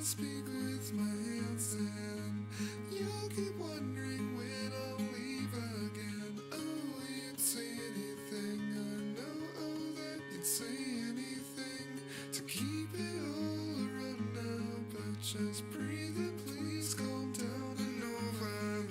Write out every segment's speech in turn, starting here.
speak with my hands and you'll keep wondering when I'll leave again. Oh, you'd say anything, I know, oh, that you'd say anything to keep it all around now, but just breathe and please calm down. I know I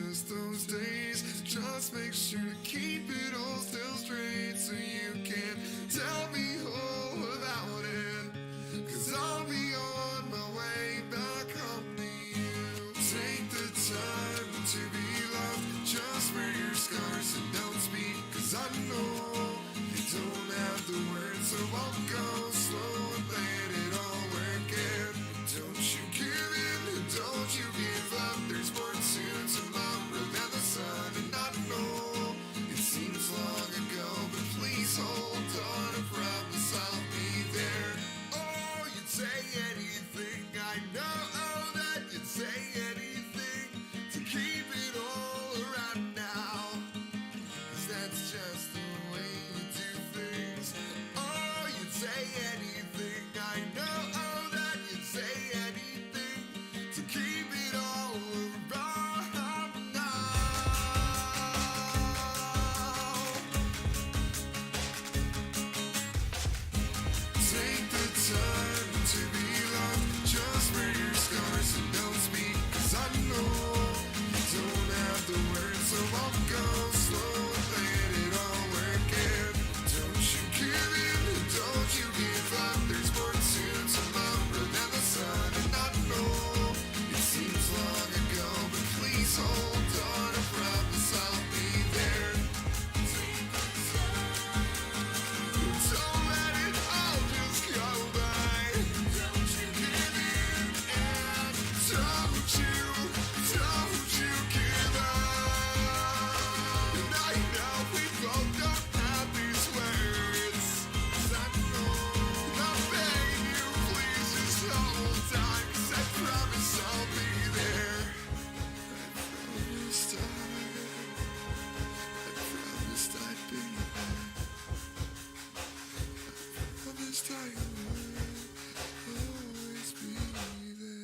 miss those days, just make sure to keep it all still straight so you can tell me all about it, 'cause I'll be on my way back home to you. Take the time to be loved, just wear your scars and don't speak, 'cause I know you don't have the words, so I'll go slow and let it all work in. Don't you give in, don't you give up, there's more to tomorrow than the sun, and I know it seems long ago, but please hold on, I promise I'll be there. Oh, you'd say anything, I know that you'd say anything to keep it all around now, 'cause that's just the way you do things. Oh, you'd say anything, I know that you'd say anything to keep it all around now. Take the time to be loved, just wear your scars and don't speak, 'cause I know you don't have the words, so I'll go slow and let it all work in. Don't you give in, don't you give up, there's more to tomorrow than the sun, and I know it seems long ago, but please hold on, I promise I'll be there. Don't let it all just go by. Don't you give in, and don't you give up. And I know we both don't have these words, 'cause I know I'm begging you, please just hold on, 'cause I promise I'll be there. I promised I'd be there. I promised I would always be there.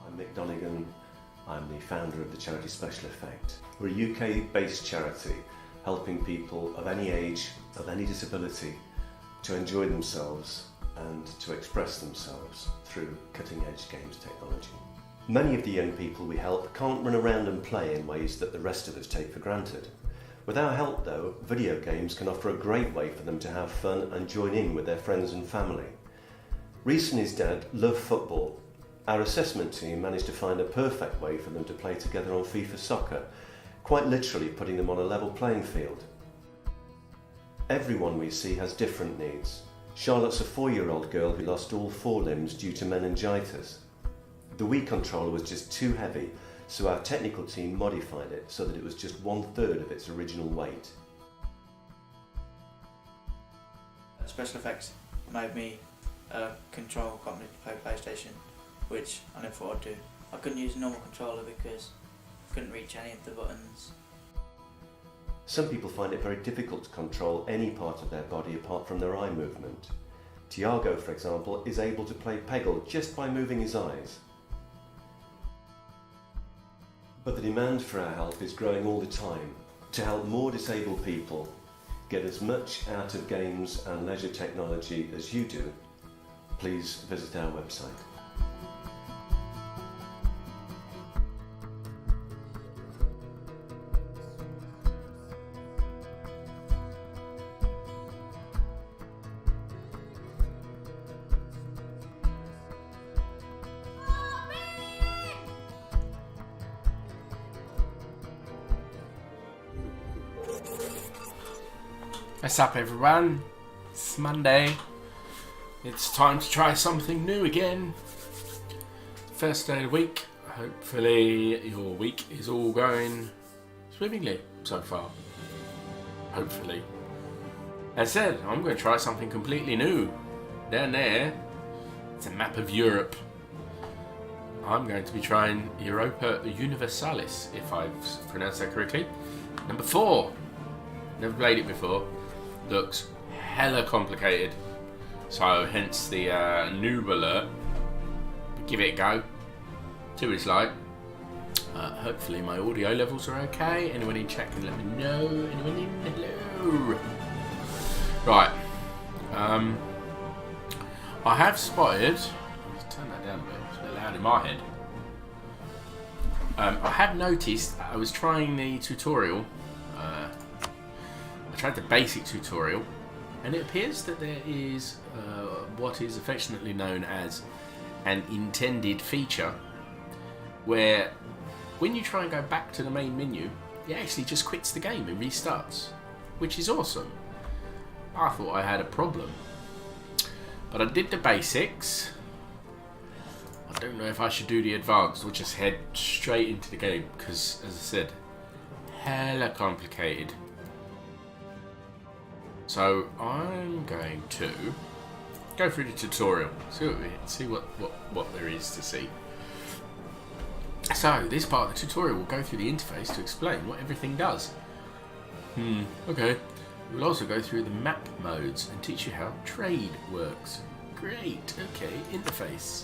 I'm Mick Donegan. I'm the founder of the charity Special Effect. We're a UK-based charity helping people of any age, of any disability, to enjoy themselves and to express themselves through cutting-edge games technology. Many of the young people we help can't run around and play in ways that the rest of us take for granted. With our help though, video games can offer a great way for them to have fun and join in with their friends and family. Reese and his dad love football. Our assessment team managed to find a perfect way for them to play together on FIFA Soccer, quite literally putting them on a level playing field. Everyone we see has different needs. Charlotte's a 4-year-old girl who lost all 4 limbs due to meningitis. The Wii controller was just too heavy, so our technical team modified it so that it was just 1/3 of its original weight. Special Effects made me a control company to play PlayStation, which I never thought I'd do. I couldn't use a normal controller because I couldn't reach any of the buttons. Some people find it very difficult to control any part of their body apart from their eye movement. Tiago, for example, is able to play Peggle just by moving his eyes. But the demand for our help is growing all the time. To help more disabled people get as much out of games and leisure technology as you do, please visit our website. What's up, everyone? It's Monday. It's time to try something new again. First day of the week. Hopefully your week is all going swimmingly so far. Hopefully. As said, I'm going to try something completely new. Down there, it's a map of Europe. I'm going to be trying Europa Universalis, if I've pronounced that correctly. Number 4. Never played it before. Looks hella complicated, so hence the noob alert. Give it a go, see what it's like. Hopefully my audio levels are okay. Anyone in chat can let me know. Anyone in? Hello. Right, I have spotted, let's turn that down a bit, it's a bit loud in my head. I have noticed, I was trying the tutorial, I tried the basic tutorial, and it appears that there is what is affectionately known as an intended feature, where when you try and go back to the main menu, it actually just quits the game and restarts, which is awesome. I thought I had a problem, but I did the basics. I don't know if I should do the advanced or just head straight into the game, because as I said, hella complicated. So I'm going to go through the tutorial, see what there is to see. So this part of the tutorial will go through the interface to explain what everything does. Okay. We'll also go through the map modes and teach you how trade works. Great, okay, interface.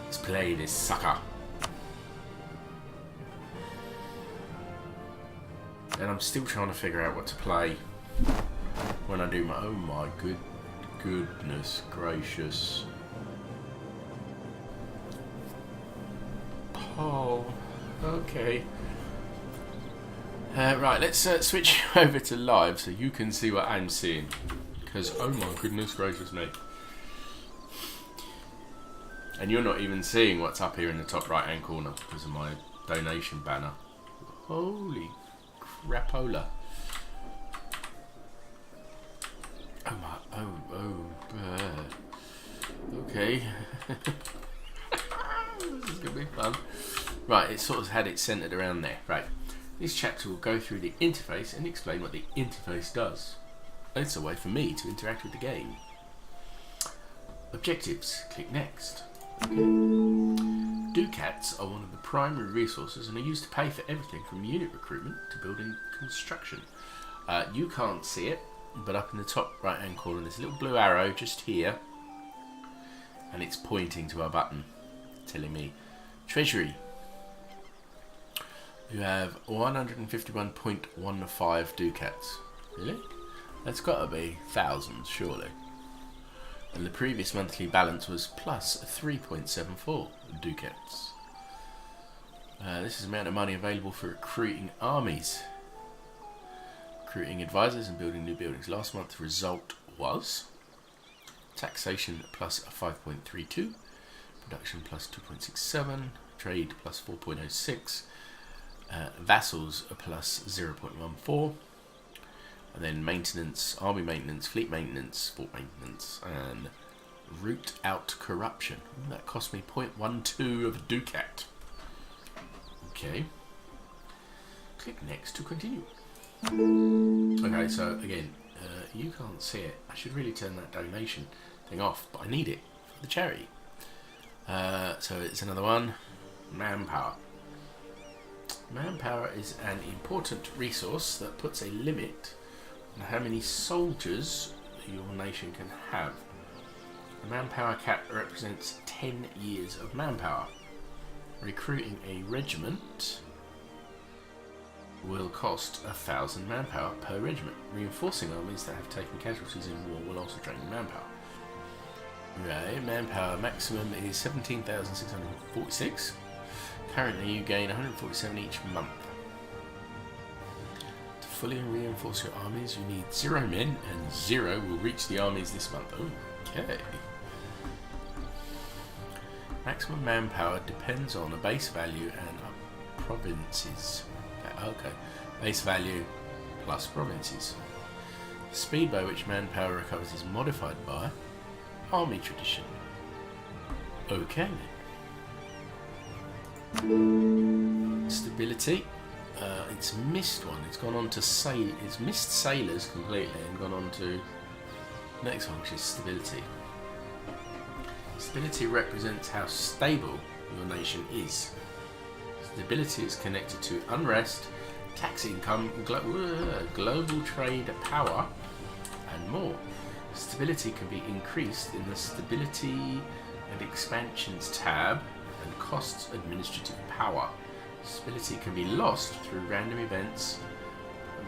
Let's play this sucker. And I'm still trying to figure out what to play when I do my, oh my goodness gracious. Oh, okay. Right, let's switch over to live so you can see what I'm seeing. Because, oh my goodness gracious me. And you're not even seeing what's up here in the top right hand corner because of my donation banner. Holy crapola. Okay. This is going to be fun. Right, it sort of had it centered around there. Right. This chapter will go through the interface and explain what the interface does. It's a way for me to interact with the game. Objectives. Click next. Okay. Ducats are one of the primary resources and are used to pay for everything from unit recruitment to building construction. You can't see it, but up in the top right hand corner there's a little blue arrow just here, and it's pointing to a button telling me treasury. You have 151.15 ducats. Really? That's got to be thousands, surely. And the previous monthly balance was plus 3.74 ducats. This is the amount of money available for recruiting armies, recruiting advisors and building new buildings. Last month's result was taxation plus 5.32, production plus 2.67, trade plus 4.06, vassals plus 0.14, and then maintenance, army maintenance, fleet maintenance, fort maintenance, and root out corruption. That cost me 0.12 of a ducat. Okay. Click next to continue. Okay, so again, you can't see it. I should really turn that donation thing off, but I need it for the charity. So it's another one. Manpower. Manpower is an important resource that puts a limit on how many soldiers your nation can have. The manpower cap represents 10 years of manpower. Recruiting a regiment will cost 1,000 manpower per regiment. Reinforcing armies that have taken casualties in war will also drain manpower. Right, manpower maximum is 17,646. Currently you gain 147 each month. To fully reinforce your armies you need 0 men, and 0 will reach the armies this month. Okay. Maximum manpower depends on a base value and provinces. Okay, base value plus provinces. The speed by which manpower recovers is modified by army tradition. Okay. Stability. It's missed one. It's gone on to sail. It's missed sailors completely and gone on to next one, which is stability. Stability represents how stable your nation is. Stability is connected to unrest, tax income, global trade power, and more. Stability can be increased in the Stability and Expansions tab and costs administrative power. Stability can be lost through random events,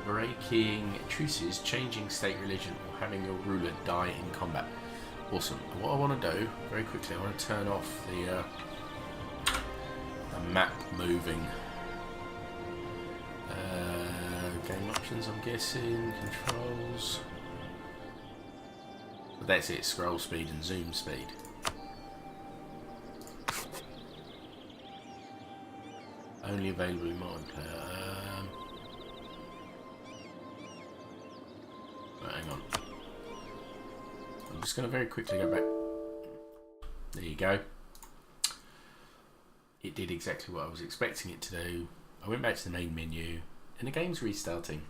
breaking truces, changing state religion, or having your ruler die in combat. Awesome. And what I want to do, very quickly, I want to turn off the map moving. Game options, I'm guessing. Controls. But that's it, scroll speed and zoom speed. Only available in multiplayer. Right, hang on. I'm just going to very quickly go back. There you go. It did exactly what I was expecting it to do. I went back to the main menu and the game's restarting.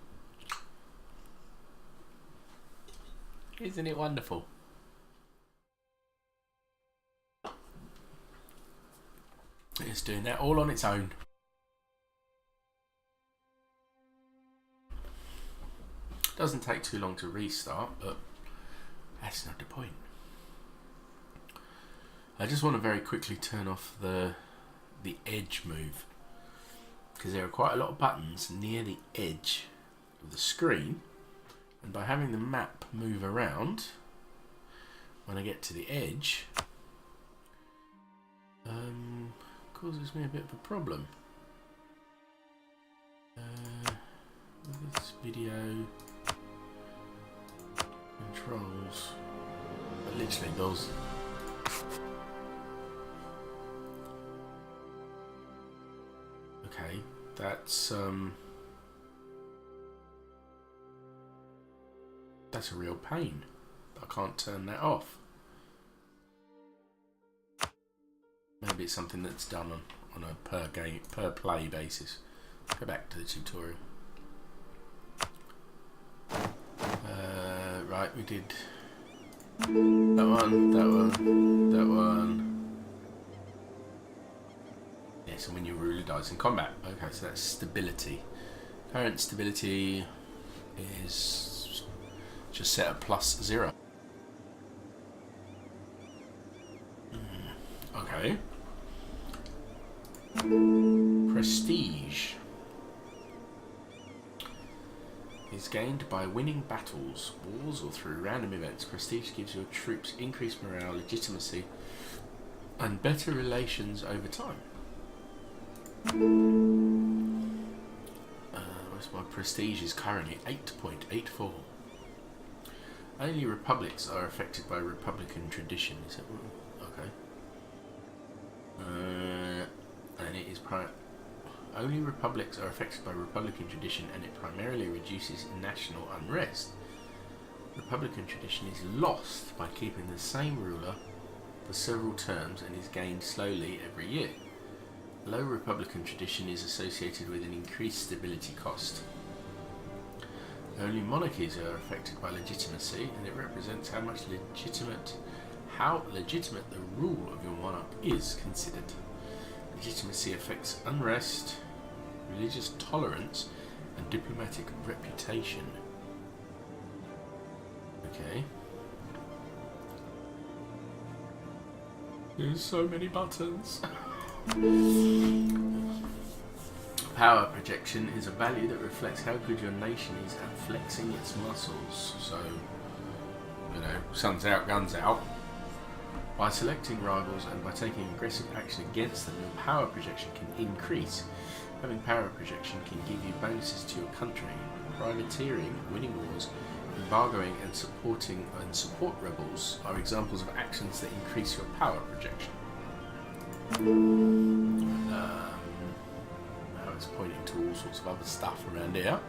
Isn't it wonderful? It's doing that all on its own. Doesn't take too long to restart, but that's not the point. I just want to very quickly turn off the edge move, because there are quite a lot of buttons near the edge of the screen, and by having the map move around when I get to the edge causes me a bit of a problem. This video controls, but literally those. Okay, that's a real pain. I can't turn that off. Maybe it's something that's done on a per play basis. Go back to the tutorial. Right, we did that one, that one, that one. Yes, and when your ruler dies in combat. Okay, so that's stability. Current stability is just set at +0. Okay. Prestige is gained by winning battles, wars, or through random events. Prestige gives your troops increased morale, legitimacy, and better relations over time. Where's my prestige is currently 8.84. Only republics are affected by Republican tradition. Is it okay? And it is only republics are affected by Republican tradition, and it primarily reduces national unrest. Republican tradition is lost by keeping the same ruler for several terms and is gained slowly every year. Low Republican tradition is associated with an increased stability cost. Only monarchies are affected by legitimacy, and it represents how legitimate the rule of your monarch is considered. Legitimacy affects unrest, religious tolerance, and diplomatic reputation. Okay. There's so many buttons. Power projection is a value that reflects how good your nation is at flexing its muscles. So, you know, sun's out, guns out. By selecting rivals and by taking aggressive action against them, your power projection can increase. Having power projection can give you bonuses to your country. Privateering, winning wars, embargoing and support rebels are examples of actions that increase your power projection. Now it's pointing to all sorts of other stuff around here.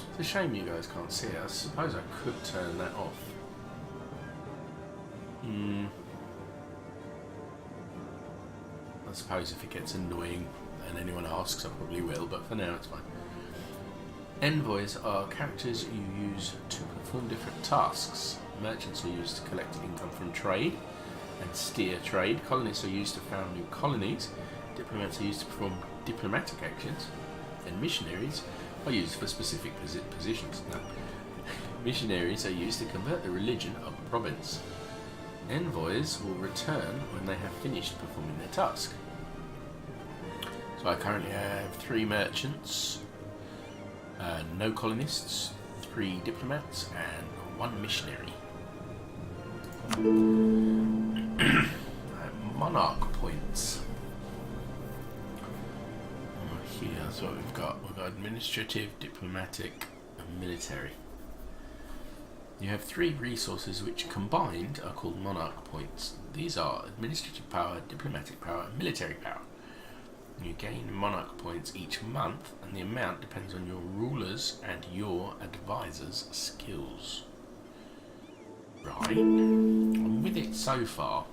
It's a shame you guys can't see it. I suppose I could turn that off. I suppose if it gets annoying and anyone asks, I probably will, but for now it's fine. Envoys are characters you use to perform different tasks. Merchants are used to collect income from trade and steer trade. Colonists are used to found new colonies. Diplomats are used to perform diplomatic actions. And missionaries are used for specific positions. No. Missionaries are used to convert the religion of a province. Envoys will return when they have finished performing their task. So I currently have 3 merchants, no colonists, 3 diplomats, and 1 missionary. Monarch points. Here's what we've got. We've got administrative, diplomatic, and military. You have 3 resources which combined are called monarch points. These are administrative power, diplomatic power, and military power. You gain monarch points each month, and the amount depends on your rulers and your advisors' skills. Right, I'm with it so far.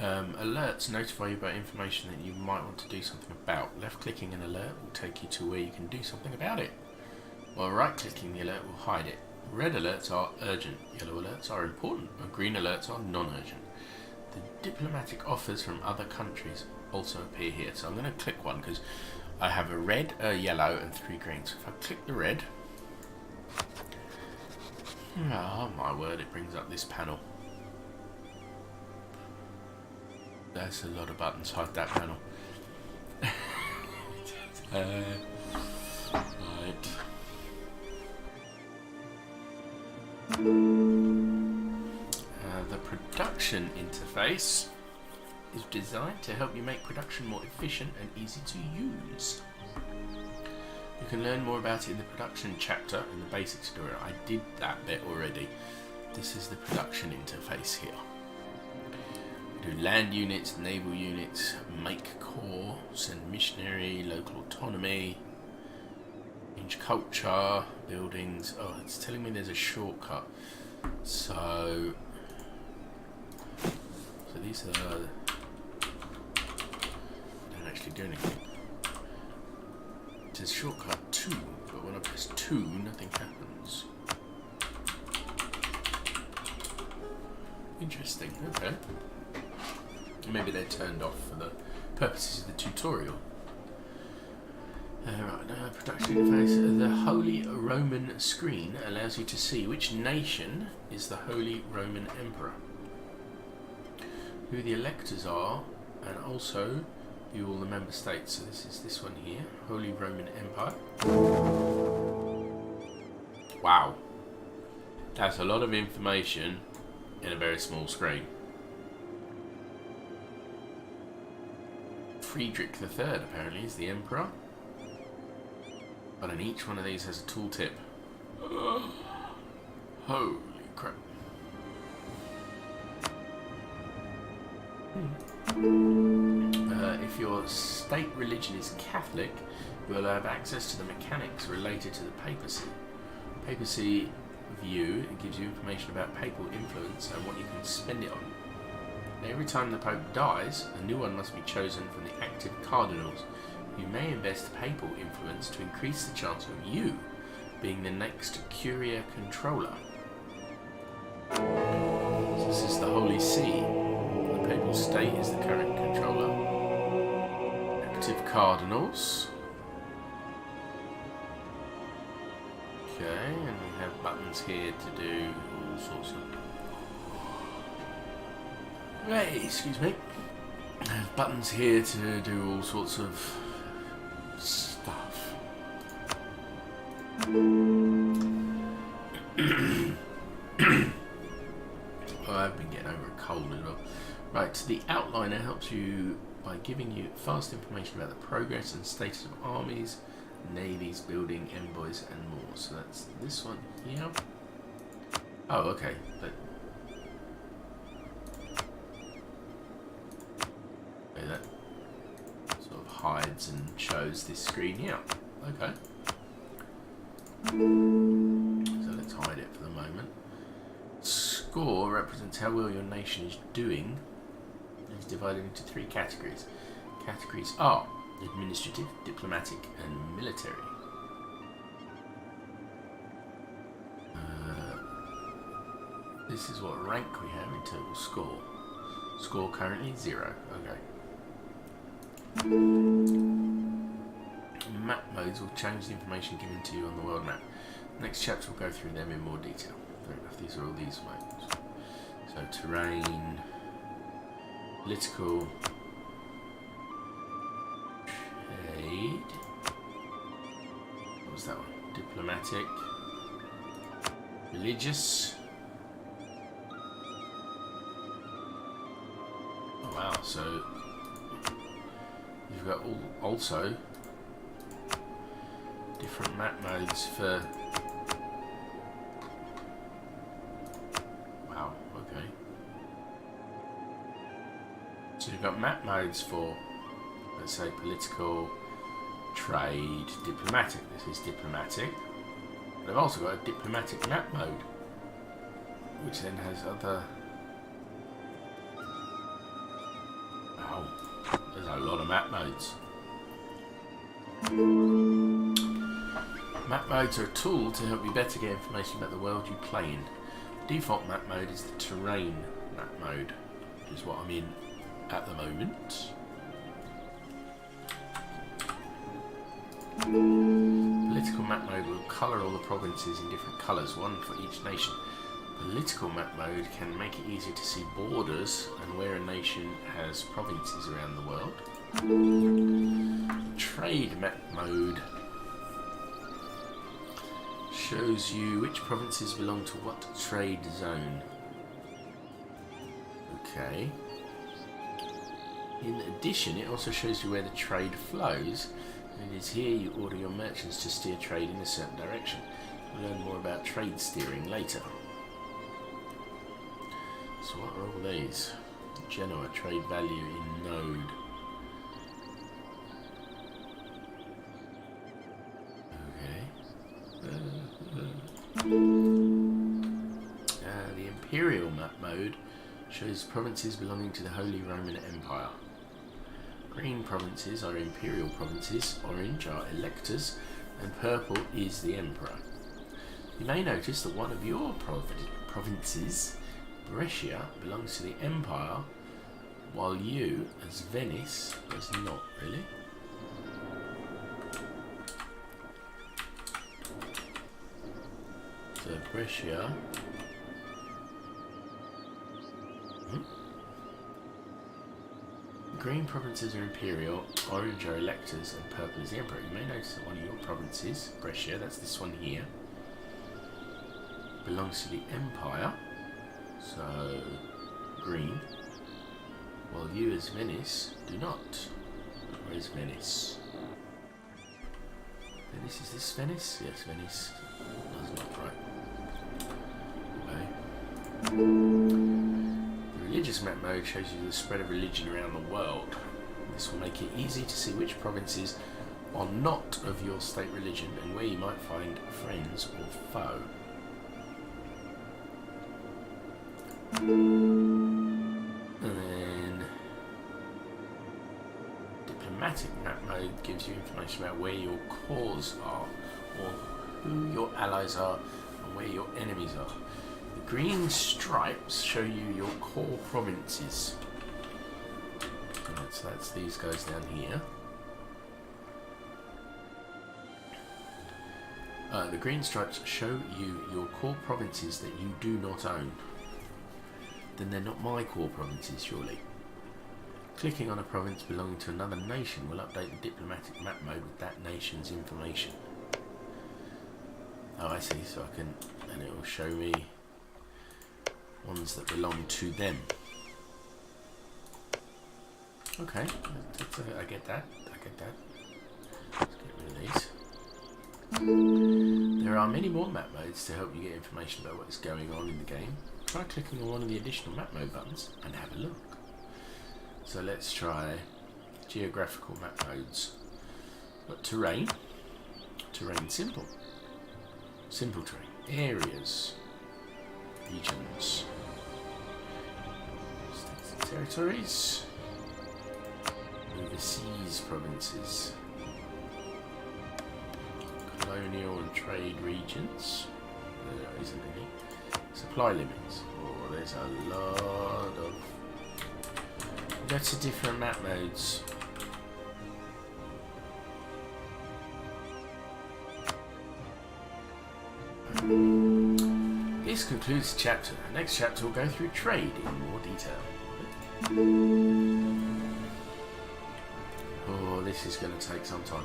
Alerts notify you about information that you might want to do something about. Left-clicking an alert will take you to where you can do something about it, while right-clicking the alert will hide it. Red alerts are urgent, yellow alerts are important, and green alerts are non-urgent. The diplomatic offers from other countries also appear here. So I'm going to click one because I have a red, a yellow, and 3 greens. So if I click the red, oh my word, it brings up this panel. That's a lot of buttons. Hide that panel. Right. The production interface is designed to help you make production more efficient and easy to use. You can learn more about it in the production chapter in the basics tutorial. I did that bit already. This is the production interface here. We do land units, naval units, make corps, send missionary, local autonomy, change culture, buildings. Oh, it's telling me there's a shortcut. So these are don't actually do anything. It says shortcut 2, but when I press 2, nothing happens. Interesting. Okay. Maybe they're turned off for the purposes of the tutorial. Right, now production interface. The Holy Roman screen allows you to see which nation is the Holy Roman Emperor, who the electors are, and also view all the member states. So this is this one here, Holy Roman Empire. Wow, that's a lot of information in a very small screen. Friedrich III apparently is the emperor, but in each one of these has a tooltip. Holy crap. If your state religion is Catholic, you will have access to the mechanics related to the papacy. Papacy view, it gives you information about papal influence and what you can spend it on. Now, every time the Pope dies, a new one must be chosen from the active cardinals. You may invest papal influence to increase the chance of you being the next Curia controller. So this is the Holy See. The papal state is the current controller. Active cardinals. Okay, and we have buttons here to do all sorts of... Hey, excuse me. There's buttons here to do all sorts of stuff. Oh, I've been getting over a cold as well. Right, the outliner helps you by giving you fast information about the progress and status of armies, navies, building, envoys, and more. So that's this one here. Oh, okay, but okay, that sort of hides and shows this screen here. Okay. So let's hide it for the moment. Score represents how well your nation is doing. It's divided into 3 categories. Categories are administrative, diplomatic, and military. This is what rank we have in total score. Score currently 0. Okay. Map modes will change the information given to you on the world map. Next chapter will go through them in more detail. Fair enough, these are all these modes. So terrain, political, trade, what was that one? Diplomatic, religious. Oh wow, so you've got also different map modes for. Wow, okay. So you've got map modes for, let's say, political, trade, diplomatic. This is diplomatic. But I've also got a diplomatic map mode, which then has other. Wow, there's a lot of map modes. Map modes are a tool to help you better get information about the world you play in. Default map mode is the terrain map mode, which is what I'm in at the moment. Political map mode will colour all the provinces in different colours, one for each nation. Political map mode can make it easier to see borders and where a nation has provinces around the world. Trade map mode shows you which provinces belong to what trade zone. Okay. In addition, it also shows you where the trade flows, and it is here you order your merchants to steer trade in a certain direction. We'll learn more about trade steering later. So what are all these? Genoa, trade value in node. The Imperial map mode shows provinces belonging to the Holy Roman Empire. Green provinces are Imperial provinces, orange are electors, and purple is the Emperor. You may notice that one of your provinces, Brescia, belongs to the Empire, while you, as Venice, does not, really. So Brescia. Green provinces are Imperial, orange are Electors, and purple is the Emperor. You may notice that one of your provinces, Brescia, that's this one here, belongs to the Empire, so green, while you as Venice do not. Where's Venice? Venice, is this Venice? Yes, Venice does not, right. Okay. The religious map mode shows you the spread of religion around the world. This will make it easy to see which provinces are not of your state religion and where you might find friends or foe. And then diplomatic map mode gives you information about where your cores are, or who your allies are and where your enemies are. The green stripes show you your core provinces. Right, so that's these guys down here. The green stripes show you your core provinces that you do not own. Then they're not my core provinces, surely. Clicking on a province belonging to another nation will update the diplomatic map mode with that nation's information. Oh, I see. So I can, and it will show me ones that belong to them. Okay, I get that. Let's get rid of these. There are many more map modes to help you get information about what is going on in the game. Try clicking on one of the additional map mode buttons and have a look. So let's try geographical map modes. Got terrain. Terrain simple. Simple terrain. Areas. Regions. States and territories. Overseas provinces. Colonial and trade regions. There isn't any. Supply limits. Oh, there's a lot of lots of different map modes. This concludes the chapter. The next chapter will go through trade in more detail. Oh, this is going to take some time.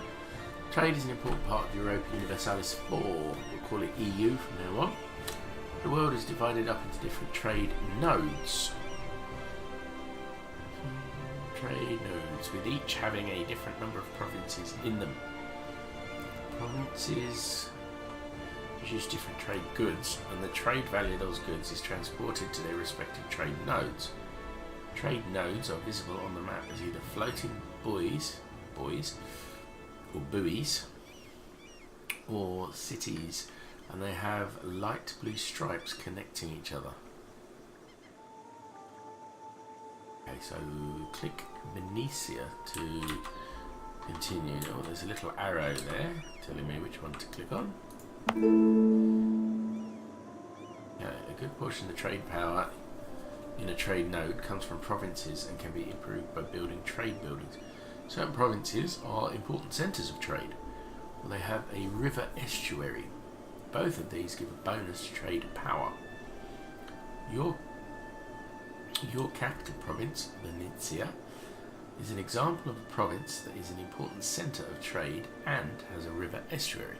Trade is an important part of Europa Universalis 4. We'll call it EU from now on. The world is divided up into different trade nodes. Trade nodes, with each having a different number of provinces in them. Provinces produce different trade goods, and the trade value of those goods is transported to their respective trade nodes. Trade nodes are visible on the map as either floating buoys, or buoys, or cities, and they have light blue stripes connecting each other. Okay, so click Venetia to continue. Oh, there's a little arrow there telling me which one to click on. Yeah, a good portion of the trade power in a trade node comes from provinces and can be improved by building trade buildings. Certain provinces are important centres of trade. Well, they have a river estuary. Both of these give a bonus to trade power. Your capital province, Venetia, is an example of a province that is an important centre of trade and has a river estuary.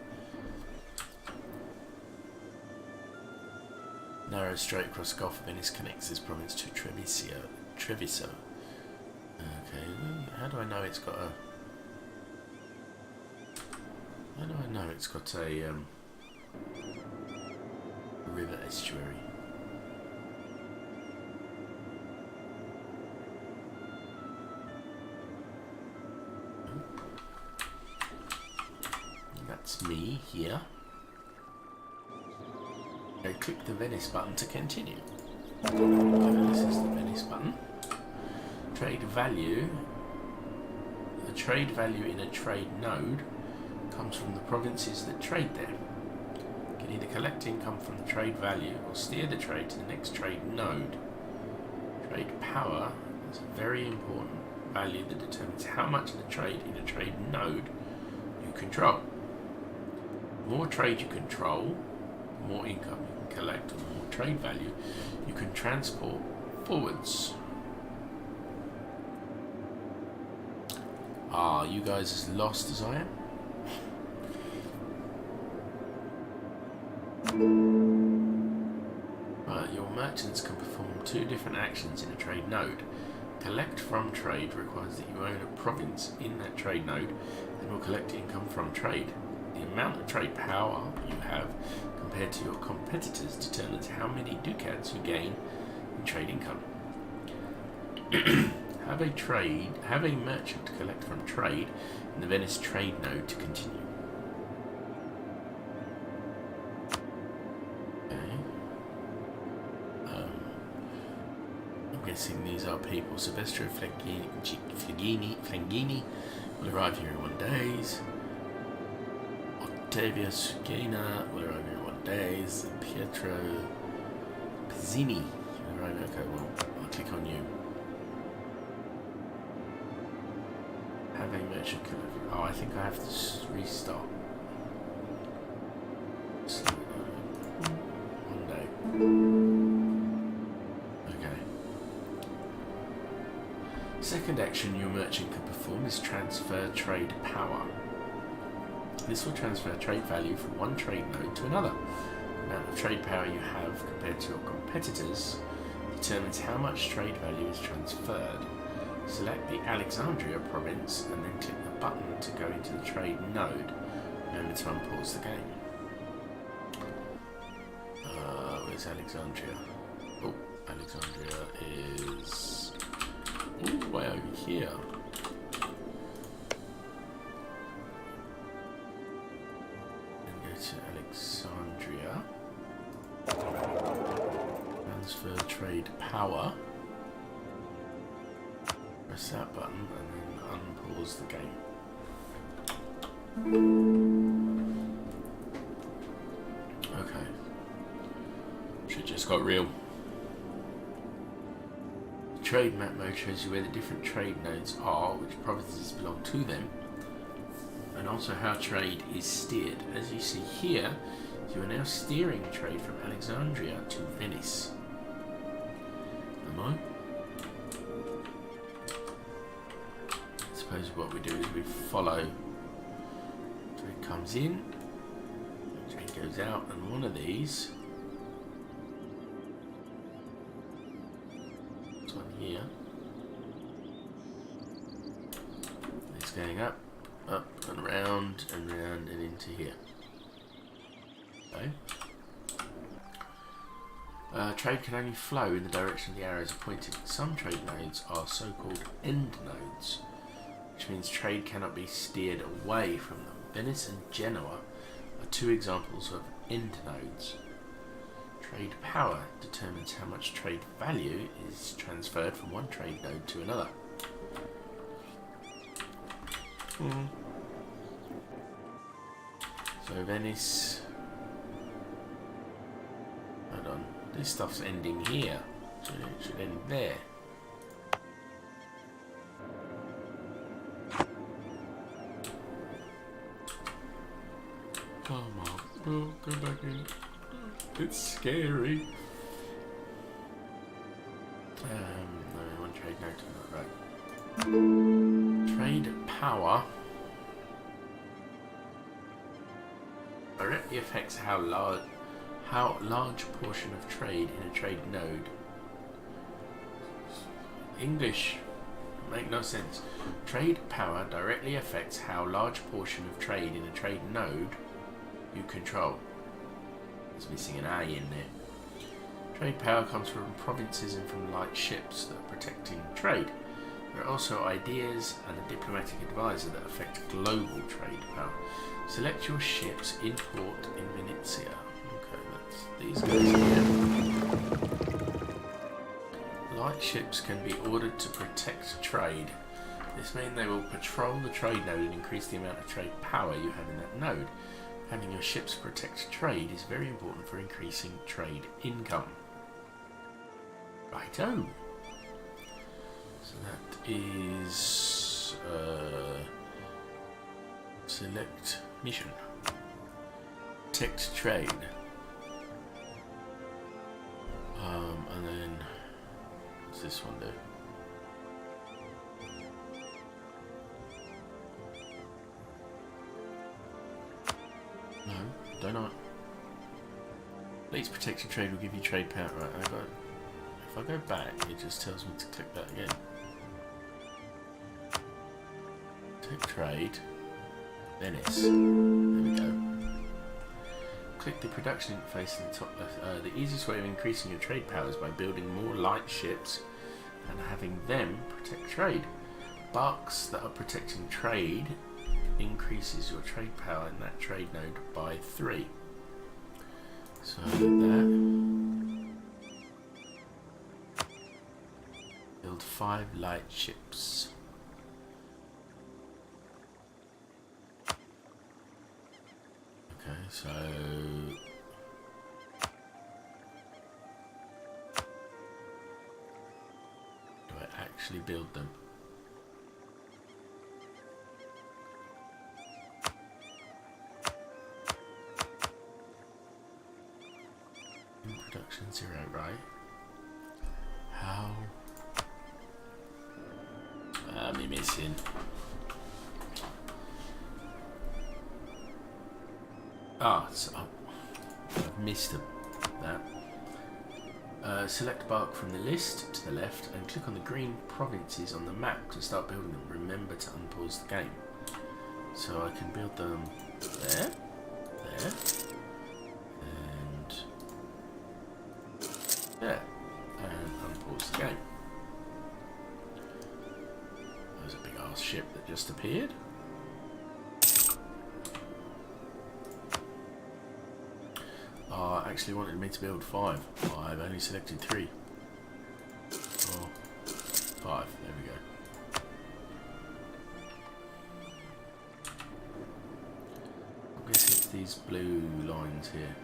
Narrow strait across the Gulf of Venice connects this province to Treviso. Okay, how do I know it's got a... How do I know it's got a river estuary? That's me here. Okay, click the Venice button to continue. This is the Venice button. Trade value. The trade value in a trade node comes from the provinces that trade there. You can either collect income from the trade value or steer the trade to the next trade node. Trade power is a very important value that determines how much of the trade in a trade node you control. The more trade you control, the more income you can collect, and the more trade value you can transport forwards. Are you guys as lost as I am? Right, your merchants can perform two different actions in a trade node. Collect from trade requires that you own a province in that trade node and will collect income from trade. The amount of trade power you have compared to your competitors determines how many ducats you gain in trade income. Have a merchant collect from trade in the Venice trade node to continue. Okay. I'm guessing these are people. Silvestro Flangini will arrive here in 1 day. Ottavia Sugena will arrive here in 1 day. Pietro Pizzini will arrive. Okay, well, I'll click on you. Have a merchant collect. Oh, I think I have to restart. So, 1 day. Okay. Second action your merchant can perform is transfer trade power. This will transfer trade value from one trade node to another. The amount of trade power you have compared to your competitors determines how much trade value is transferred. Select the Alexandria province and then click the button to go into the trade node. Remember to unpause the game. Where's Alexandria? Oh, Alexandria is all the way over here. And go to Alexandria. Transfer trade power. Press that button and then unpause the game. Okay. Shit just got real. Trade map mode shows you where the different trade nodes are, which provinces belong to them, and also how trade is steered. As you see here, you are now steering trade from Alexandria to Venice. Am I? I suppose what we do is we follow. Trade comes in, trade goes out, and one of these. Here. It's going up and round and round and into here. Okay. Trade can only flow in the direction the arrows are pointing. Some trade nodes are so-called end nodes, which means trade cannot be steered away from them. Venice and Genoa are two examples of end nodes. Trade power determines how much trade value is transferred from one trade node to another. So Venice. Hold on. This stuff's ending here. So it should end there. Come on, bro, go back in. It's scary. One trade node to right. Trade power directly affects how large a portion of trade in a trade node. English make no sense. Trade power directly affects how large a portion of trade in a trade node you control. There's missing an A in there. Trade power comes from provinces and from light ships that are protecting trade. There are also ideas and a diplomatic advisor that affect global trade power. Select your ships in port in Venezia. Okay, that's these guys here. Light ships can be ordered to protect trade. This means they will patrol the trade node and increase the amount of trade power you have in that node. Having your ships protect trade is very important for increasing trade income. Righto. So that is select mission. Protect trade. And then what's this one do? No, don't I? Please protect your trade will give you trade power. Right, if I go back, it just tells me to click that again. Take trade. Venice. There we go. Click the production interface in the top left. The easiest way of increasing your trade power is by building more light ships and having them protect trade. Barks that are protecting trade increases your trade power in that trade node by 3. So that. Build 5 light ships. Okay, so do I actually build them? Production 0, right? How? money missing. Ah, so I've missed that. Select bark from the list to the left and click on the green provinces on the map to start building them. Remember to unpause the game. So I can build them there, and there, and unpause the game. There's a big ass ship that just appeared. Actually wanted me to build 5. I've only selected 3. 4, 5. There we go. I guess it's these blue lines here.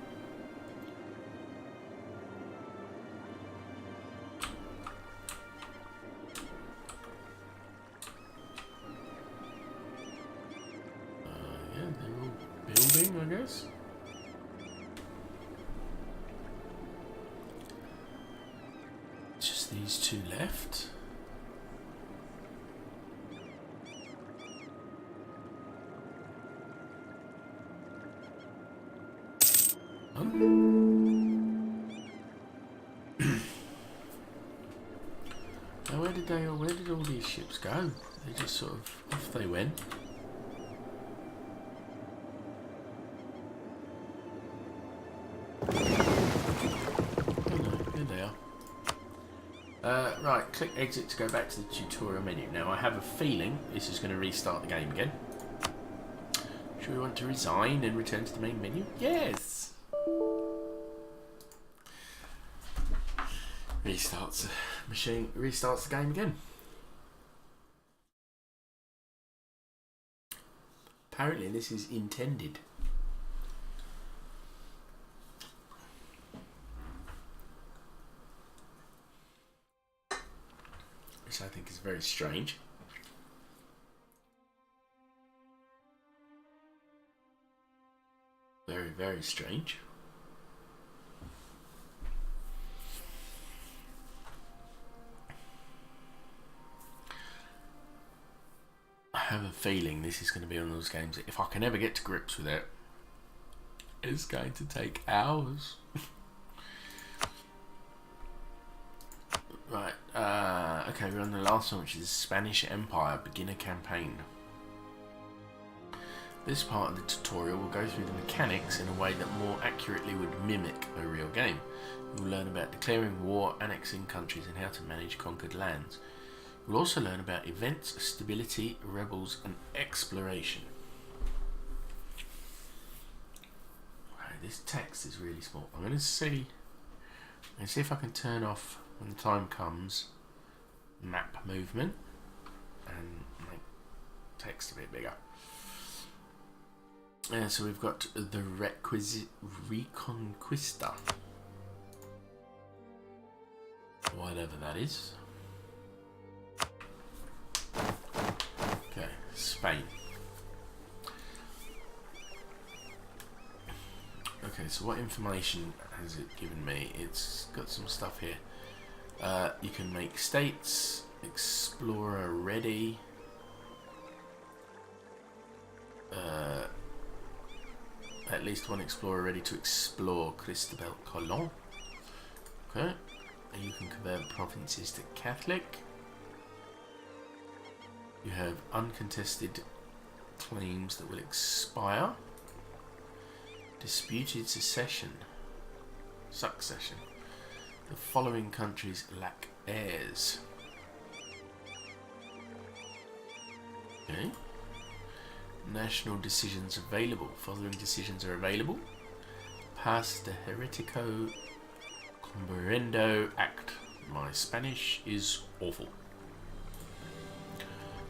Yeah, they're all building, I guess. These 2 left. Oh. Now where did all these ships go? They just sort of off they went. Right, click exit to go back to the tutorial menu. Now I have a feeling this is going to restart the game again. Should we want to resign and return to the main menu? Yes! Restarts the machine, restarts the game again. Apparently this is intended. Which I think is very strange. Very, very strange. I have a feeling this is going to be one of those games that if I can ever get to grips with it, it's going to take hours. Right, okay, we're on the last one, which is Spanish Empire Beginner Campaign. This part of the tutorial will go through the mechanics in a way that more accurately would mimic a real game. You will learn about declaring war, annexing countries, and how to manage conquered lands. You will also learn about events, stability, rebels, and exploration. Right, this text is really small. I'm going to see if I can turn off, when the time comes, map movement and make text a bit bigger. So we've got the Reconquista, whatever that is. Okay, Spain. Okay, so what information has it given me? It's got some stuff here. You can make states, explorer ready, at least one explorer ready to explore Cristobal Colon. Okay, and you can convert provinces to Catholic. You have uncontested claims that will expire. Disputed succession. The following countries lack heirs. Okay. National decisions available. Following decisions are available. Pass the Heretico Comparendo Act. My Spanish is awful.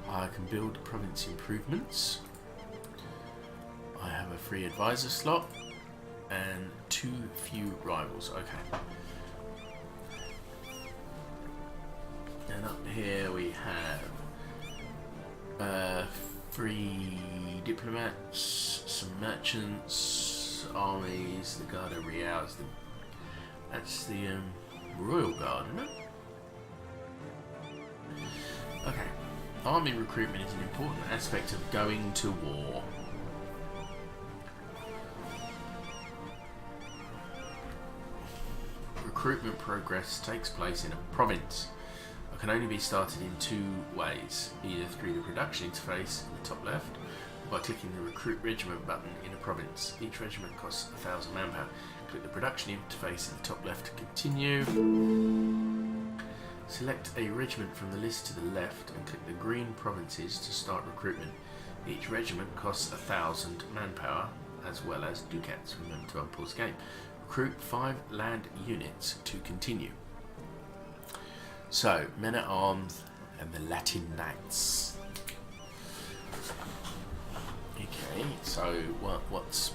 I can build province improvements. I have a free advisor slot and too few rivals. Okay. And up here we have free diplomats, some merchants, armies, the Garda Reals. That's the Royal Guard, isn't it? Okay. Army recruitment is an important aspect of going to war. Recruitment progress takes place in a province. It can only be started in two ways, either through the production interface in the top left, or by clicking the recruit regiment button in a province. Each regiment costs 1,000 manpower. Click the production interface in the top left to continue. Select a regiment from the list to the left and click the green provinces to start recruitment. Each regiment costs 1,000 manpower as well as ducats. Remember to unpause game. Recruit 5 land units to continue. So, men at arms and the Latin Knights. Okay, so what's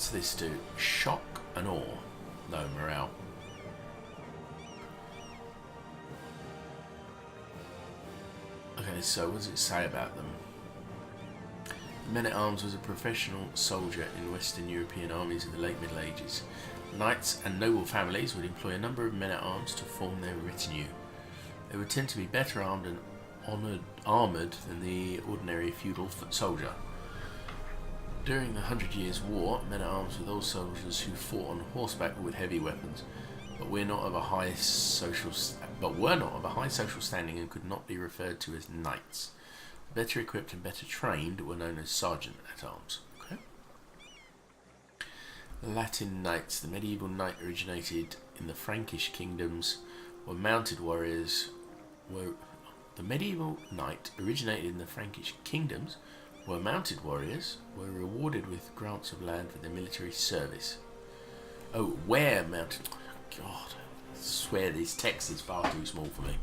this do? Shock and awe. No, morale. Okay, so what does it say about them? Men-at-arms was a professional soldier in Western European armies in the late Middle Ages. Knights and noble families would employ a number of men-at-arms to form their retinue. They would tend to be better armed and armoured than the ordinary feudal foot soldier. During the 100 Years' War, men-at-arms were those soldiers who fought on horseback with heavy weapons, but were not of a high social standing and could not be referred to as knights. Better equipped and better trained were known as sergeant-at-arms. Okay. The Latin Knights. The medieval knight originated in the Frankish kingdoms, were mounted warriors. The medieval knight originated in the Frankish kingdoms, were mounted warriors, were rewarded with grants of land for their military service. Oh, where mounted? God, I swear this text is far too small for me.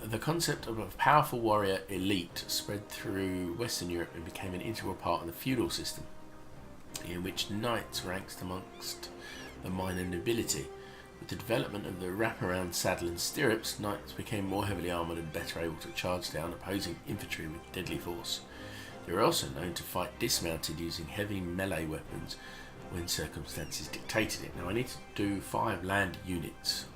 The concept of a powerful warrior elite spread through Western Europe and became an integral part of the feudal system, in which knights ranked amongst the minor nobility. With the development of the wraparound saddle and stirrups, knights became more heavily armoured and better able to charge down opposing infantry with deadly force. They were also known to fight dismounted using heavy melee weapons when circumstances dictated it. Now I need to do 5 land units.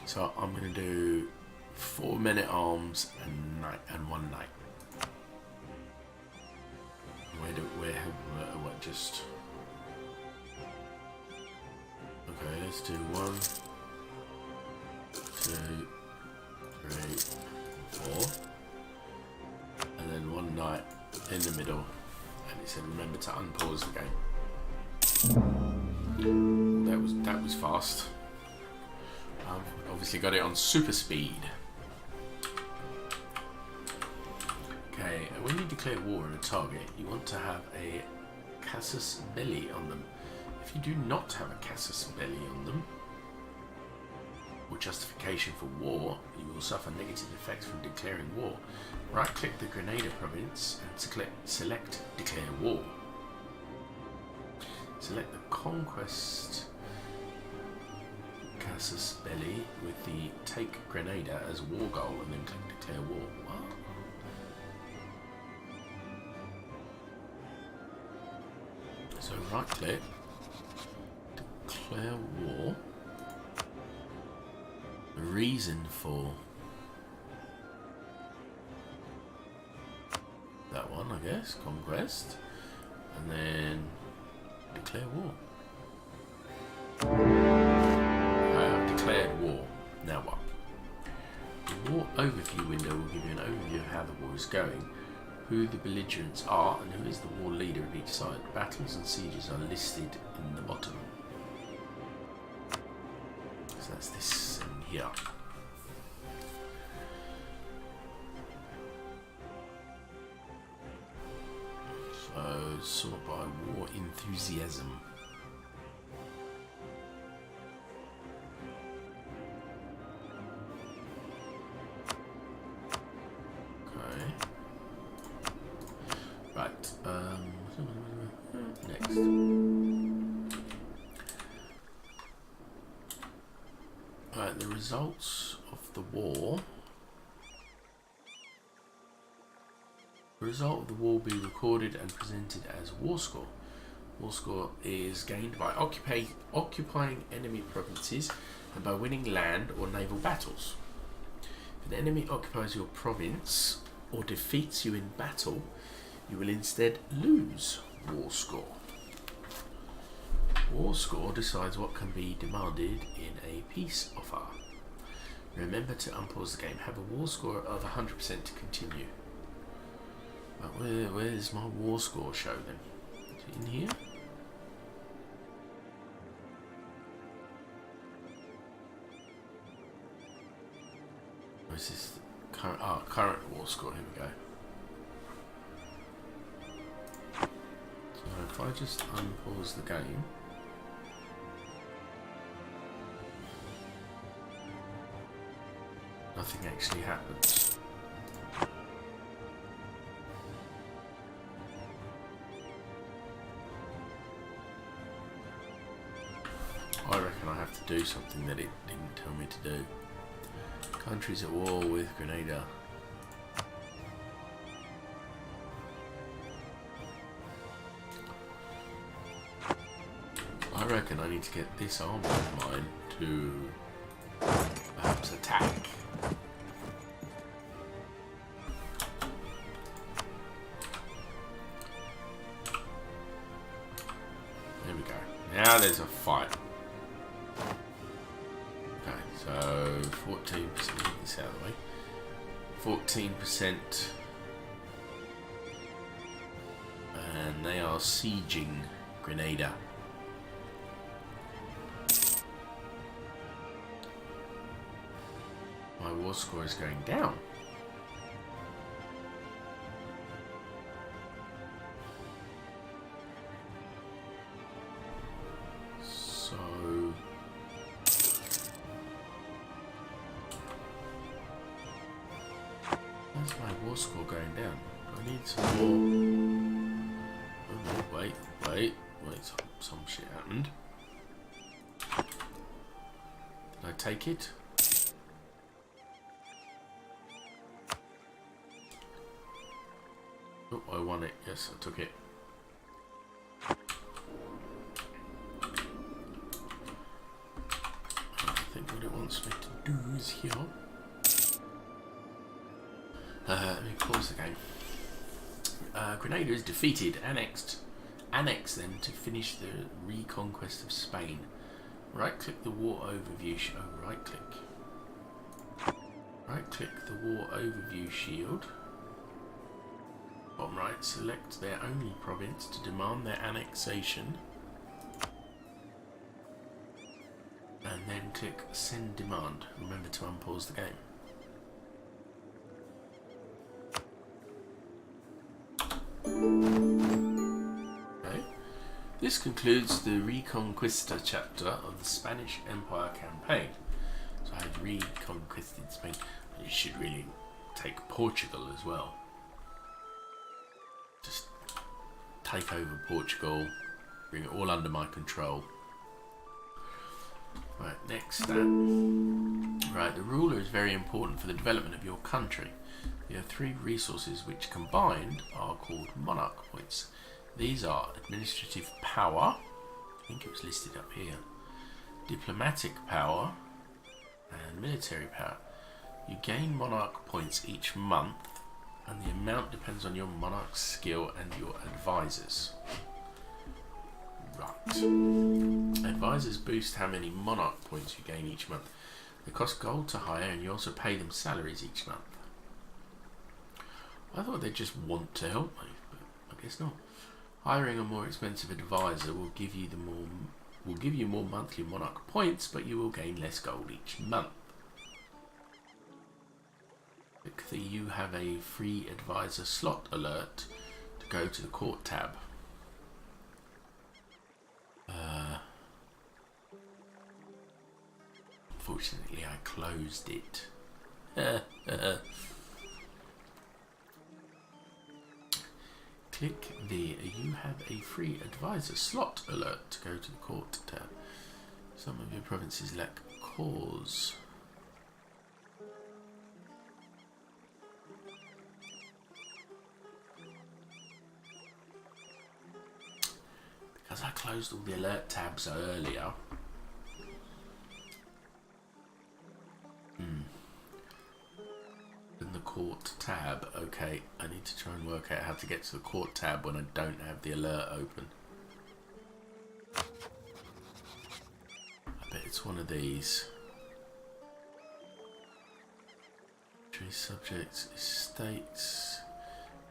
So I'm going to do 4 men-at-arms and 1 knight. Just... Okay, let's do 1, 2, 3, 4. And then 1 knight in the middle. And it said remember to unpause the game. That was fast. I've obviously got it on super speed. Okay, when you declare war on a target, you want to have a casus belli on them. If you do not have a casus belli on them, or justification for war, you will suffer negative effects from declaring war. Right-click the Grenada province and select Declare War. Select the Conquest casus belli with the Take Grenada as war goal and then click Declare War. What? So right-click, Declare War. The reason for that one, I guess, Conquest, and then Declare War. I have declared war. Now what? The War Overview window will give you an overview of how the war is going, who the belligerents are, and who is the war leader of each side. Battles and sieges are listed in the bottom. So that's this in here. So, sort by war enthusiasm. Okay. Right. Next. Right, the results of the war. The result of the war will be recorded and presented as war score. War score is gained by occupying enemy provinces and by winning land or naval battles. If an enemy occupies your province or defeats you in battle, you will instead lose war score. War score decides what can be demanded in a peace offer. Remember to unpause the game. Have a war score of 100% to continue. But where's my war score show then? Is it in here? Or is this the current, current war score? Here we go. So if I just unpause the game. Nothing actually happens. I reckon I have to do something that it didn't tell me to do. Countries at war with Grenada. I reckon I need to get this army of mine to perhaps attack. There we go. Now there's a fight. Okay, so 14%, get this out of the way. 14%. And they are sieging Grenada. My war score is going down. So where's my war score going down? I need some more. Oh, wait, some shit happened. Did I take it? Oh, I won it. Yes, I took it. I think what it wants me to do is here. Let me pause the game. Grenada is defeated, annexed. Annex then to finish the reconquest of Spain. Right-click the war overview. Right-click. Right-click the war overview shield. Bottom right, select their only province to demand their annexation. And then click send demand. Remember to unpause the game. Okay. This concludes the Reconquista chapter of the Spanish Empire campaign. So I had reconquisted Spain. You should really take Portugal as well. Just take over Portugal, bring it all under my control. Right, next step. Right, the ruler is very important for the development of your country. You have 3 resources which combined are called monarch points. These are administrative power, I think it was listed up here, diplomatic power, and military power. You gain monarch points each month, and the amount depends on your monarch's skill and your advisors. Right. Advisors boost how many monarch points you gain each month. They cost gold to hire, and you also pay them salaries each month. I thought they'd just want to help me, but I guess not. Hiring a more expensive advisor will give you more monthly monarch points, but you will gain less gold each month. Click the You Have a Free Advisor Slot alert to go to the Court tab. Unfortunately, I closed it. Click the You Have a Free Advisor Slot alert to go to the Court tab. Some of your provinces lack cause. Because I closed all the alert tabs earlier, court tab. Okay, I need to try and work out how to get to the court tab when I don't have the alert open. I bet it's one of these. Tree subjects, estates,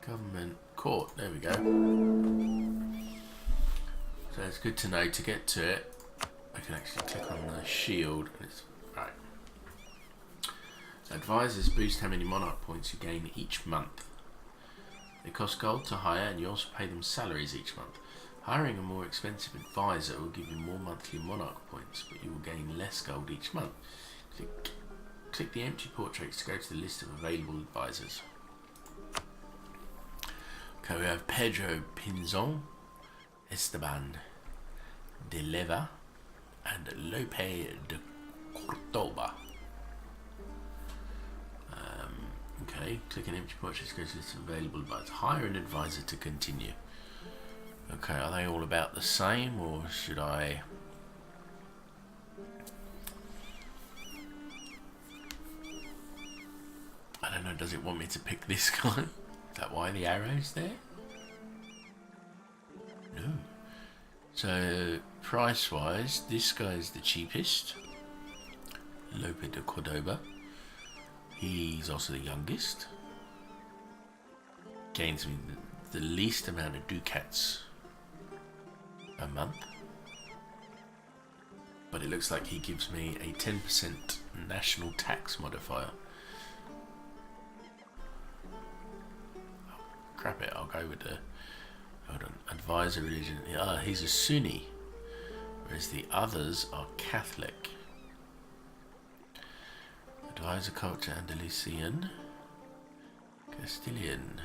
government, court. There we go. So it's good to know to get to it. I can actually click on the shield and it's right. Advisors boost how many monarch points you gain each month. They cost gold to hire and you also pay them salaries each month. Hiring a more expensive advisor will give you more monthly monarch points, but you will gain less gold each month. Click the empty portraits to go to the list of available advisors. Okay, we have Pedro Pinzon, Esteban de Leva, and Lope de Cordoba. Okay, click an empty portrait to go to the list of available advisors. Hire an advisor to continue. Okay, are they all about the same, or should I... I don't know, does it want me to pick this guy? Is that why the arrow's there? No. So, price-wise, this guy's the cheapest. Lope de Cordoba. He's also the youngest. Gains me the least amount of ducats a month. But it looks like he gives me a 10% national tax modifier. Crap it, I'll go with the... Hold on, advisor religion. Ah, he's a Sunni. Whereas the others are Catholic. Advisor culture, Andalusian. Castilian.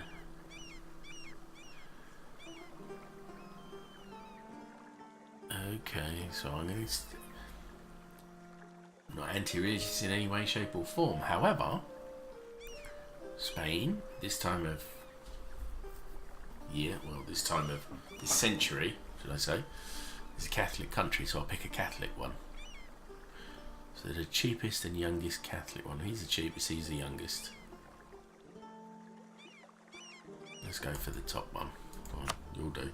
Okay, so I'm going to... Not anti-religious in any way, shape or form. However, Spain, this time of year, well, this time of this century, should I say, is a Catholic country, so I'll pick a Catholic one. So the cheapest and youngest Catholic one. He's the cheapest, he's the youngest. Let's go for the top one. Go on, you'll do.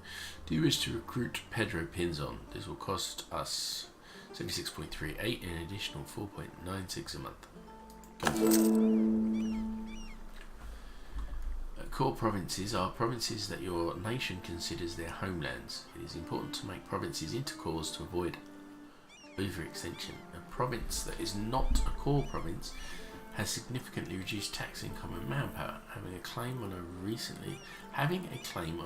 Do you wish to recruit Pedro Pinzon? This will cost us 76.38 and an additional 4.96 a month. Core provinces are provinces that your nation considers their homelands. It is important to make provinces into cores to avoid overextension. A province that is not a core province has significantly reduced tax income and manpower. Having a claim on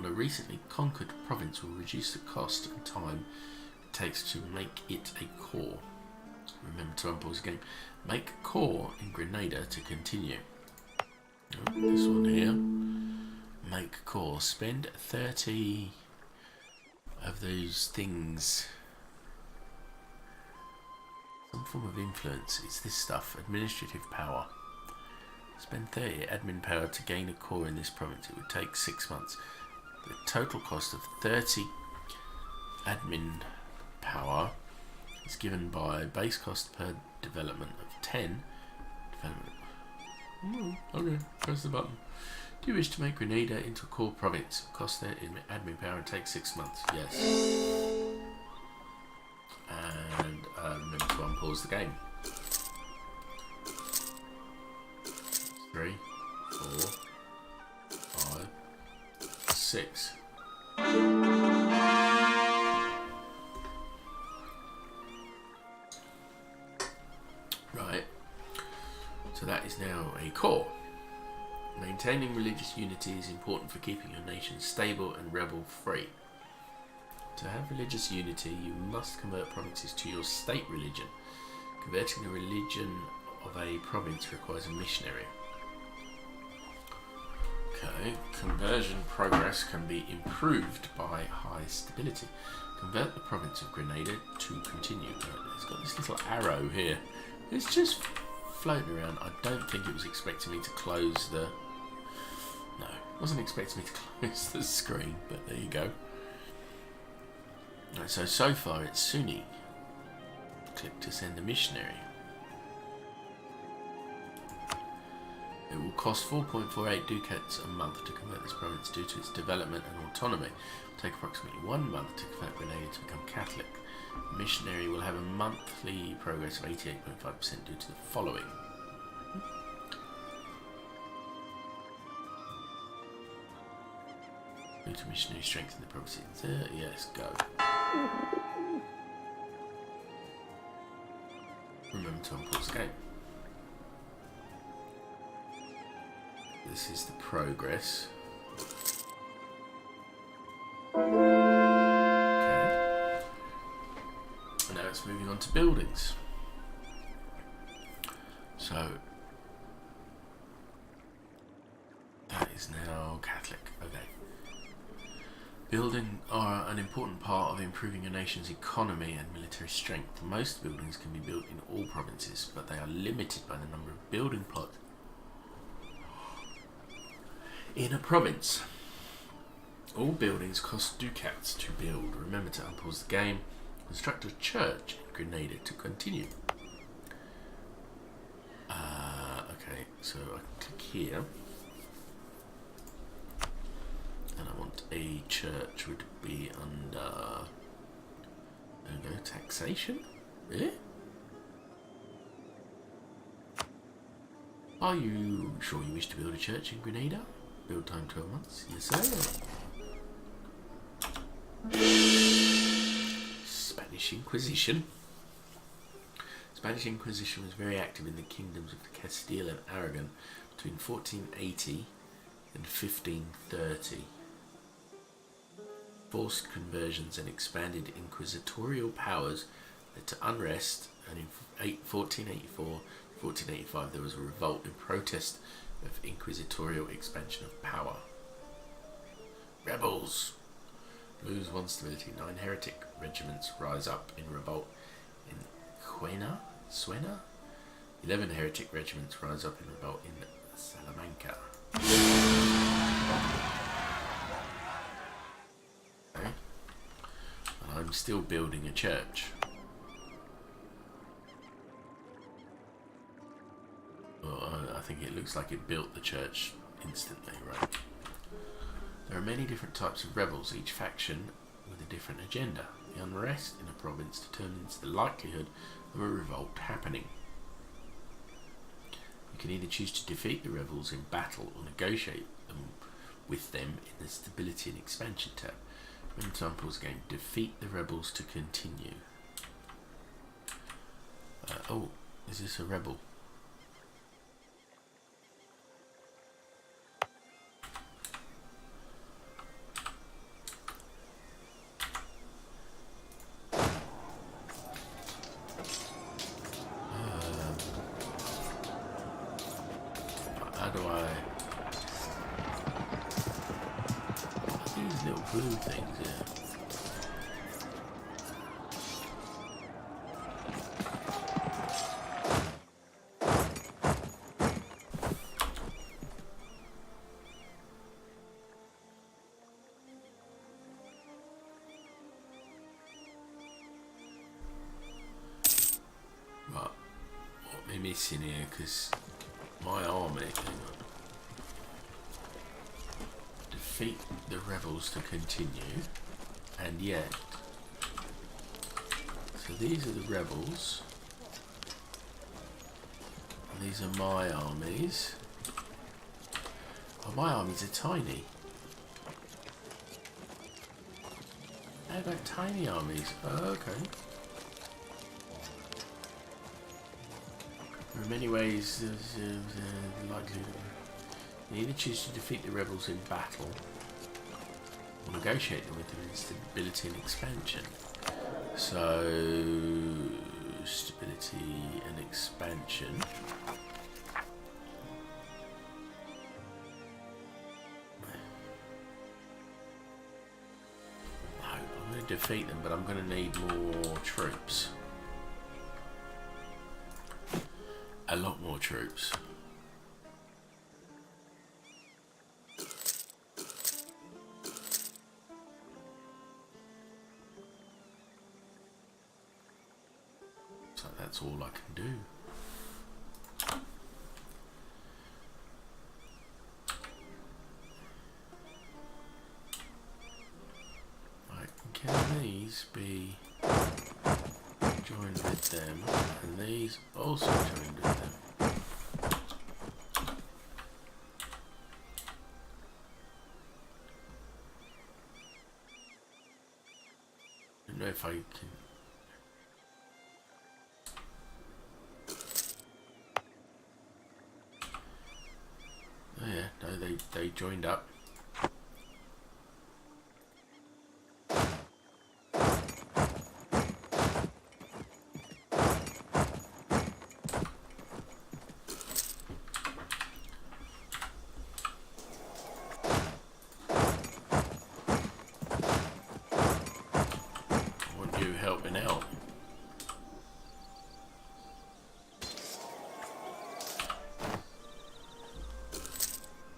a recently conquered province will reduce the cost and time it takes to make it a core. Remember to unpause the game. Make core in Grenada to continue. Oh, this one here. Make core. Spend 30 of those things. Some form of influence. It's this stuff. Administrative power. Spend 30 admin power to gain a core in this province. It would take 6 months. The total cost of 30 admin power is given by base cost per development of 10. Okay, press the button. Do you wish to make Grenada into a core province? Cost their admin power and take 6 months. Yes. And remember to unpause the game. 3, 4, 5, 6. Right. So that is now a core. Maintaining religious unity is important for keeping your nation stable and rebel-free. To have religious unity, you must convert provinces to your state religion. Converting the religion of a province requires a missionary. Okay, conversion progress can be improved by high stability. Convert the province of Grenada to continue. It's got this little arrow here. It's just floating around. I don't think it was expecting me to close the... No, it wasn't expecting me to close the screen, but there you go. Right, so far it's Sunni. Click to send a missionary. It will cost 4.48 ducats a month to convert this province due to its development and autonomy. It will take approximately 1 month to convert Grenada to become Catholic. A missionary will have a monthly progress of 88.5% due to the following. Due to missionary strength in the province. Yes, go. Remember to unpause the game. This is the progress. Okay. And now it's moving on to buildings. So that is now Catholic. Okay. Buildings are an important part of improving a nation's economy and military strength. Most buildings can be built in all provinces, but they are limited by the number of building plots in a province. All buildings cost ducats to build. Remember to unpause the game. Construct a church in Grenada to continue. Okay, so I can click here. And I want a church would be under, there we go, taxation? Really? Are you sure you wish to build a church in Grenada? Build time 12 months. Yes, sir. Spanish Inquisition. Spanish Inquisition was very active in the kingdoms of Castile and Aragon between 1480 and 1530. Forced conversions and expanded inquisitorial powers led to unrest, and in 1484-1485 there was a revolt in protest of inquisitorial expansion of power. Rebels lose one stability. 9 heretic regiments rise up in revolt in Suena. 11 heretic regiments rise up in revolt in Salamanca. Okay. And I'm still building a church. Well, I think it looks like it built the church instantly, right? There are many different types of rebels, each faction with a different agenda. The unrest in a province determines the likelihood of a revolt happening. You can either choose to defeat the rebels in battle or negotiate with them in the stability and expansion tab. For examples, game, defeat the rebels to continue. Oh, is this a rebel? How do I... These little blue things here. Right, what am I missing here? Because my army, hang on. Defeat the rebels to continue, and yet, so these are the rebels, and these are my armies. Oh, my armies are tiny. How about tiny armies? Oh, okay. There are many ways there's likelihood of... You either choose to defeat the rebels in battle or negotiate them with them in stability and expansion. So, stability and expansion. No, I'm going to defeat them, but I'm going to need more troops. A lot more troops. So that's all I can do. these be joined with them, and these also joined with them. I don't know if I can. Oh yeah, no, they joined up. Helping out.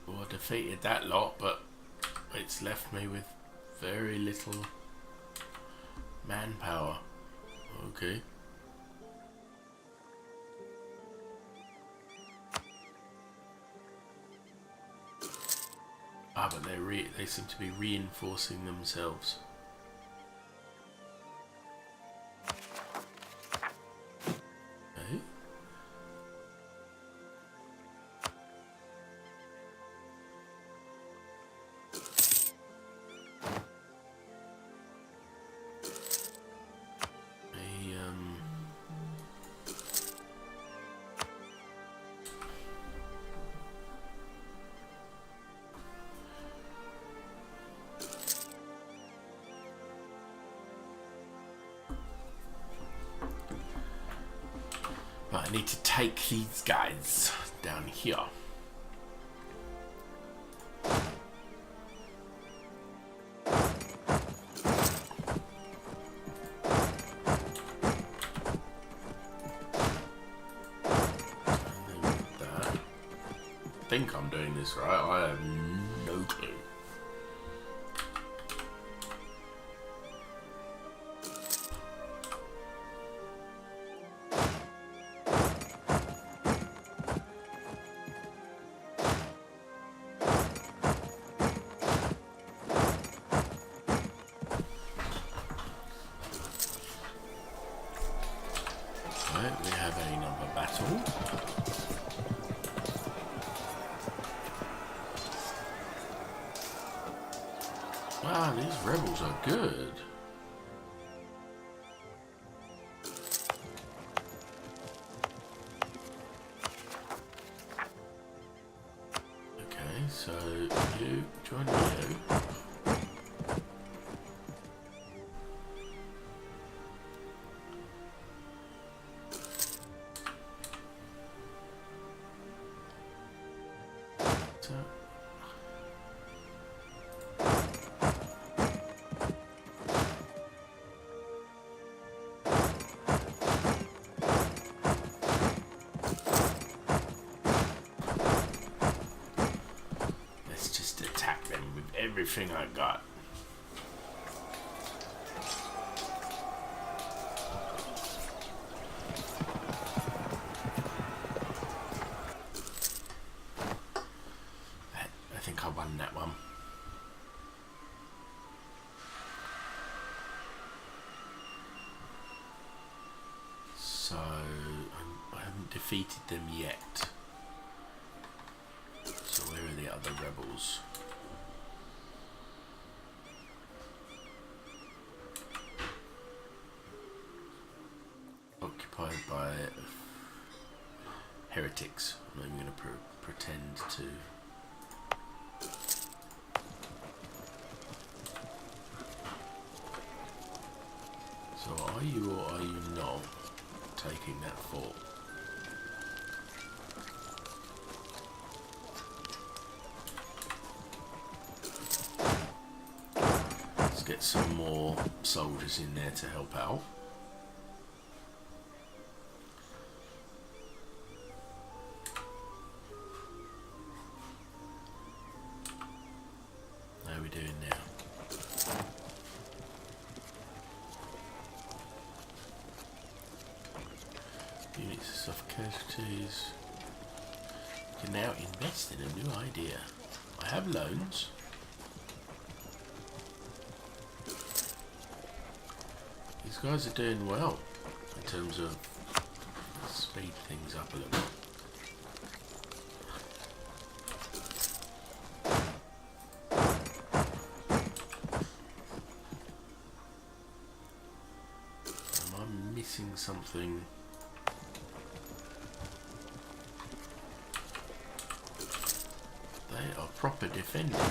Well, I defeated that lot, but it's left me with very little manpower. Okay. Ah, but they seem to be reinforcing themselves. But I need to take these guys down here. I think I'm doing this right. I have no clue. We have another battle. Wow, these rebels are good. Okay, so you join you. Everything I got. I think I won that one. So I haven't defeated them yet. So where are the other rebels? Occupied by heretics. I'm not even going to pretend to. So are you or are you not taking that fort? Let's get some more soldiers in there to help out. How are we doing now? Units of soft casualties. You can now invest in a new idea. I have loans. These guys are doing well in terms of speed things up a little bit. Am I missing something? They are proper defending.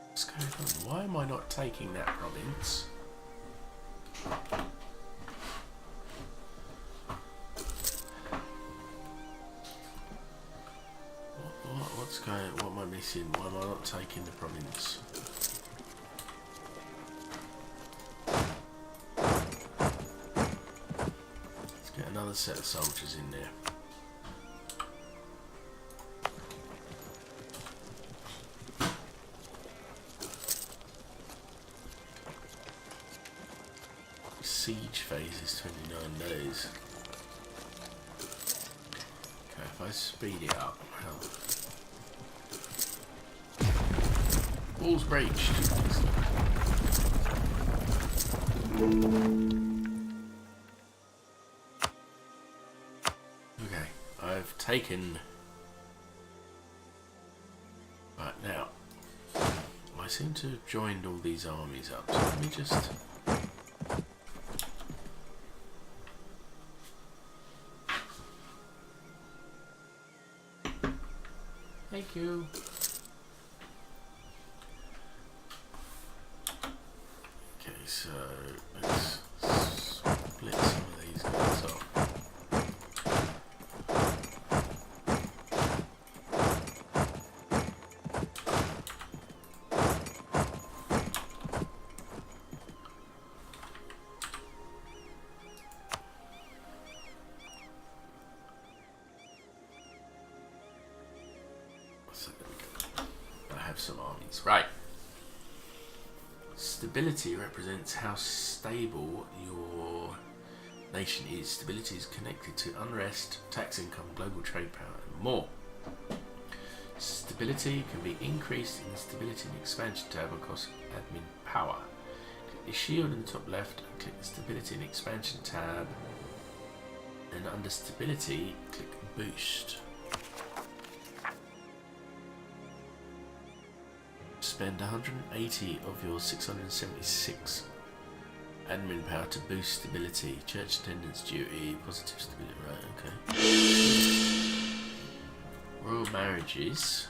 What's going on? Why am I not taking that province? What's going? What am I missing? Why am I not taking the province? Let's get another set of soldiers in there. Siege phase is 29 days. Okay, if I speed it up, walls breached. Okay, I've taken. Right now, I seem to have joined all these armies up. So let me just. Thank you. Okay, so let's split some of these guys off. So there we go. I have some armies. Right. Stability represents how stable your nation is. Stability is connected to unrest, tax income, global trade power, and more. Stability can be increased in the Stability and Expansion tab across admin power. Click the shield in the top left and click the Stability and Expansion tab. And under Stability, click Boost. Spend 180 of your 676 admin power to boost stability. Church attendance duty, positive stability, right, okay. Royal marriages.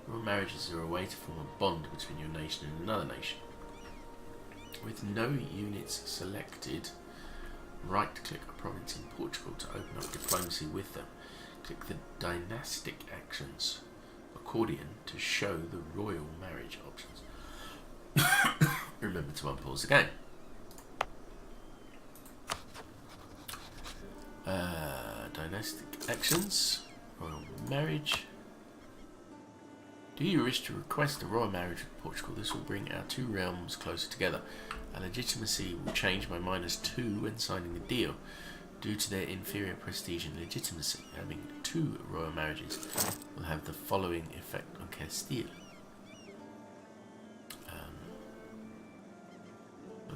Royal marriages are a way to form a bond between your nation and another nation. With no units selected, right-click a province in Portugal to open up diplomacy with them. Click the dynastic actions accordion to show the royal marriage options. Remember to unpause the game. Dynastic actions, royal marriage. Do you wish to request a royal marriage with Portugal? This will bring our two realms closer together. Our legitimacy will change by -2 when signing the deal. Due to their inferior prestige and legitimacy, having two royal marriages will have the following effect on Castile.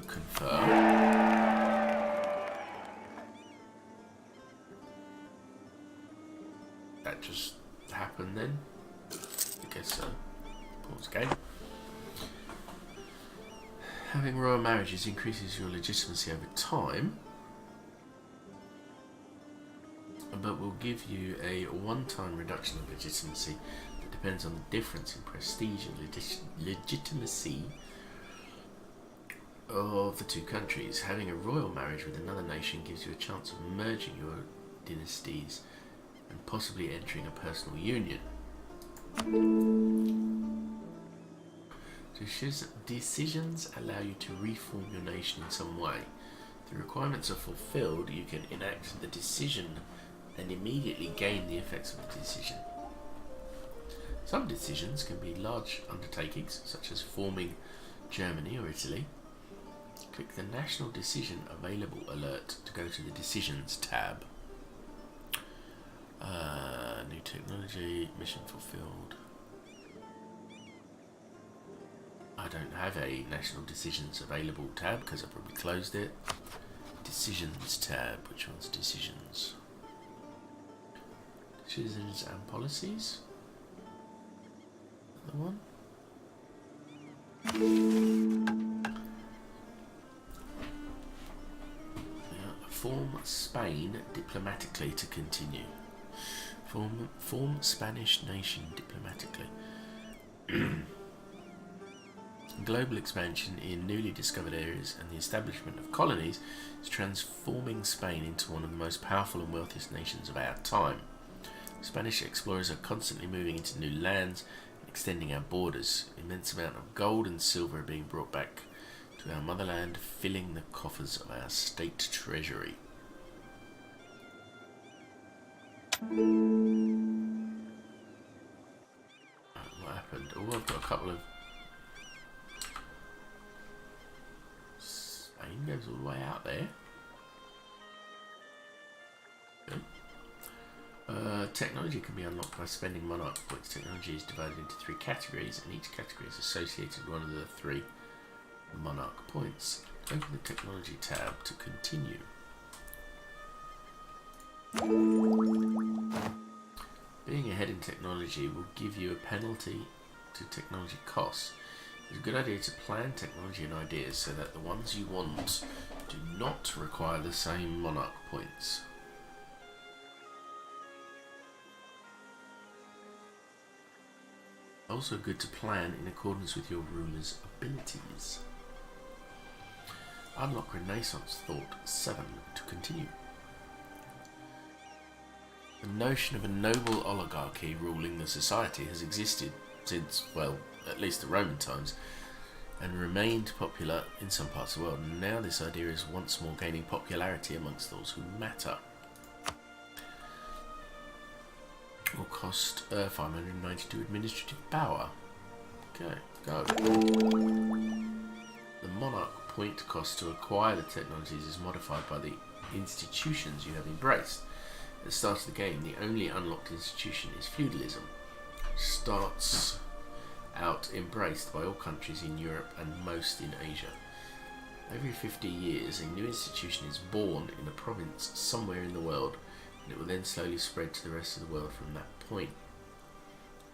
Confirm. That just happened then? I guess so. Pause game. Having royal marriages increases your legitimacy over time, but will give you a one-time reduction of legitimacy that depends on the difference in prestige and legitimacy of the two countries. Having a royal marriage with another nation gives you a chance of merging your dynasties and possibly entering a personal union. Decisions allow you to reform your nation in some way. If the requirements are fulfilled, you can enact the decision and immediately gain the effects of the decision. Some decisions can be large undertakings, such as forming Germany or Italy. Click the National Decision Available alert to go to the Decisions tab. New technology, mission fulfilled. I don't have a national decisions available tab because I probably closed it. Decisions tab. Which one's decisions? Decisions and policies. The one. Form Spain diplomatically to continue. Form Spanish nation diplomatically. Global expansion in newly discovered areas and the establishment of colonies is transforming Spain into one of the most powerful and wealthiest nations of our time. Spanish explorers are constantly moving into new lands and extending our borders. Immense amount of gold and silver are being brought back to our motherland, filling the coffers of our state treasury. What happened? Oh, I've got a couple of... Spain goes all the way out there. Okay. Technology can be unlocked by spending monarch points. Technology is divided into 3 categories, and each category is associated with one of the 3 monarch points. Open the technology tab to continue. Being ahead in technology will give you a penalty to technology costs. It's a good idea to plan technology and ideas so that the ones you want do not require the same monarch points. Also good to plan in accordance with your ruler's abilities. Unlock Renaissance Thought 7 to continue. The notion of a noble oligarchy ruling the society has existed since, well, at least the Roman times, and remained popular in some parts of the world. And now this idea is once more gaining popularity amongst those who matter. Will cost 592 administrative power. Okay, go. The monarch point cost to acquire the technologies is modified by the institutions you have embraced. At the start of the game, the only unlocked institution is feudalism. Starts out embraced by all countries in Europe and most in Asia. Every 50 years, a new institution is born in a province somewhere in the world, and it will then slowly spread to the rest of the world from that point.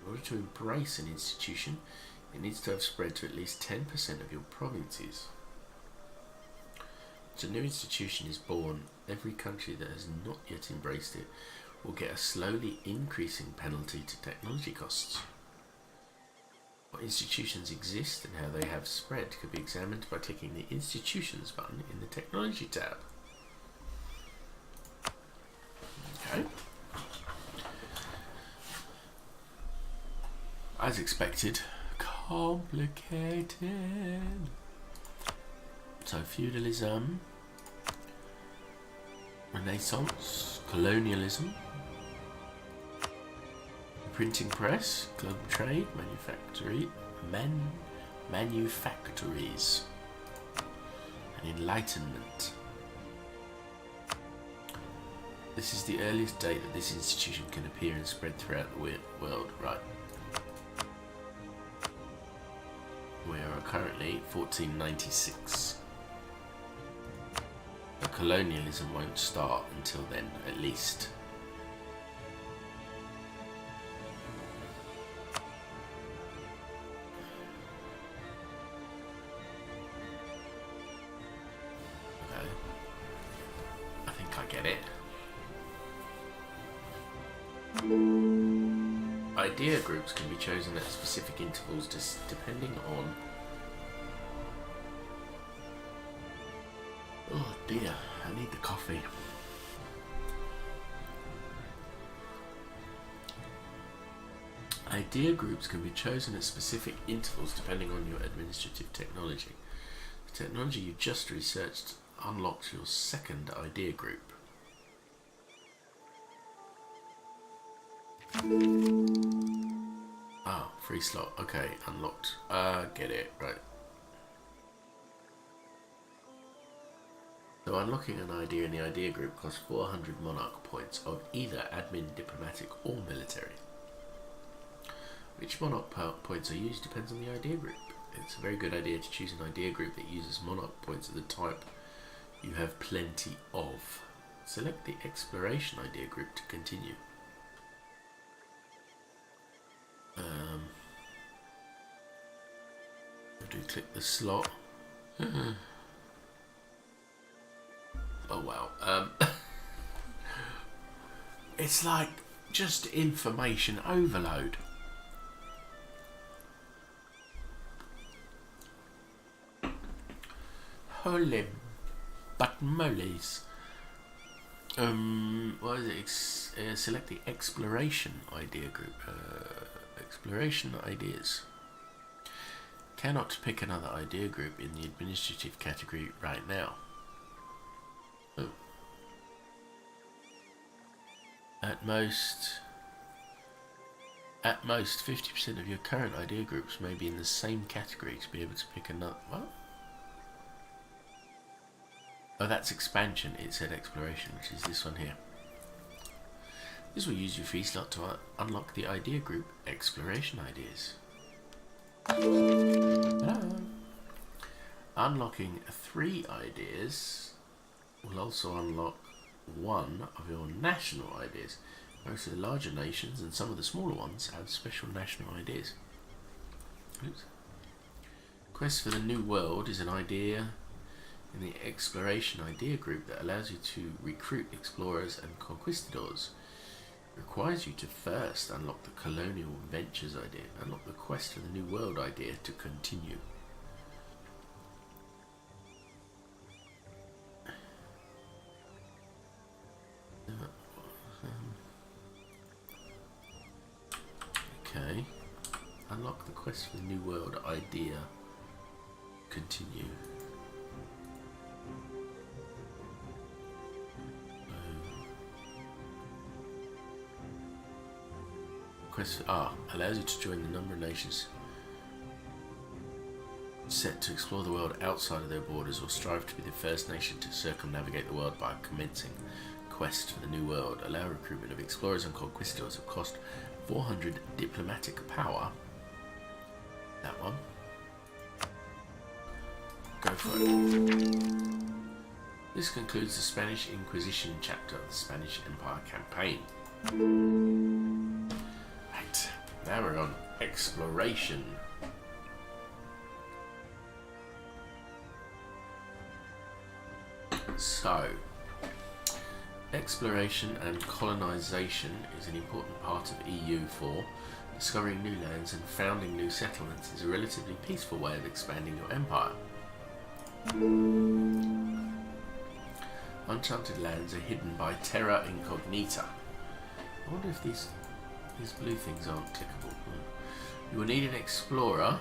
In order to embrace an institution, it needs to have spread to at least 10% of your provinces. Once a new institution is born, every country that has not yet embraced it will get a slowly increasing penalty to technology costs. What institutions exist and how they have spread could be examined by clicking the Institutions button in the Technology tab. Okay. As expected, complicated. So feudalism, Renaissance, colonialism, printing press, global trade, manufactories, and enlightenment. This is the earliest date that this institution can appear and spread throughout the world, right? We are currently 1496. But colonialism won't start until then, at least. Okay. I think I get it. Idea groups can be chosen at specific intervals depending on... Oh dear, I need the coffee. Idea groups can be chosen at specific intervals depending on your administrative technology. The technology you just researched unlocks your second idea group. Ah, free slot. Okay, unlocked. Get it, right. So unlocking an idea in the idea group costs 400 monarch points of either admin, diplomatic or military. Which monarch points are used depends on the idea group. it's a very good idea to choose an idea group that uses monarch points of the type you have plenty of. Select the exploration idea group to continue. Do click the slot. Oh wow. It's like just information overload. Holy but moles. What is it? Select the exploration idea group. Exploration ideas. Cannot pick another idea group in the administrative category right now. Oh. At most 50% of your current idea groups may be in the same category to be able to pick another. What? Oh, that's expansion. It said exploration, which is this one here. This will use your free slot to unlock the idea group exploration ideas. Hello. Unlocking 3 ideas will also unlock 1 of your national ideas. Most of the larger nations and some of the smaller ones have special national ideas. Oops. Quest for the New World is an idea in the exploration idea group that allows you to recruit explorers and conquistadors. It requires you to first unlock the colonial ventures idea, unlock the quest for the New World idea to continue. Okay, unlock the quest for the New World idea, continue. Quest allows you to join the number of nations set to explore the world outside of their borders, or strive to be the first nation to circumnavigate the world by commencing quest for the New World. Allow recruitment of explorers and conquistadors at cost 400 diplomatic power. That one. Go for it. This concludes the Spanish Inquisition chapter of the Spanish Empire campaign. Right, now we're on exploration. So, exploration and colonisation is an important part of EU for discovering new lands and founding new settlements is a relatively peaceful way of expanding your empire. Uncharted lands are hidden by terra incognita. I wonder if these blue things aren't clickable. You will need an explorer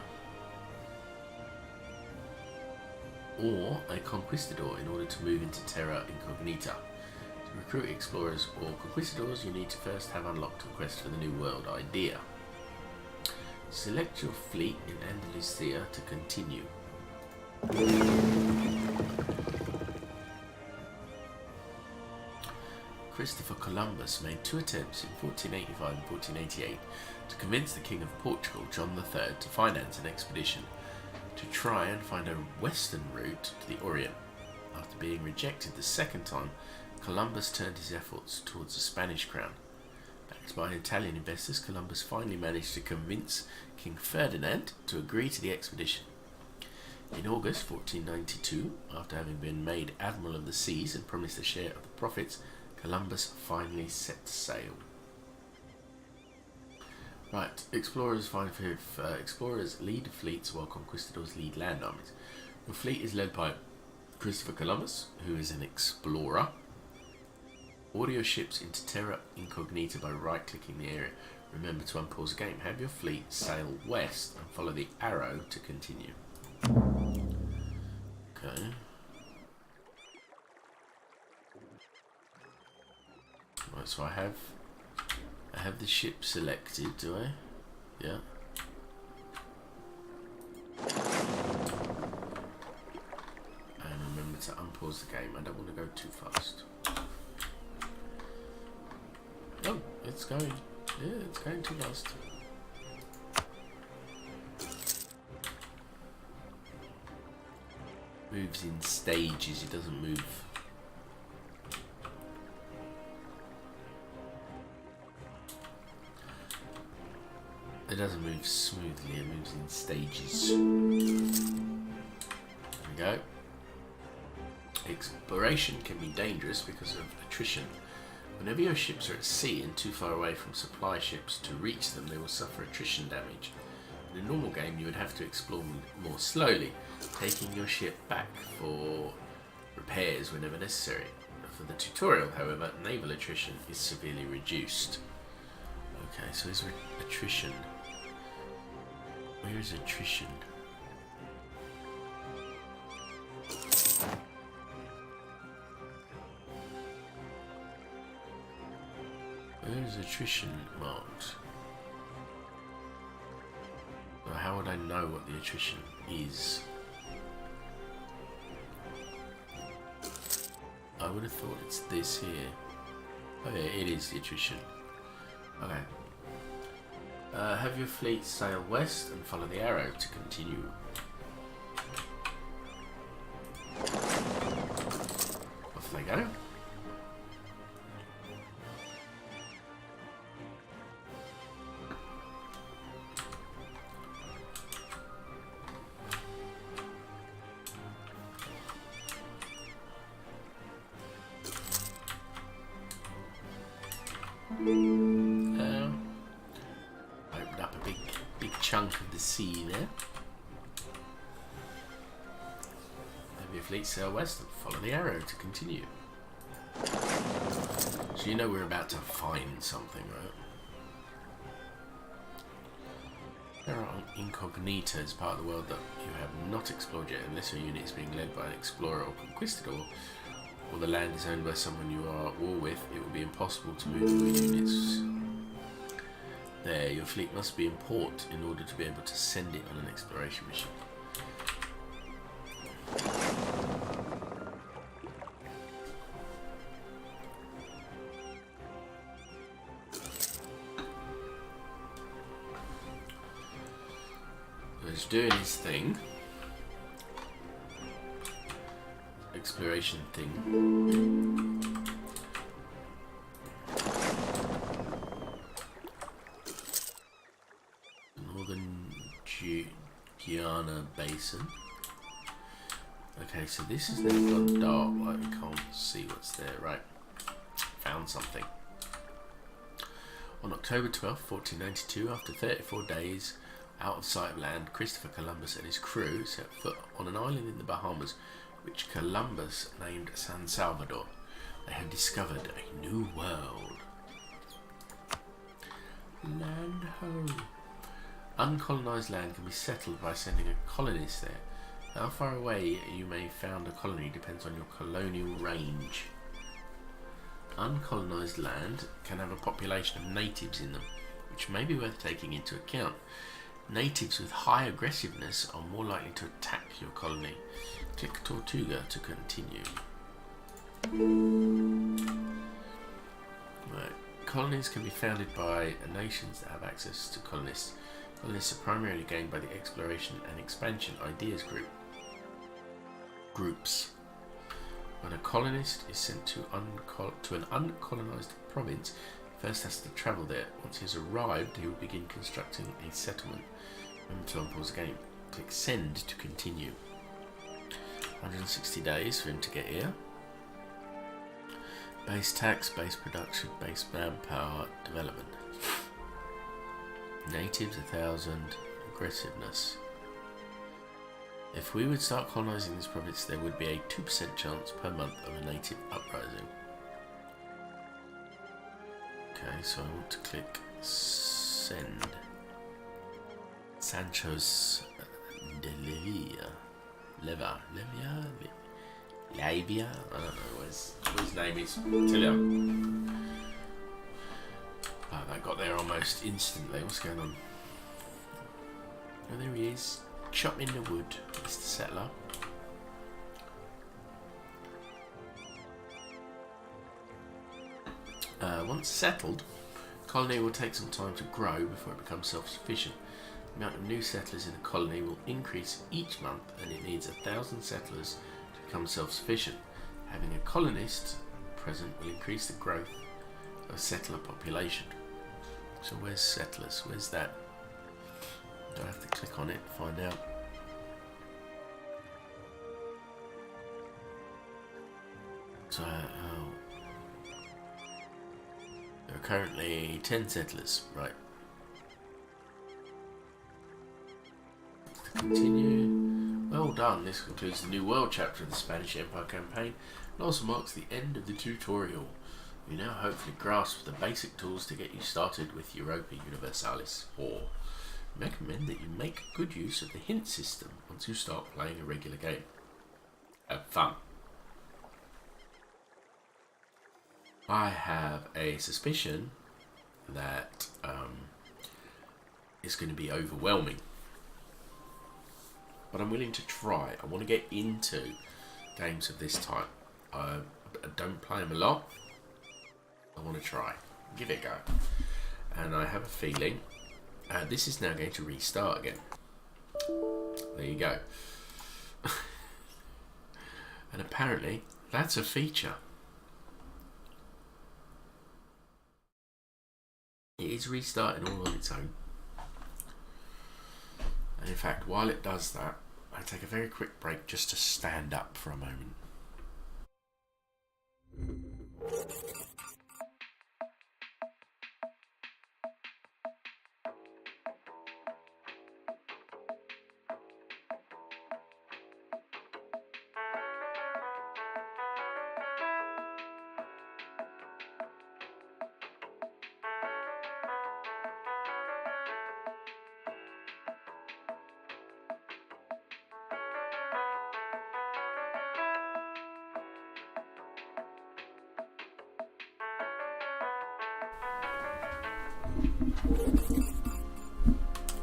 or a conquistador in order to move into terra incognita. To recruit explorers or conquistadors, you need to first have unlocked the quest for the New World idea. Select your fleet in Andalusia to continue. Christopher Columbus made 2 attempts in 1485 and 1488 to convince the King of Portugal, John III, to finance an expedition to try and find a western route to the Orient. After being rejected the second time, Columbus turned his efforts towards the Spanish crown. Backed by Italian investors, Columbus finally managed to convince King Ferdinand to agree to the expedition. In August 1492, after having been made Admiral of the Seas and promised a share of the profits, Columbus finally set sail. Right, explorers lead fleets while conquistadors lead land armies. Your fleet is led by Christopher Columbus, who is an explorer. Order your ships into terra incognita by right-clicking the area. Remember to unpause the game. Have your fleet sail west and follow the arrow to continue. Okay. Right, so I have the ship selected, do I? Yeah. And remember to unpause the game. I don't want to go too fast. Oh, it's going. Yeah, it's going too fast. moves in stages, it doesn't move. It doesn't move smoothly, it moves in stages. There we go. Exploration can be dangerous because of attrition. Whenever your ships are at sea and too far away from supply ships to reach them, they will suffer attrition damage. In a normal game, you would have to explore more slowly, taking your ship back for repairs whenever necessary. For the tutorial, however, naval attrition is severely reduced. Okay, so is attrition. Where is attrition? Where is attrition marked? Well, how would I know what the attrition is? I would have thought it's this here. Oh yeah, it is the attrition. Okay. Have your fleet sail west and follow the arrow to continue. Off they go. Opened up a big chunk of the sea there. Have your fleet sail west and follow the arrow to continue. So you know we're about to find something, right? There are incognitas, part of the world that you have not explored yet, unless your unit is being led by an explorer or conquistador, or the land is owned by someone you are at war with. It will be impossible to move your units there. Your fleet must be in port in order to be able to send it on an exploration mission. He's doing his thing. Exploration thing. Northern Guiana Basin. Okay, so this is now gone dark, like we can't see what's there. Right, found something. On October 12th, 1492, after 34 days out of sight of land, Christopher Columbus and his crew set foot on an island in the Bahamas, which Columbus named San Salvador. They had discovered a new world. Land ho! Uncolonised land can be settled by sending a colonist there. How far away you may found a colony depends on your colonial range. Uncolonised land can have a population of natives in them, which may be worth taking into account. Natives with high aggressiveness are more likely to attack your colony. Click Tortuga to continue. Right. Colonies can be founded by nations that have access to colonists. Colonists are primarily gained by the exploration and expansion ideas groups. When a colonist is sent to an uncolonised province, he first has to travel there. Once he has arrived, he will begin constructing a settlement. Remember to unpause the game. Click Send to continue. 160 days for him to get here. Base tax, base production, base manpower, development. Natives 1,000, aggressiveness. If we would start colonising this province, there would be a 2% chance per month of a native uprising. Okay, so I want to click Send. Sancho's de Levia, I don't know what his name is. Tell you. Oh, that got there almost instantly. What's going on? Oh, there he is. Chopping the wood, Mr. Settler. Once settled, the colony will take some time to grow before it becomes self-sufficient. The amount of new settlers in a colony will increase each month, and it needs 1,000 settlers to become self-sufficient. Having a colonist present will increase the growth of settler population. So where's settlers? Where's that? Do I have to click on it to find out? So, there are currently 10 settlers, right? To continue. Well done. This concludes the New World chapter of the Spanish Empire campaign and also marks the end of the tutorial. You now hopefully grasp the basic tools to get you started with Europa Universalis 4. I recommend that you make good use of the hint system once you start playing a regular game. Have fun. I have a suspicion that it's going to be overwhelming, but I'm willing to try. I want to get into games of this type. I don't play them a lot. I want to try, give it a go, and I have a feeling this is now going to restart again. There you go. And apparently that's a feature. It is restarting all on its own. And in fact, while it does that, I take a very quick break just to stand up for a moment.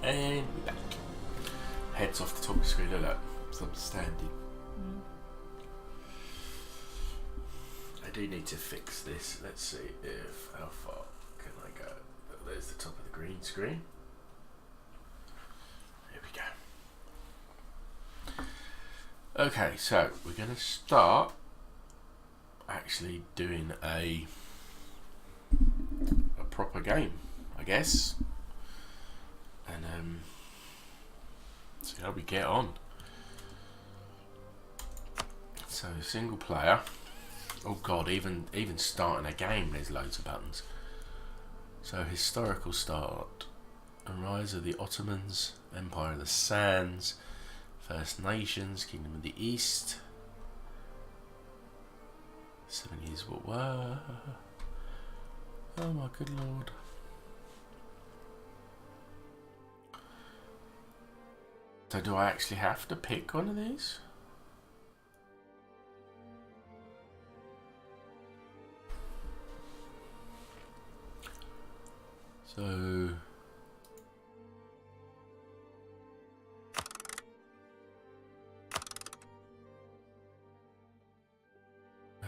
And we're back. Heads off the top of the screen alert. So I'm standing. I do need to fix this. Let's see if how far can I go. There's the top of the green screen. Here we go. Okay, so we're going to start actually doing a proper game, I guess. And see how we get on. So single player. Oh god, even starting a game there's loads of buttons. So historical start. A rise of the Ottomans, Empire of the Sands, First Nations, Kingdom of the East. 7 Years War. Whoa. Oh my good lord. So do I actually have to pick one of these?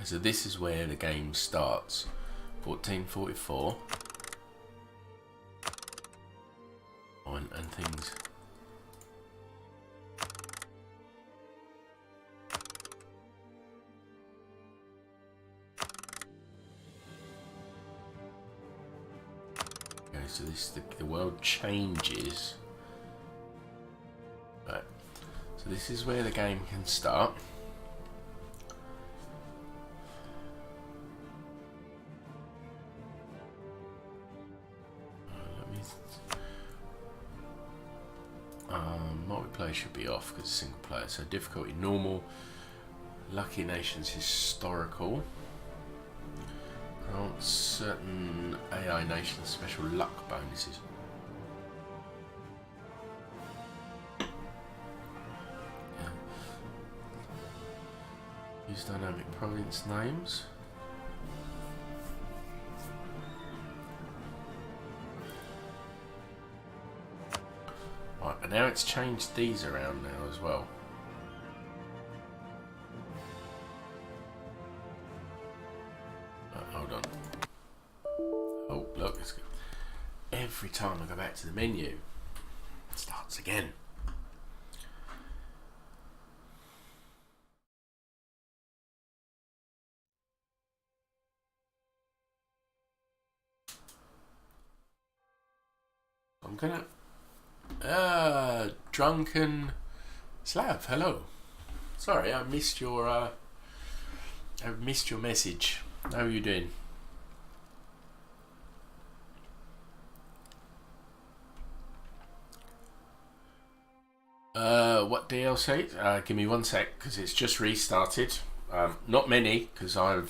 So this is where the game starts. 1444. And things. Okay, so this the world changes. Right. So this is where the game can start. Multiplayer should be off because it's single player. So difficulty normal, lucky nations historical, grants certain AI nations special luck bonuses. Yeah. Use dynamic province names. And now it's changed these around now as well. Hold on. Oh, look, it's good. Every time I go back to the menu, start Once again. I'm gonna... Drunken Slav, hello. Sorry, I missed your message. How are you doing? What DLC? Give me 1 sec, because it's just restarted. Not many, because I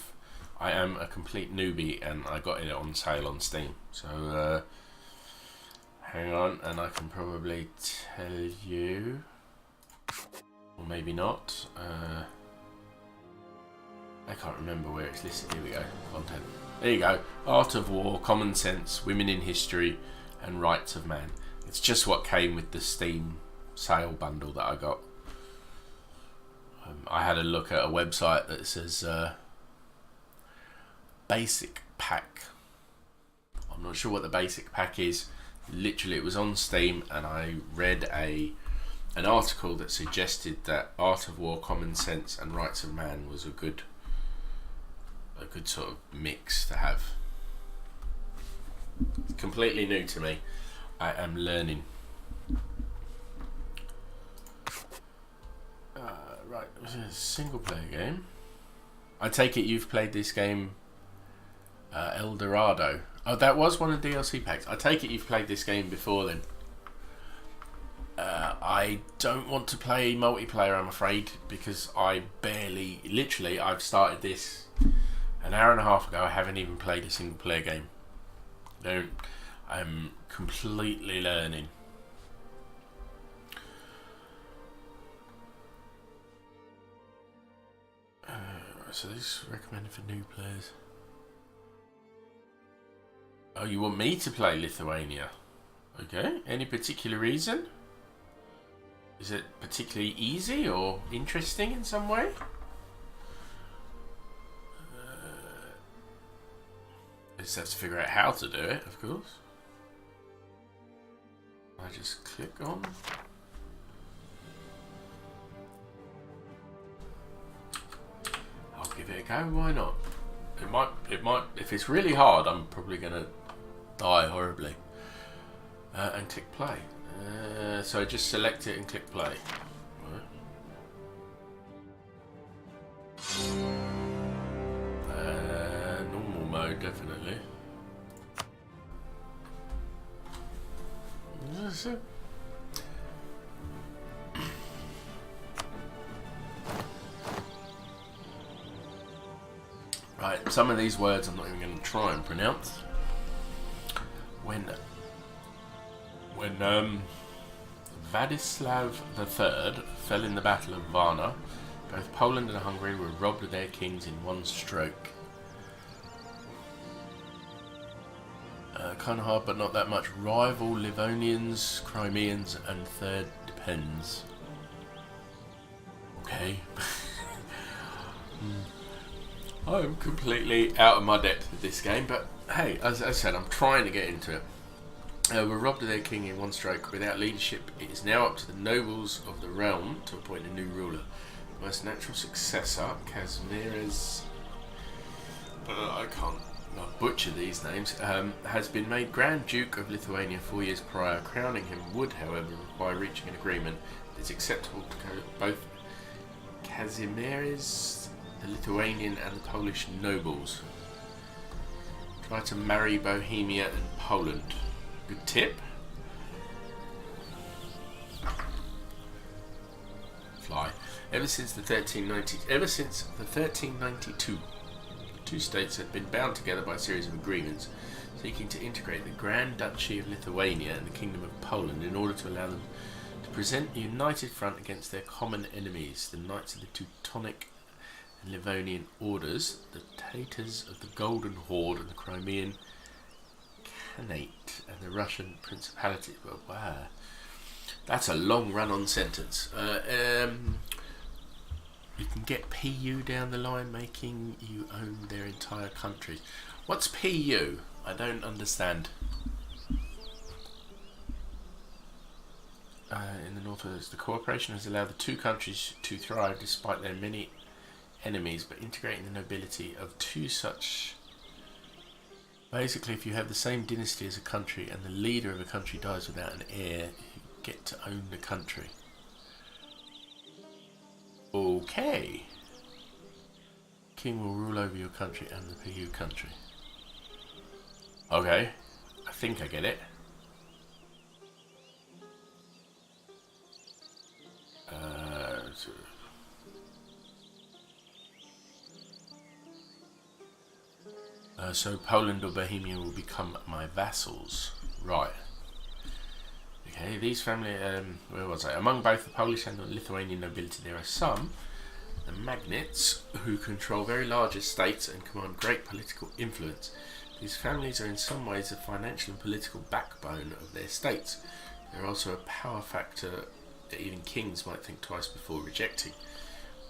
am a complete newbie and I got it on sale on Steam. So hang on, and I can probably tell you, or maybe not. I can't remember where it's listed. Here we go. Content. There you go. Art of War, Common Sense, Women in History, and Rights of Man. It's just what came with the Steam sale bundle that I got. I had a look at a website that says basic pack. I'm not sure what the basic pack is. Literally, it was on Steam, and I read an article that suggested that Art of War, Common Sense, and Rights of Man was a good sort of mix to have. It's completely new to me. I am learning. Right, it was a single player game. I take it you've played this game, El Dorado. Oh, that was one of the DLC packs. I take it you've played this game before then. I don't want to play multiplayer, I'm afraid, because literally, I've started this an hour and a half ago. I haven't even played a single player game. I'm completely learning. So this is recommended for new players. Oh, you want me to play Lithuania? Okay. Any particular reason? Is it particularly easy or interesting in some way? I just have to figure out how to do it, of course. I just click on. I'll give it a go. Why not? It might. If it's really hard, I'm probably gonna die horribly. And click play. So just select it and click play. Normal mode, definitely. That's it. Right, some of these words I'm not even going to try and pronounce. When Vladislav III fell in the Battle of Varna, both Poland and Hungary were robbed of their kings in one stroke. Kind of hard, but not that much. Rival Livonians, Crimeans, and third depends. Okay. I'm completely out of my depth with this game, but hey, as I said, I'm trying to get into it. Were robbed of their king in one stroke. Without leadership, it is now up to the nobles of the realm to appoint a new ruler. The most natural successor, Kazimierz, I can't butcher these names, has been made Grand Duke of Lithuania 4 years prior. Crowning him would, however, require reaching an agreement that is acceptable to both Kazimierz, the Lithuanian, and the Polish nobles. Try to marry Bohemia and Poland. Good tip. Fly. Ever since the 1392, the two states had been bound together by a series of agreements seeking to integrate the Grand Duchy of Lithuania and the Kingdom of Poland in order to allow them to present a united front against their common enemies, the Knights of the Teutonic and Livonian Orders, the Tatars of the Golden Horde, and the Crimean Khanate and the Russian Principality. Well, wow, that's a long run-on sentence. You can get PU down the line, making you own their entire country. What's PU? I don't understand. in the northwest. The cooperation has allowed the two countries to thrive despite their many enemies, but integrating the nobility of two such... Basically, if you have the same dynasty as a country and the leader of a country dies without an heir, you get to own the country. Okay. King will rule over your country and the PU country. Okay. I think I get it. So Poland or Bohemia will become my vassals. Right. Okay, these family... where was I? Among both the Polish and the Lithuanian nobility, there are some, the magnates, who control very large estates and command great political influence. These families are in some ways the financial and political backbone of their states. They are also a power factor that even kings might think twice before rejecting.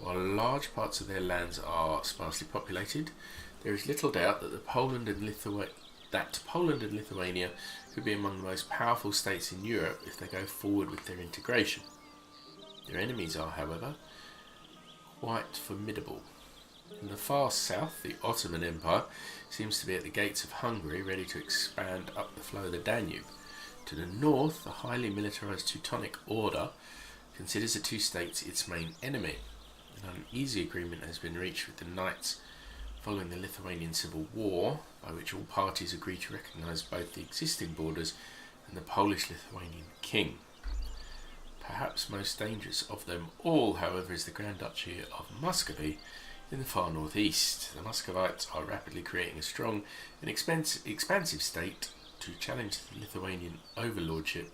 While large parts of their lands are sparsely populated, there is little doubt that Poland and Lithuania could be among the most powerful states in Europe if they go forward with their integration. Their enemies are, however, quite formidable. In the far south, the Ottoman Empire seems to be at the gates of Hungary, ready to expand up the flow of the Danube. To the north, the highly militarized Teutonic Order considers the two states its main enemy. An uneasy agreement has been reached with the Knights following the Lithuanian Civil War, by which all parties agree to recognise both the existing borders and the Polish-Lithuanian king. Perhaps most dangerous of them all, however, is the Grand Duchy of Muscovy in the far northeast. The Muscovites are rapidly creating a strong and expansive state to challenge the Lithuanian overlordship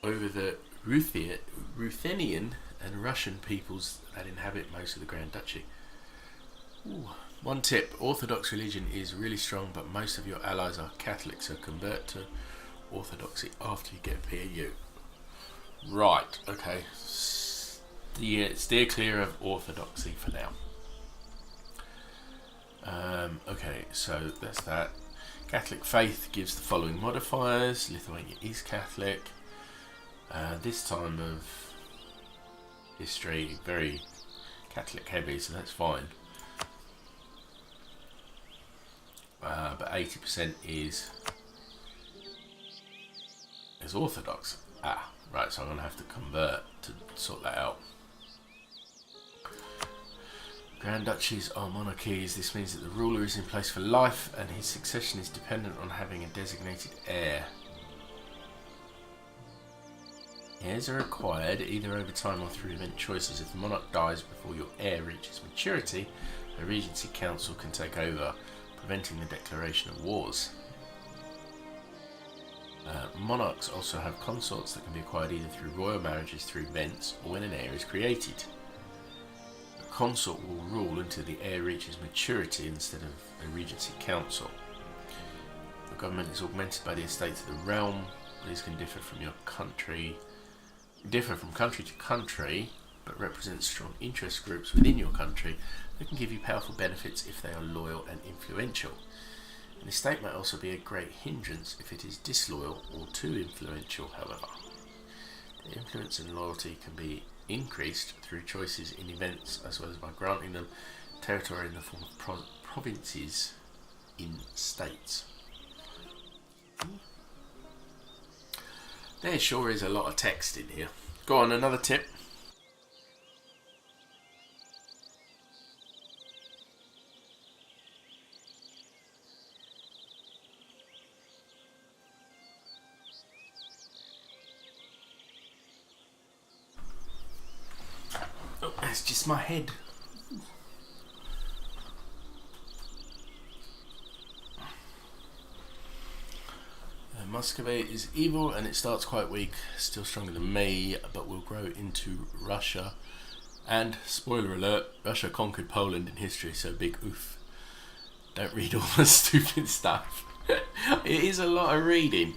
over the Ruthenian and Russian peoples that inhabit most of the Grand Duchy. Ooh. One tip, Orthodox religion is really strong, but most of your allies are Catholic, so convert to Orthodoxy after you get PAU. Right, okay. Steer clear of Orthodoxy for now. Okay, so that's that. Catholic faith gives the following modifiers. Lithuania is Catholic. This time of history, very Catholic heavy, so that's fine. But 80% is Orthodox. Right, so I'm going to have to convert to sort that out. Grand Duchies are monarchies. This means that the ruler is in place for life and his succession is dependent on having a designated heir. Heirs are acquired either over time or through event choices. If the monarch dies before your heir reaches maturity, a regency council can take over, preventing the declaration of wars. Monarchs also have consorts that can be acquired either through royal marriages, through events, or when an heir is created. A consort will rule until the heir reaches maturity instead of a regency council. The government is augmented by the estates of the realm. These can differ from country to country, but represent strong interest groups within your country that can give you powerful benefits if they are loyal and influential. An estate might also be a great hindrance if it is disloyal or too influential, however. The influence and loyalty can be increased through choices in events as well as by granting them territory in the form of provinces in states. There sure is a lot of text in here. Go on, another tip. Oh, that's just my head. Muscovy is evil and it starts quite weak, still stronger than me, but will grow into Russia. And, spoiler alert, Russia conquered Poland in history, so big oof. Don't read all the stupid stuff. It is a lot of reading.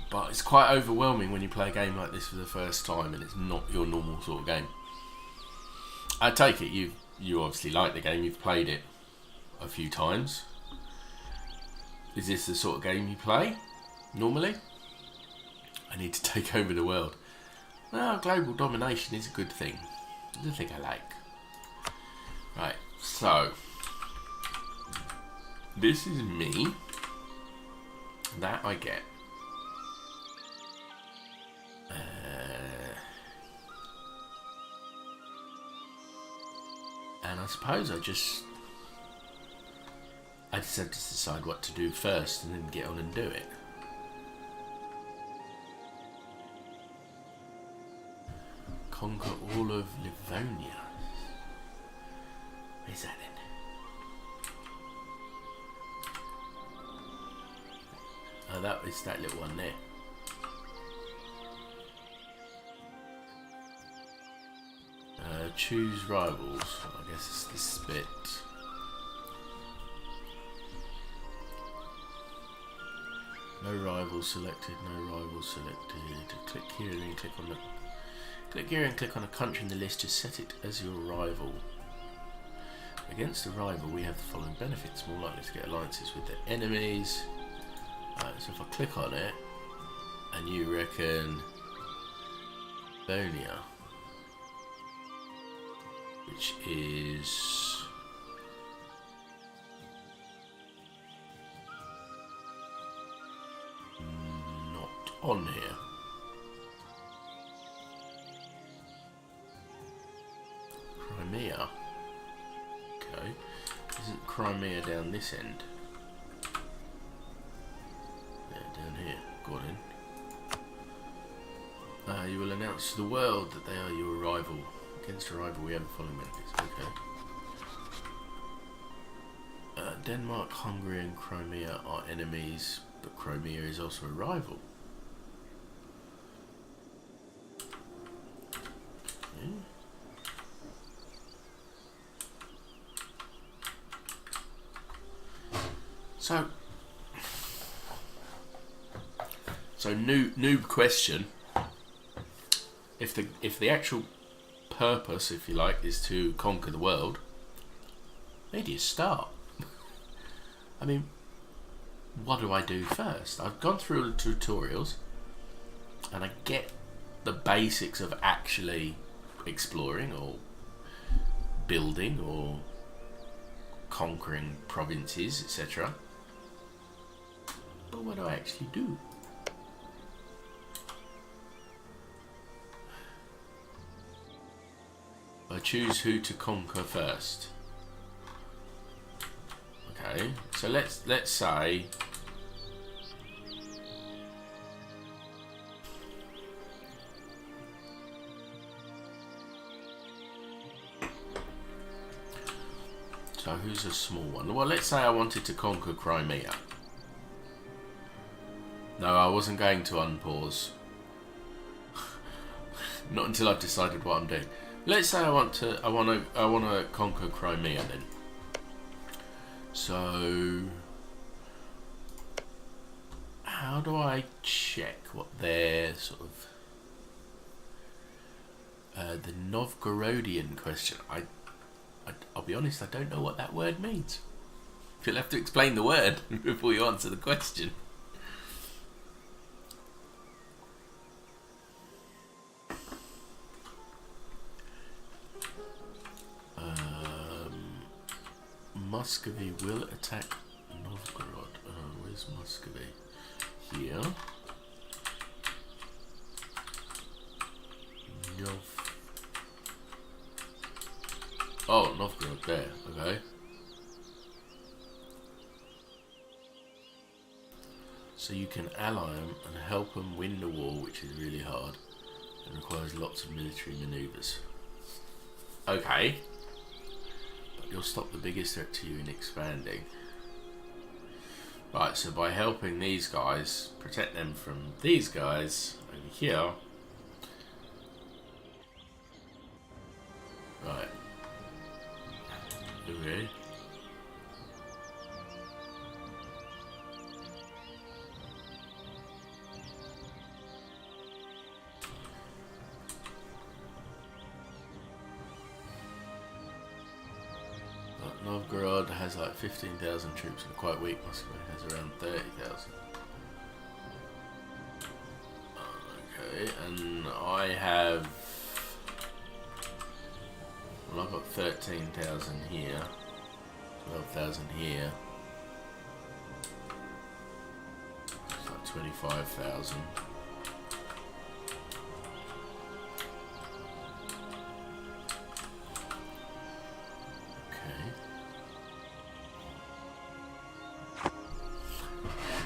But it's quite overwhelming when you play a game like this for the first time and it's not your normal sort of game. I take it you obviously like the game, you've played it a few times. Is this the sort of game you play? Normally, I need to take over the world. Well, global domination is a good thing. It's a thing I like. Right, so this is me. That I get. And I suppose I just had to decide what to do first and then get on and do it. Conquer all of Livonia. Where's that then? Oh, that is that little one there. Choose rivals. I guess it's this bit. No rivals selected. No rivals selected. Click here and then click on the. Click here and click on a country in the list. Just set it as your rival. Against a rival, we have the following benefits: more likely to get alliances with the enemies. Right, so if I click on it, and you reckon Bonia, which is not on here. Crimea. Okay. Isn't Crimea down this end? Yeah, down here. Go on in. You will announce to the world that they are your rival. Against a rival, we have the following benefits. Okay. Denmark, Hungary, and Crimea are enemies, but Crimea is also a rival. Yeah. So noob question. If the actual purpose, if you like, is to conquer the world, where do you start? I mean, what do I do first? I've gone through the tutorials and I get the basics of actually exploring or building or conquering provinces, etc. But what do I actually do? I choose who to conquer first. Okay, so let's say so who's a small one? Well, let's say I wanted to conquer Crimea. No, I wasn't going to unpause. Not until I've decided what I'm doing. Let's say I want to conquer Crimea then. So how do I check what their sort of the Novgorodian question? I'll be honest, I don't know what that word means. You'll have to explain the word before you answer the question. Muscovy will attack Novgorod. Where's Muscovy? Here. Oh, Novgorod there. Okay. So you can ally them and help them win the war, which is really hard and requires lots of military maneuvers. Okay. You'll stop the biggest threat to you in expanding. Right, so by helping these guys, protect them from these guys over here. Right. Okay. Novgorod has like 15,000 troops and quite weak. Moscow has around 30,000. Okay, and I have... Well, I've got 13,000 here. 12,000 here. It's like 25,000. Okay.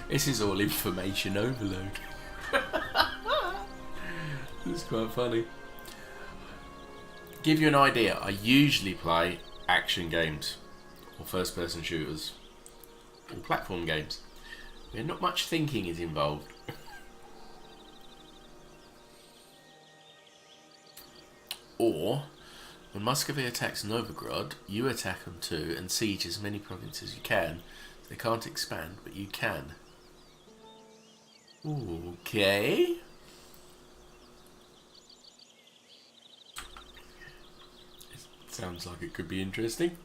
This is all information overload. It's quite funny. Give you an idea, I usually play action games or first person shooters or platform games where not much thinking is involved. Or when Muscovy attacks Novgorod, you attack them too and siege as many provinces as you can. They can't expand, but you can. Okay. Sounds like it could be interesting.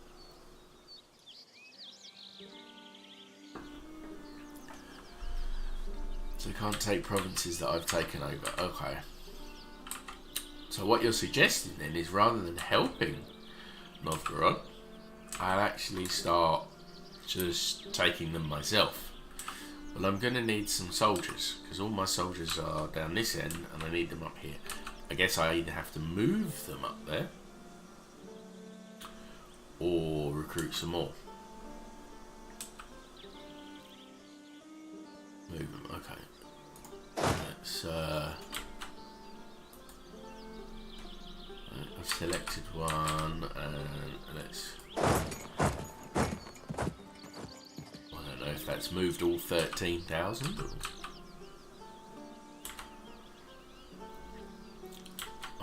So you can't take provinces that I've taken over. Okay. So what you're suggesting then is rather than helping Novgorod, I'll actually start just taking them myself. Well, I'm going to need some soldiers because all my soldiers are down this end and I need them up here. I guess I either have to move them up there or recruit some more. Move them, okay. Let's, I've selected one and let's... I don't know if that's moved all 13,000 or...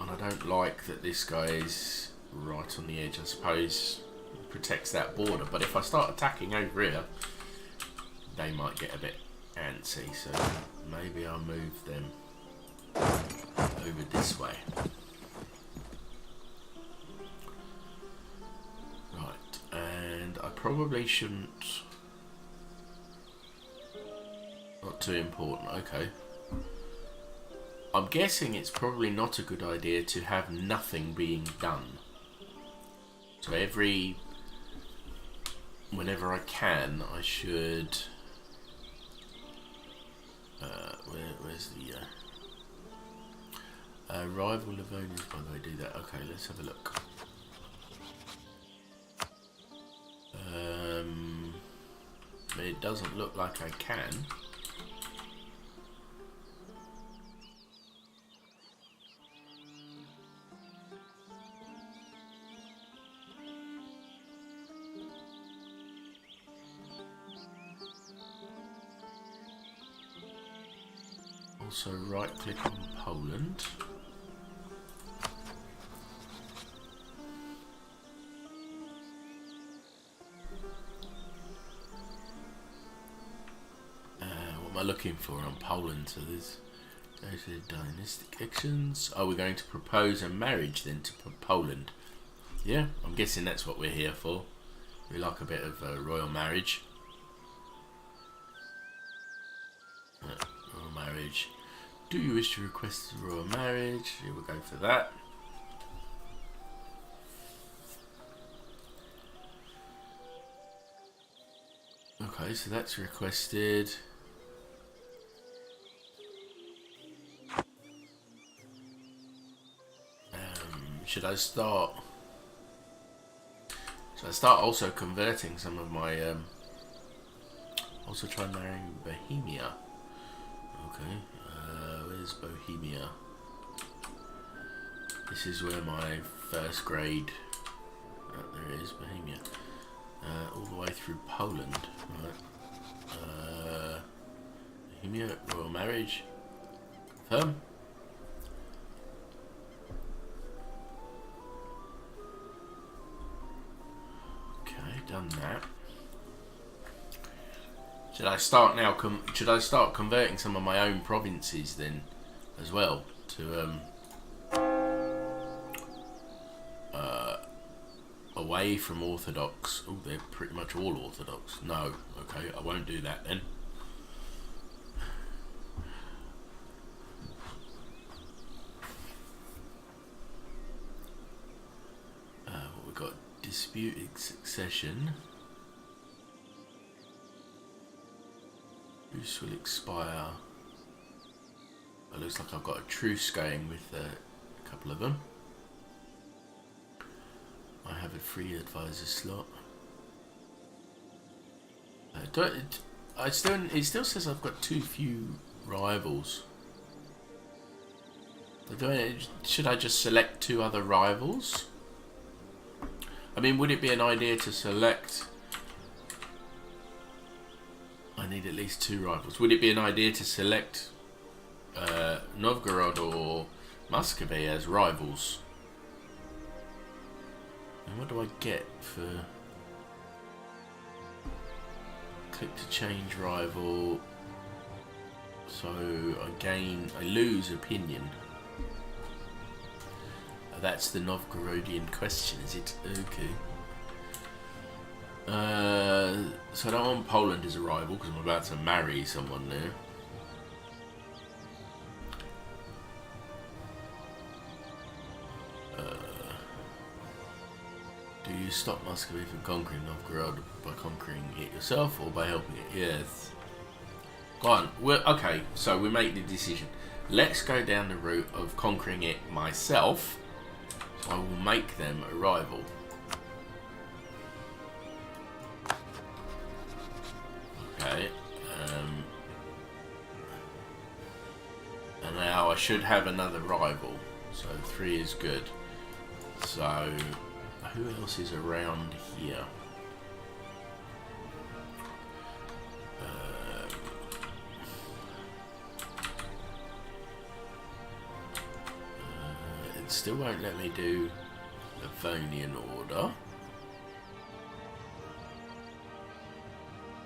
And I don't like that this guy is right on the edge. I suppose it protects that border, but if I start attacking over here, they might get a bit antsy, so maybe I'll move them over this way. Right, and I probably shouldn't... Not too important, okay. I'm guessing it's probably not a good idea to have nothing being done. So whenever I can, I should... where's the... rival Livonians, by the way, do that. Okay, let's have a look. It doesn't look like I can. Also right click on Poland. What am I looking for on Poland? So there's dynastic actions. Oh, we're going to propose a marriage then to Poland. Yeah, I'm guessing that's what we're here for. We like a bit of royal marriage. Royal marriage. Do you wish to request a royal marriage? Here we'll go for that. Okay, so that's requested. Should I start also converting some of my also try marrying Bohemia. Okay. Where's Bohemia? This is where my first grade... there it is, Bohemia. All the way through Poland. Right. Bohemia, royal marriage. Confirm. Okay, done that. Should I start now? Should I start converting some of my own provinces then, as well, to away from Orthodox? Oh, they're pretty much all Orthodox. No, okay, I won't do that then. got disputed succession. Truce will expire. It looks like I've got a truce going with a couple of them. I have a free advisor slot. It still says I've got too few rivals. Should I just select 2 other rivals? I mean, would it be an idea to select... I need at least 2 rivals. Would it be an idea to select Novgorod or Muscovy as rivals? And what do I get for... Click to change rival. So I lose opinion. That's the Novgorodian question, is it? Okay. So I don't want Poland as a rival because I'm about to marry someone there. Do you stop Muscovy from conquering Novgorod by conquering it yourself or by helping it? Yes. Go on. Okay, so we make the decision. Let's go down the route of conquering it myself. So I will make them a rival. Okay. And now I should have another rival. So 3 is good. So who else is around here? It still won't let me do Livonian order.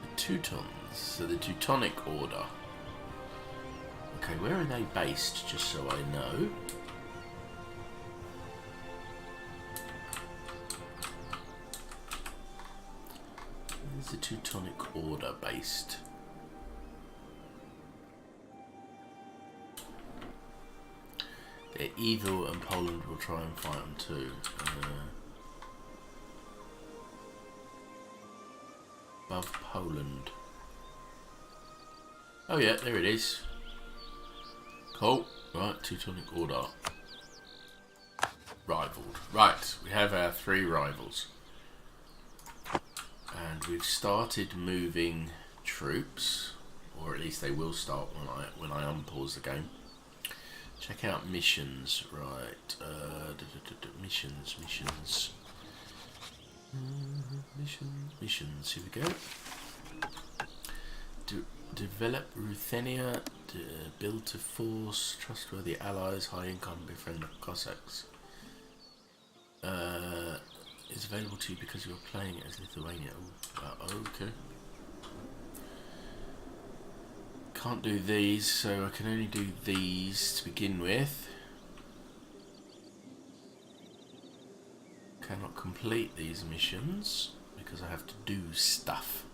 The Teutons, so the Teutonic order. Okay, where are they based, just so I know? Where's the Teutonic order based? They're evil and Poland will try and fight them too. Above Poland. Oh yeah, there it is. Cool. Right, Teutonic order. Rivaled. Right, we have our 3 rivals. And we've started moving troops. Or at least they will start when I unpause the game. Check out missions, right? Missions. Missions. Here we go. Develop Ruthenia. Build to force. Trustworthy allies. High income. Befriend the Cossacks. It's available to you because you're playing it as Lithuania. Okay. Can't do these, so I can only do these to begin with. Cannot complete these missions because I have to do stuff.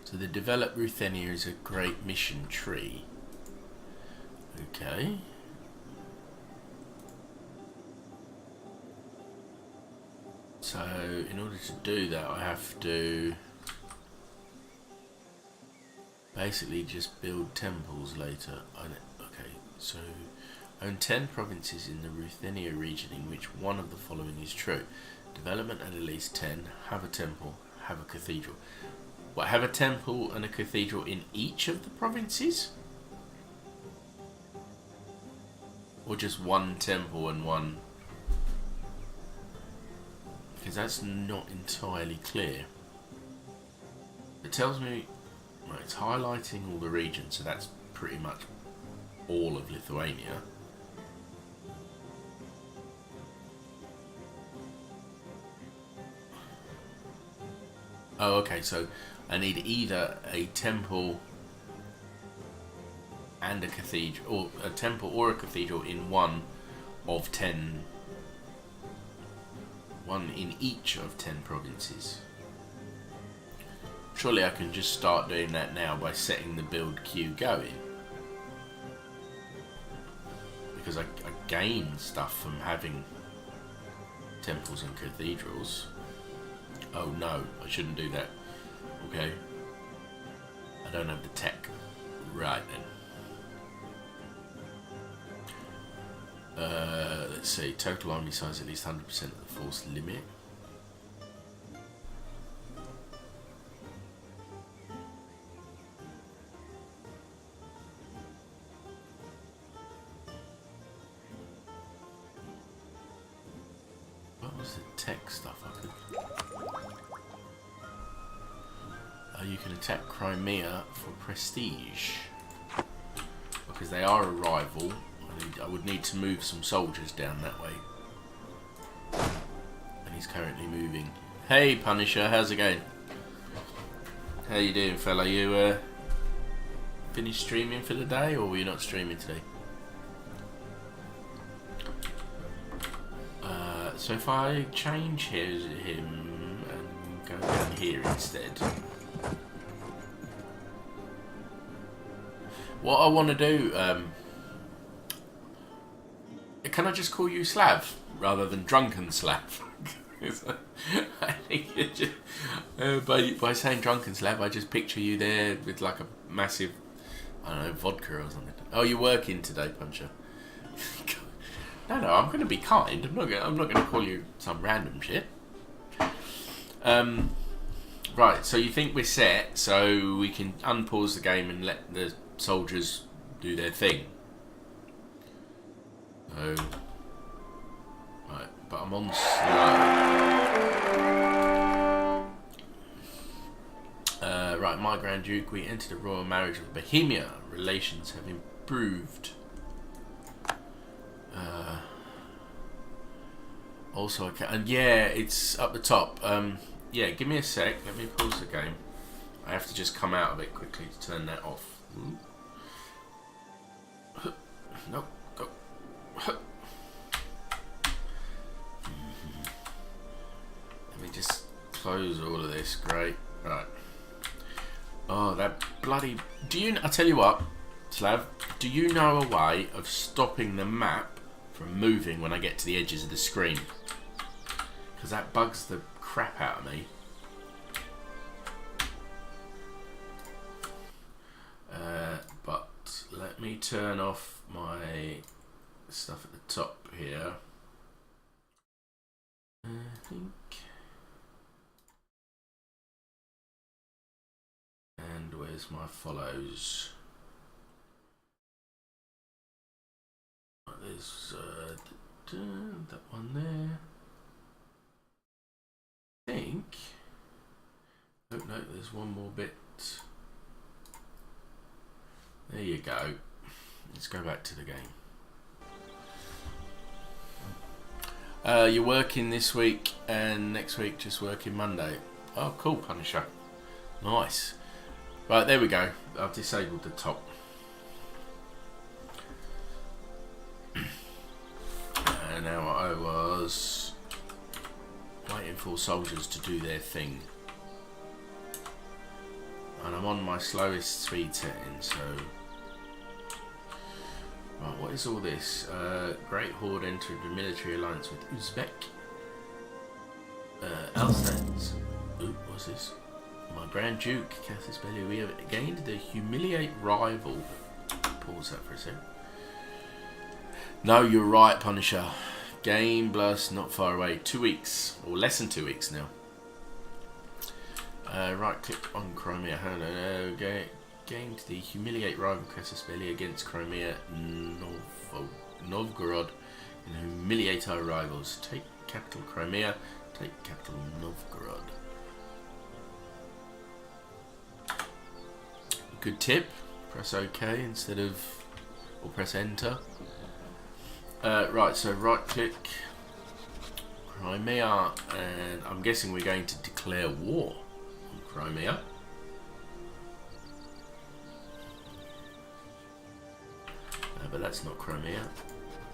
So the Develop Ruthenia is a great mission tree. Okay. So in order to do that I have to basically just build temples later. Okay, so own 10 provinces in the Ruthenia region in which one of the following is true. Development at least 10, have a temple, have a cathedral. What, have a temple and a cathedral in each of the provinces? Or just one temple and one? Because that's not entirely clear. It tells me, right, it's highlighting all the regions, so that's pretty much all of Lithuania. Oh, okay, so I need either a temple and a cathedral, or a temple or a cathedral in one of 10, one in each of 10 provinces. Surely I can just start doing that now by setting the build queue going. Because I gain stuff from having temples and cathedrals. Oh no, I shouldn't do that. Okay. I don't have the tech. Right then. Let's see. Total army size at least 100% of the force limit. What was the tech stuff I could... you can attack Crimea for prestige. Because they are a rival, I would need to move some soldiers down that way. And he's currently moving. Hey Punisher, how's it going? How you doing, fella? You finished streaming for the day, or were you not streaming today? So if I change him and go down here instead. What I want to do, can I just call you Slav rather than Drunken Slav? I think it just, by saying Drunken Slav, I just picture you there with like a massive, I don't know, vodka or something. Oh, you're working today, Puncher? No, I'm going to be kind. I'm not going to call you some random shit. Right. So you think we're set, so we can unpause the game and let the soldiers do their thing. So, right, but I'm on slow. Right, my Grand Duke, we entered a royal marriage with Bohemia. Relations have improved. Also, okay, and yeah, it's up the top. Yeah, give me a sec. Let me pause the game. I have to just come out of it quickly to turn that off. No, go. Let me just close all of this. Great. Right. Oh, that bloody... I tell you what, Slav, do you know a way of stopping the map from moving when I get to the edges of the screen? Because that bugs the crap out of me. But let me turn off my stuff at the top here. I think. And where's my follows? There's that one there. I think. Oh no, there's one more bit. There you go. Let's go back to the game. You're working this week and next week just working Monday. Oh, cool, Punisher. Nice. Right, there we go. I've disabled the top. And now I was waiting for soldiers to do their thing. And I'm on my slowest speed setting, so... Right, what is all this? Great Horde entered the military alliance with Uzbek. Alstans. Ooh, what's this? My Grand Duke, Cathis Belli, we have gained the humiliate rival. Pause that for a sec. No, you're right, Punisher. Game blast not far away. 2 weeks, or less than 2 weeks now. Right click on Crimea. Gained the humiliate rival Casus Belli against Crimea Novgorod and humiliate our rivals. Take capital Crimea, take capital Novgorod. Good tip. Press OK instead of, or press enter. Right, so right click Crimea, and I'm guessing we're going to declare war on Crimea. But that's not Crimea.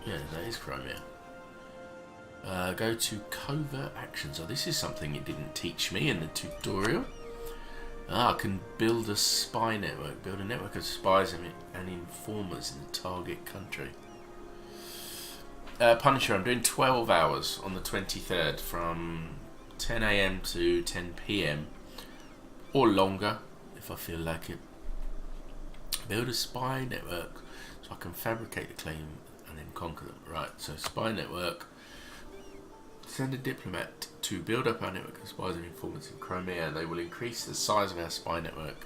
Yeah, that is Crimea. Go to covert actions. Oh, this is something it didn't teach me in the tutorial. I can build a spy network. Build a network of spies and informers in the target country. Punisher, I'm doing 12 hours on the 23rd from 10 AM to 10 PM. Or longer, if I feel like it. Build a spy network so I can fabricate the claim and then conquer them. Right, so spy network. Send a diplomat to build up our network of spies and informants in Crimea. They will increase the size of our spy network.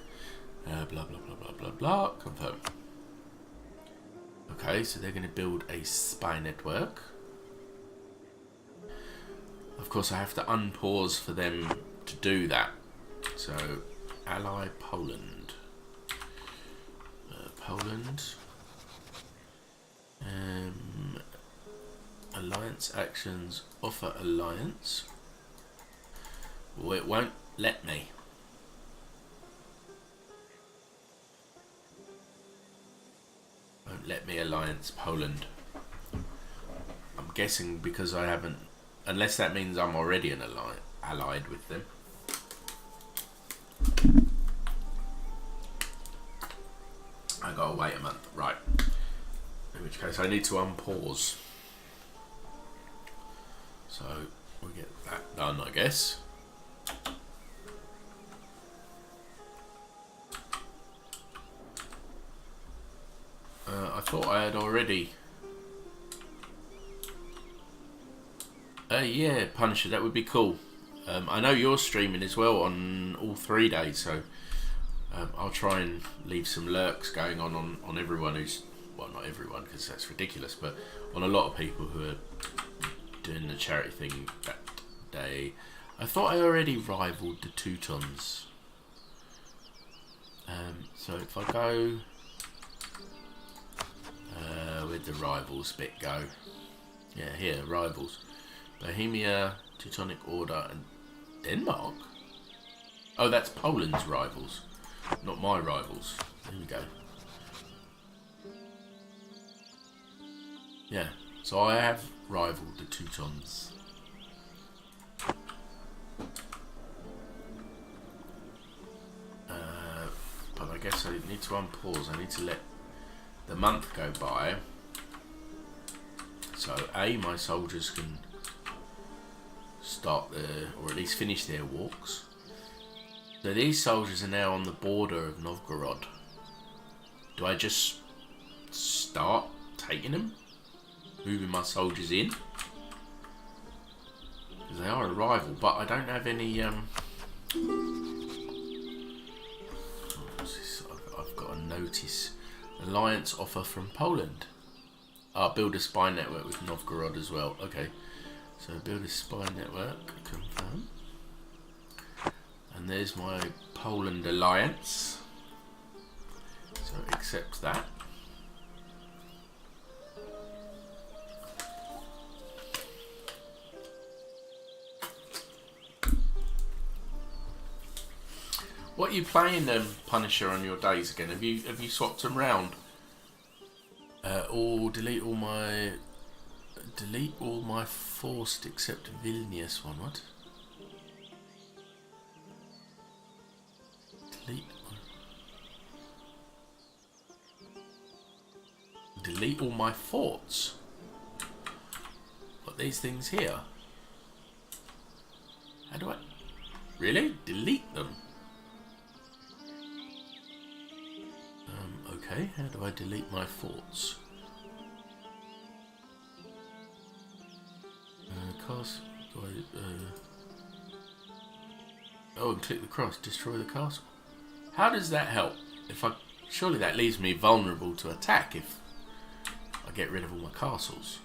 Blah, blah, blah, blah, blah, blah. Confirm. Okay, so they're going to build a spy network. Of course, I have to unpause for them to do that. So, ally Poland. Poland. Alliance actions. Offer alliance. Well, it won't let me. Won't let me alliance Poland. I'm guessing because I haven't, unless that means I'm already an allied with them. I gotta wait a month, right? In which case I need to unpause. So we get that done, I guess. I thought I had already. Yeah, Punisher, that would be cool. I know you're streaming as well on all 3 days, so I'll try and leave some lurks going on everyone who's, well, not everyone because that's ridiculous, but on a lot of people who are doing the charity thing that day. I thought I already rivaled the Teutons. So if I go, where'd the rivals bit go? Yeah, here, rivals. Bohemia, Teutonic Order, and Denmark? Oh, that's Poland's rivals, not my rivals. There we go. Yeah, so I have rivaled the Teutons. But I guess I need to unpause. I need to let the month go by. So A, my soldiers can start their, or at least finish their walks. So these soldiers are now on the border of Novgorod. Do I just start taking them? Moving my soldiers in? Because they are a rival, but I don't have any, I've got a notice. Alliance offer from Poland. Build a spy network with Novgorod as well. Okay. So build a spy network, confirm. And there's my Poland alliance. So accept that. What are you playing, Punisher, on your days again? Have you swapped them round? Or delete all my forced except Vilnius one. What? Delete all my forts. What, these things here? How do I really delete them? Okay, how do I delete my forts? Oh, and click the cross, destroy the castle. How does that help? Surely that leaves me vulnerable to attack if I get rid of all my castles.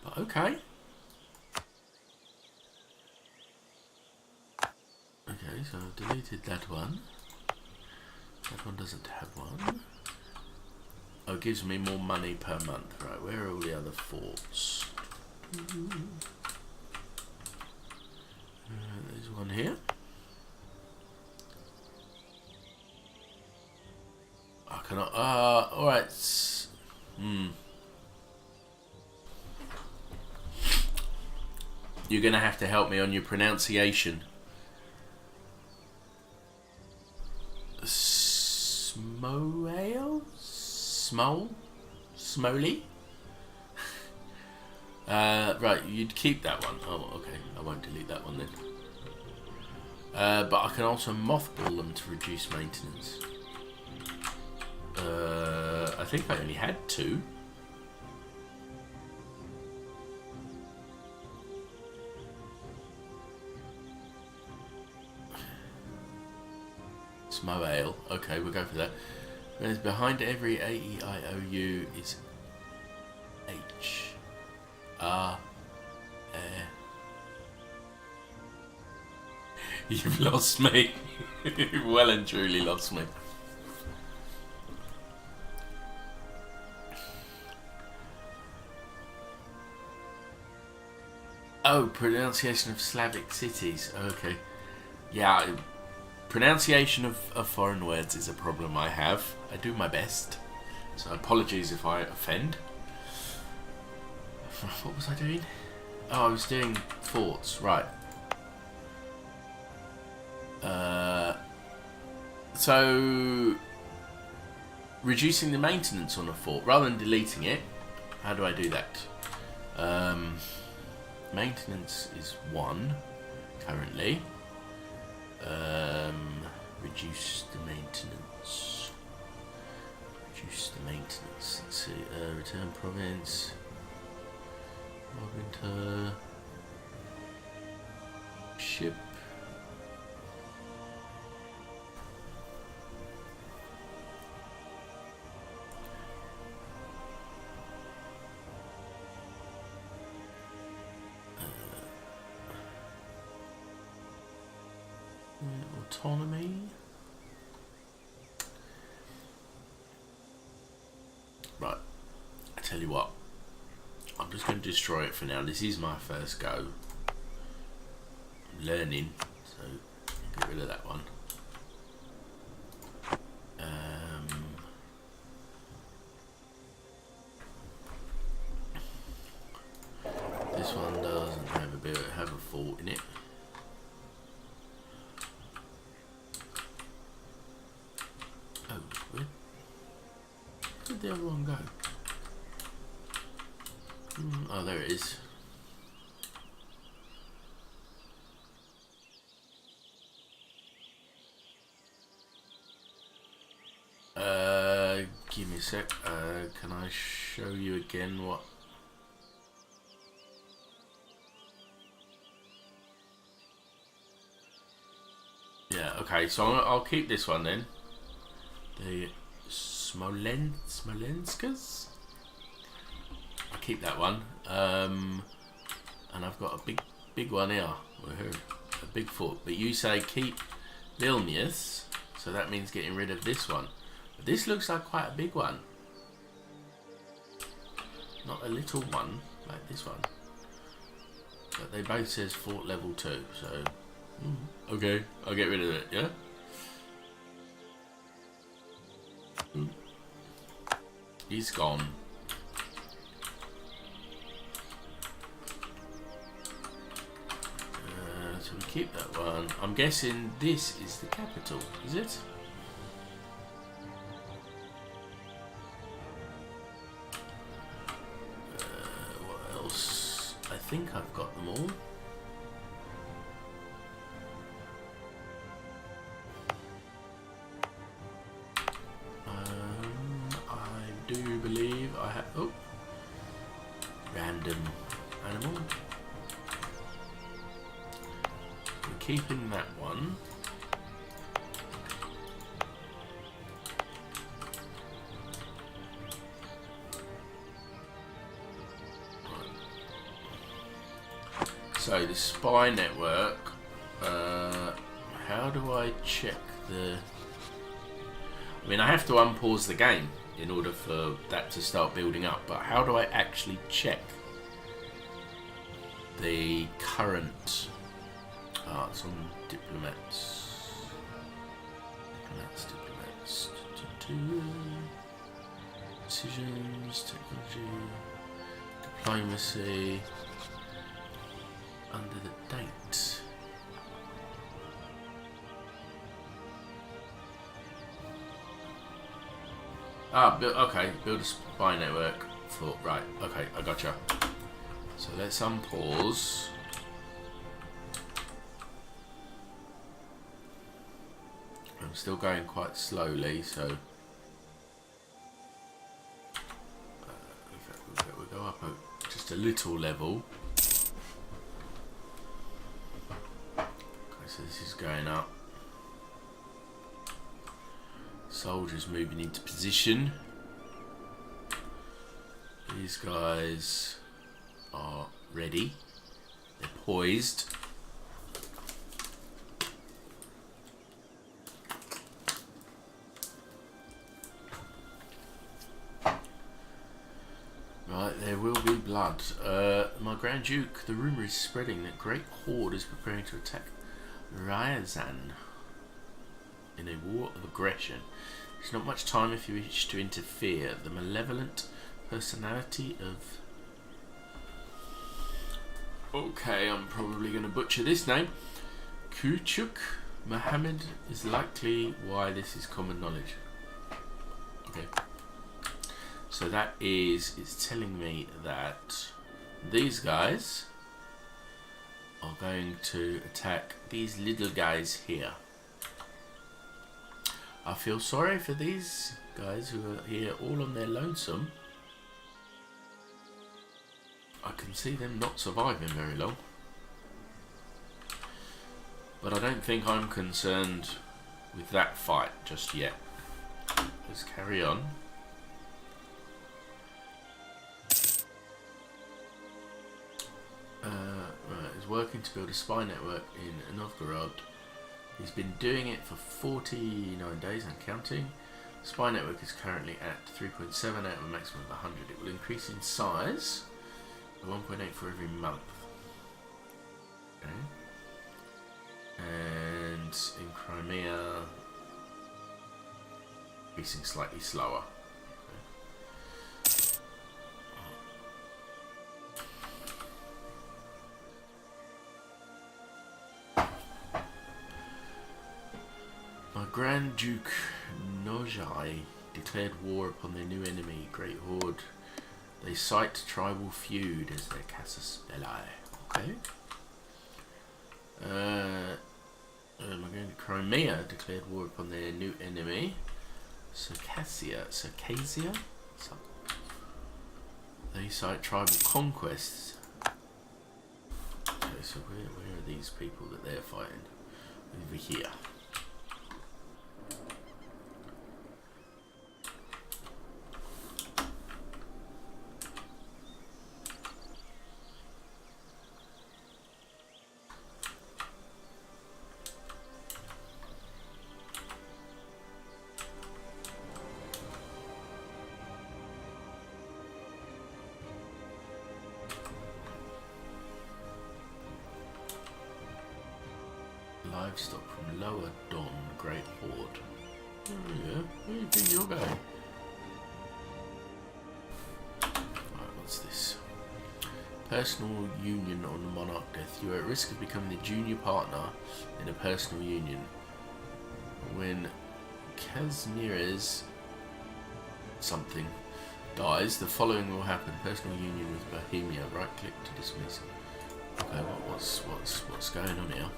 But okay. Okay, so I've deleted that one. That one doesn't have one. Oh, it gives me more money per month. Right, where are all the other forts? There's one here. I cannot. Alright. You're going to have to help me on your pronunciation. Smoley. Right, you'd keep that one. Oh, okay. I won't delete that one then. But I can also mothball them to reduce maintenance. I think I only had 2. Smoale. Okay, we'll go for that. Whereas behind every A-E-I-O-U is H. R. You've lost me. You've well and truly lost me. Oh, pronunciation of Slavic cities. Okay. Yeah, pronunciation of foreign words is a problem I have. I do my best. So apologies if I offend. What was I doing? Oh, I was doing forts, right. So reducing the maintenance on a fort rather than deleting it. How do I do that? Maintenance is 1 currently. Reduce the maintenance. Reduce the maintenance. Let's see. Return province. Winter. Ship. Autonomy. Right, I tell you what, I'm just going to destroy it for now. This is my first go. I'm learning, so get rid of that one. This one doesn't have a fort in it. Where did the other one go? Oh, there it is. Give me a sec. Can I show you again what? Yeah, okay, so I'll keep this one then. The Smolenskas. I'll keep that one. And I've got a big one here. A big fort. But you say keep Vilnius, so that means getting rid of this one. But this looks like quite a big one. Not a little one like this one. But they both says fort level 2, so okay, I'll get rid of it, yeah? He's gone. So we keep that one. I'm guessing this is the capital, is it? What else? I think I've got them all. I do believe I have. Oh, random animal. We're keeping that one. So the spy network. How do I check the? I mean, I have to unpause the game in order for that to start building up, but how do I actually check the current? It's on diplomats. Diplomats. Decisions, technology, diplomacy. Under the date. Okay, build a spy network for... Right, okay, I gotcha. So let's unpause. I'm still going quite slowly, so... we'll go up just a little level. Okay, so this is going up. Soldiers moving into position. These guys are ready. They're poised. Right, there will be blood. My Grand Duke, the rumour is spreading that Great Horde is preparing to attack Ryazan in a war of aggression. There's not much time if you wish to interfere. The malevolent personality of... Okay, I'm probably going to butcher this name. Kuchuk Muhammad is likely why this is common knowledge. Okay. So that is, it's telling me that these guys are going to attack these little guys here. I feel sorry for these guys who are here all on their lonesome. I can see them not surviving very long. But I don't think I'm concerned with that fight just yet. Let's carry on. Right, he's working to build a spy network in Novgorod. He's been doing it for 49 days and counting. The spy network is currently at 3.7 out of a maximum of 100. It will increase in size by 1.8 for every month. Okay. And in Crimea, increasing slightly slower. Grand Duke Nojai declared war upon their new enemy, Great Horde. They cite tribal feud as their casus belli. Okay. Crimea declared war upon their new enemy, Circassia. They cite tribal conquests. Okay, so where are these people that they're fighting? Over here. Livestock from Lower Don, Great Horde. Oh yeah, where do you think you're going? Right, what's this? Personal union on monarch death. You are at risk of becoming the junior partner in a personal union. When Kazmir's something dies, the following will happen. Personal union with Bohemia. Right click to dismiss. Okay, what's going on here?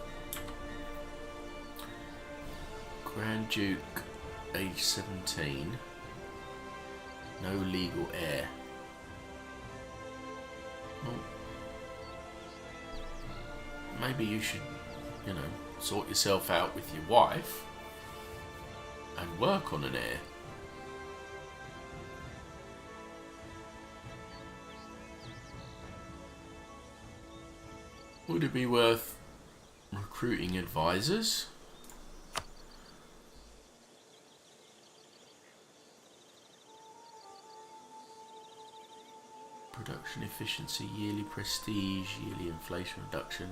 Grand Duke, age 17, no legal heir. Well, maybe you should, sort yourself out with your wife and work on an heir. Would it be worth recruiting advisors? Production efficiency, yearly prestige, yearly inflation reduction.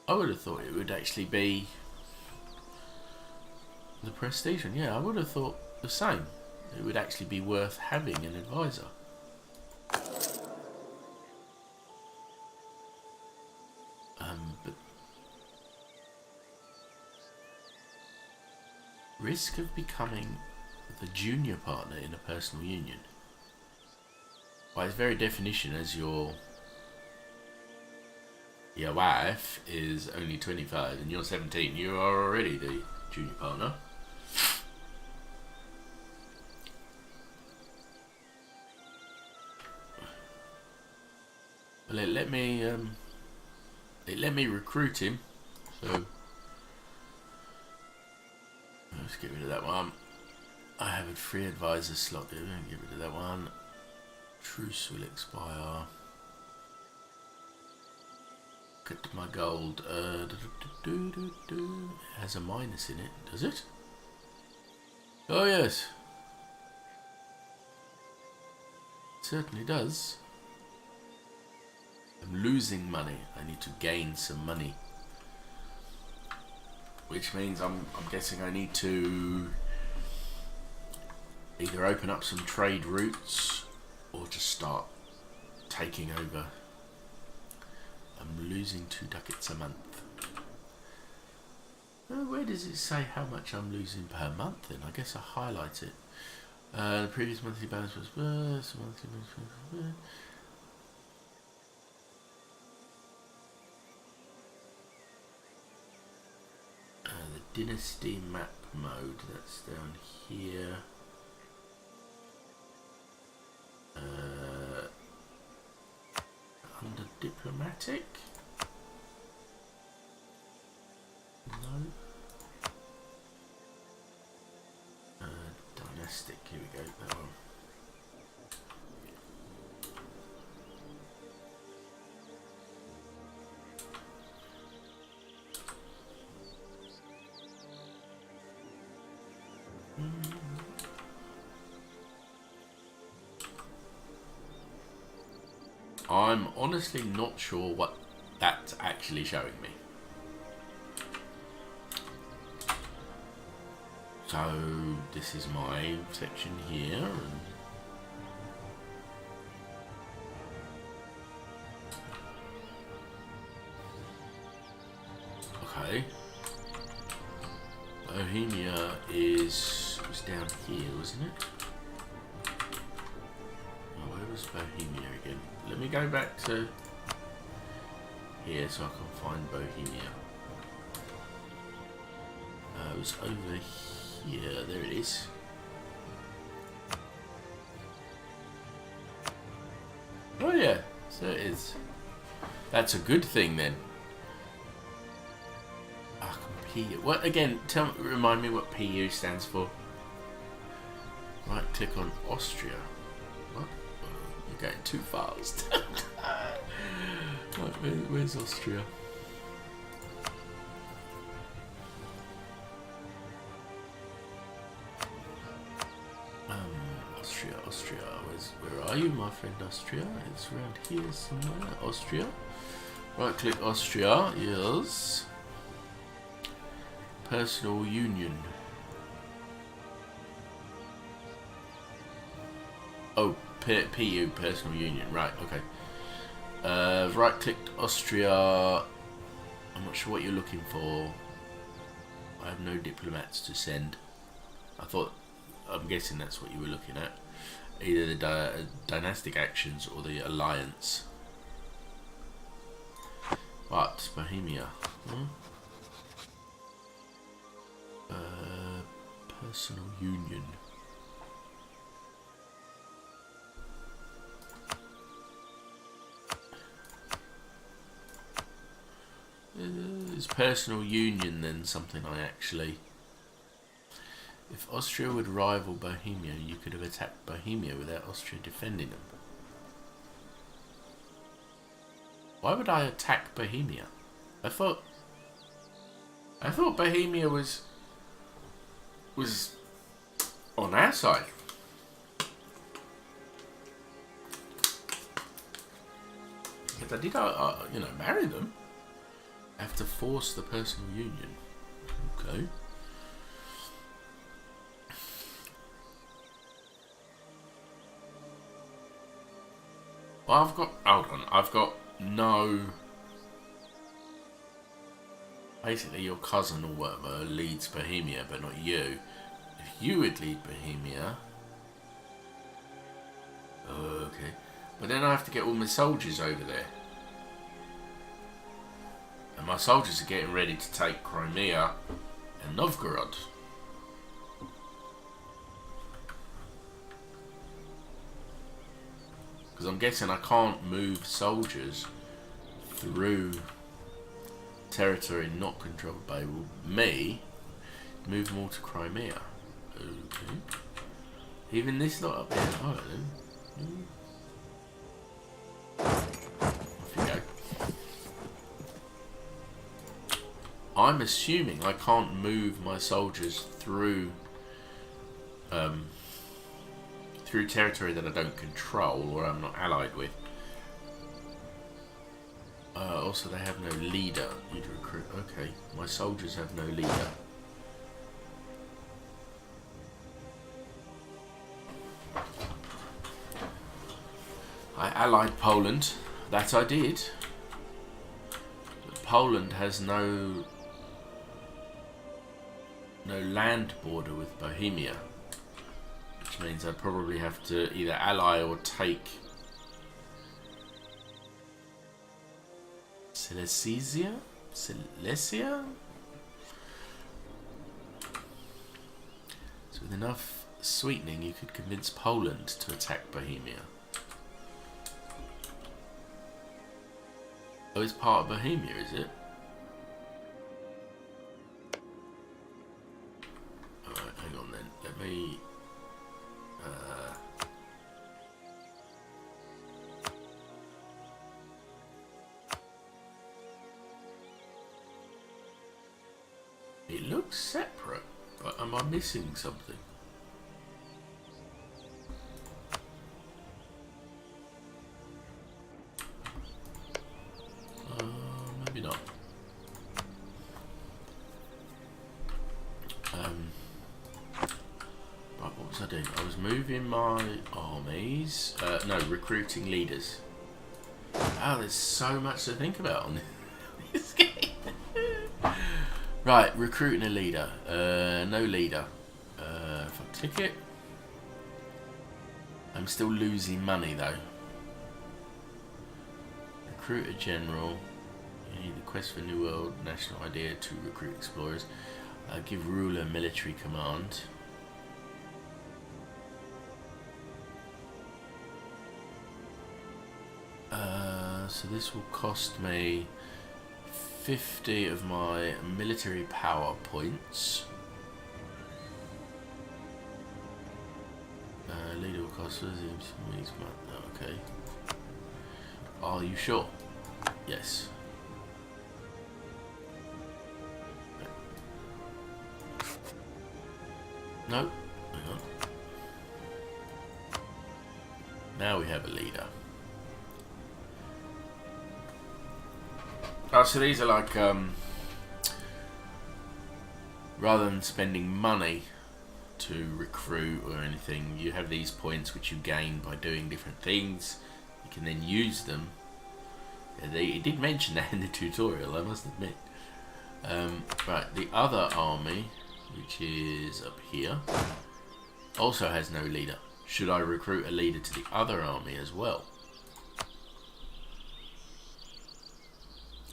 I would have thought it would actually be the prestige one. Yeah, I would have thought the same. It would actually be worth having an advisor. But Risk of becoming the junior partner in a personal union. By its very definition, as your wife is only 25 and you're 17, you are already the junior partner. Well, it let me recruit him, so let's get rid of that one. I have a free advisor slot there. Get rid of that one. Truce will expire. Get my gold. It has a minus in it, does it? Oh yes, it certainly does. I'm losing money. I need to gain some money, which means I'm guessing I need to either open up some trade routes or just start taking over. I'm losing 2 ducats a month. Where does it say how much I'm losing per month then? I guess I highlight it. The previous monthly balance was the dynasty map mode, that's down here. Under diplomatic? No. Dynastic, here we go, that one. I'm honestly not sure what that's actually showing me. So this is my section here, and okay. Bohemia was down here, wasn't it? Oh, where was Bohemia again? Let me go back to here so I can find Bohemia. It was over here. There it is. Oh yeah, so it is. That's a good thing then. PU. What again? Remind me what PU stands for. Right, click on Austria. What? Oh, you're going too fast. Right, where's Austria? Austria. Where are you, my friend? Austria. It's around here somewhere. Austria. Right, click Austria. Yes. Personal union. Oh, PU, personal union. Right, okay. Right clicked Austria. I'm not sure what you're looking for. I have no diplomats to send. I'm guessing that's what you were looking at. Either the dynastic actions or the alliance. But Bohemia. Personal union. Is personal union then something I actually... If Austria would rival Bohemia, you could have attacked Bohemia without Austria defending them. Why would I attack Bohemia? I thought Bohemia was on our side. If I did, marry them, I have to force the personal union. Okay. Well, I've got basically your cousin or whatever leads Bohemia, but not you. If you would lead Bohemia, okay, but then I have to get all my soldiers over there, and my soldiers are getting ready to take Crimea and Novgorod. Because I'm guessing I can't move soldiers through territory not controlled by me. Move them all to Crimea. Okay. Even this lot up here. Alright then. Off you go. I'm assuming I can't move my soldiers through through territory that I don't control or I'm not allied with. Also, they have no leader. You'd recruit. Okay, my soldiers have no leader. I allied Poland. That I did. But Poland has no land border with Bohemia, which means I probably have to either ally or take Silesia? Silesia? So with enough sweetening you could convince Poland to attack Bohemia. Oh, it's part of Bohemia, is it? Alright, hang on then. Let me... It looks separate, but am I missing something? Maybe not. Right, what was I doing? I was moving my armies. No, recruiting leaders. Oh, there's so much to think about on this game. Right, recruiting a leader. No leader. If I click it, I'm still losing money though. Recruit a general. You need the quest for New World national idea to recruit explorers. Give ruler military command. So this will cost me 50 of my military power points. Leader will cost us. Okay. Are you sure? Yes. No. Hang on. Now we have a leader. Oh, so these are like, rather than spending money to recruit or anything, you have these points which you gain by doing different things. You can then use them. It did mention that in the tutorial, I must admit. Right, the other army, which is up here, also has no leader. Should I recruit a leader to the other army as well?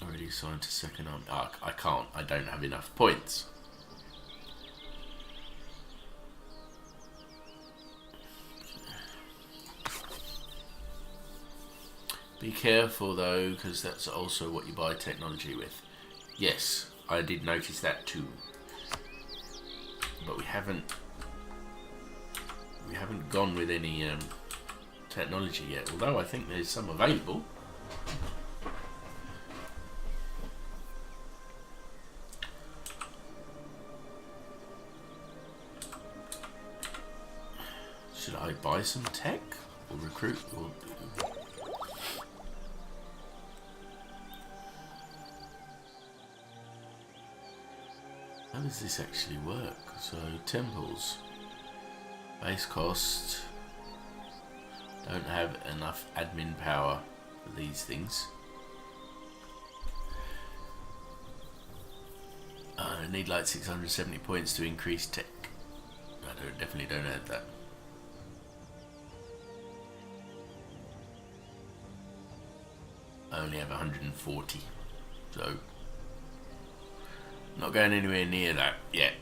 Already assigned to second army. Oh, I can't. I don't have enough points. Be careful though, because that's also what you buy technology with. Yes, I did notice that too. But we haven't gone with any technology yet. Although I think there's some available. Should I buy some tech or recruit or? How does this actually work? So temples, base cost, don't have enough admin power for these things. I need like 670 points to increase tech. I definitely don't have that. I only have 140, so not going anywhere near that yet.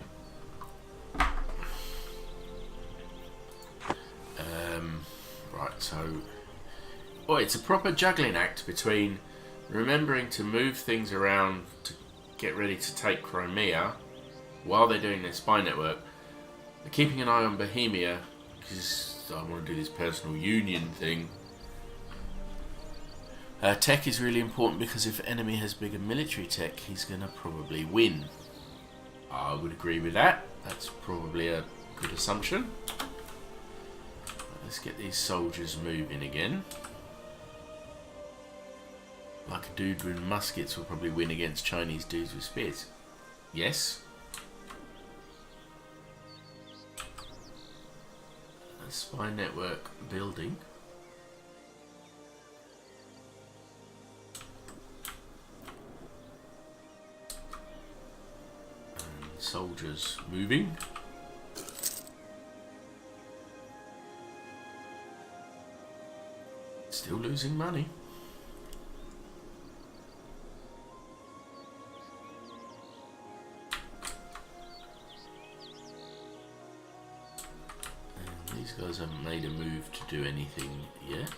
Right, so it's a proper juggling act between remembering to move things around to get ready to take Crimea while they're doing their spy network. They're keeping an eye on Bohemia because I want to do this personal union thing. Tech is really important because if enemy has bigger military tech, he's going to probably win. I would agree with that. That's probably a good assumption. Let's get these soldiers moving again. Like a dude with muskets will probably win against Chinese dudes with spears. Yes. A spy network building. And soldiers moving. Still losing money. And these guys haven't made a move to do anything yet.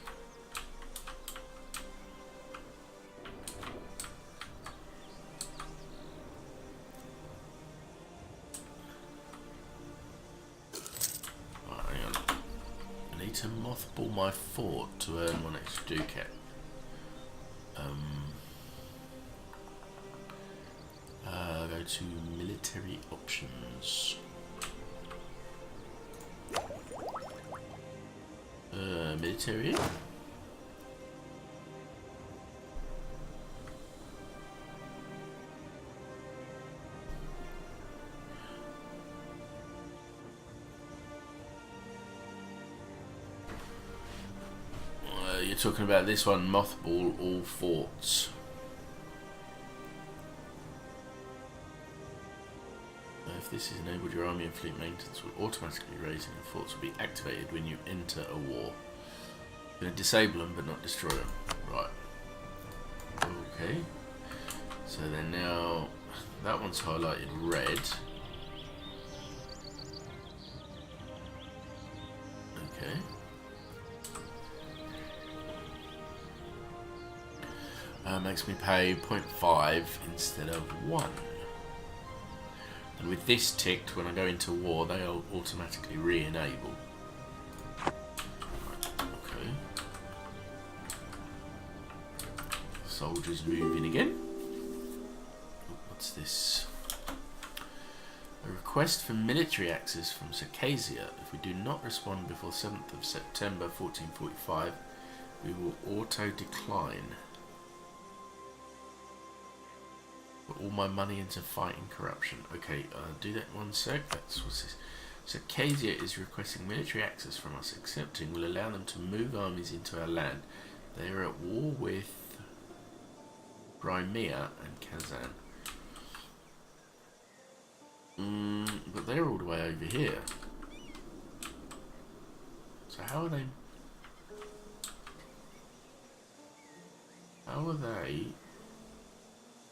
To mothball my fort to earn 1 extra ducat. Go to military options. Military. You're talking about this one, mothball all forts. If this is enabled, your army and fleet maintenance will automatically raise and the forts will be activated when you enter a war. You're going to disable them but not destroy them. Right. Okay. So then now, that one's highlighted red. Okay. Makes me pay 0.5 instead of 1. And with this ticked, when I go into war, they'll automatically re-enable. Okay. Soldiers moving again. What's this? A request for military access from Circassia. If we do not respond before 7th of September 1445, we will auto-decline. Put all my money into fighting corruption. Okay, do that 1 sec. That's what's this. Circassia is requesting military access from us. Accepting will allow them to move armies into our land. They are at war with Crimea and Kazan. But they're all the way over here. So how are they? How are they?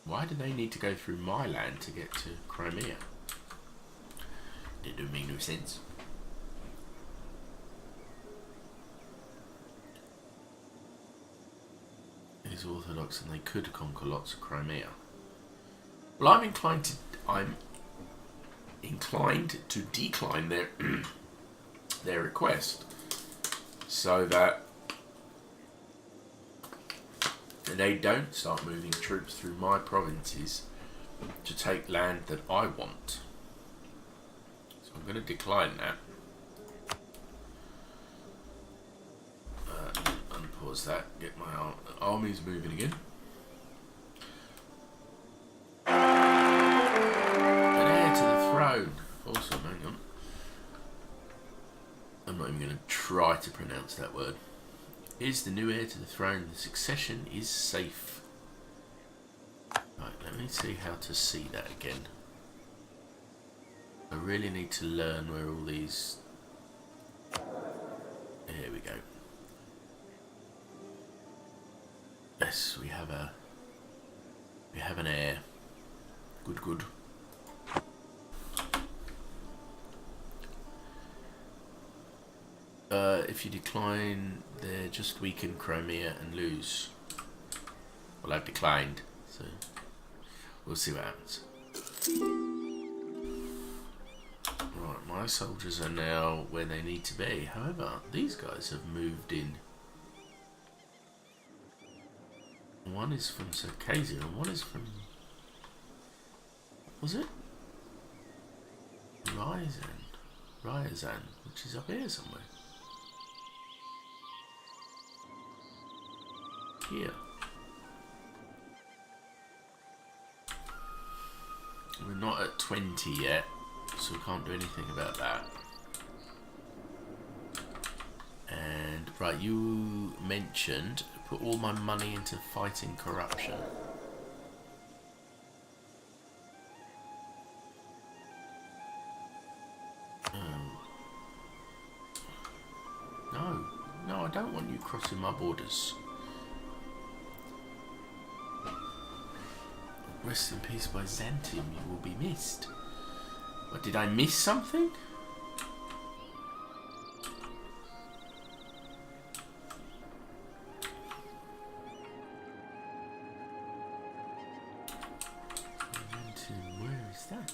Why do they need to go through my land to get to Crimea? It don't make no sense. He's Orthodox and they could conquer lots of Crimea. Well, I'm inclined to decline their their request so that they don't start moving troops through my provinces to take land that I want. So I'm going to decline that. Unpause that, get my armies moving again. An heir to the throne. Also, hang on. I'm not even going to try to pronounce that word. Is the new heir to the throne. The succession is safe. Right, let me see how to see that again. I really need to learn where all these... Here we go. Yes, we have an heir. Good, good. If you decline, they're just weaken Crimea and lose. Well, I've declined, so we'll see what happens. Right, my soldiers are now where they need to be. However, these guys have moved in. One is from Circassia and one is from... What was it? Ryazan, which is up here somewhere. Here. We're not at 20 yet, so we can't do anything about that. And right, you mentioned put all my money into fighting corruption. No, I don't want you crossing my borders. Rest in peace, Byzantium, you will be missed. What, did I miss something? Byzantium, where is that?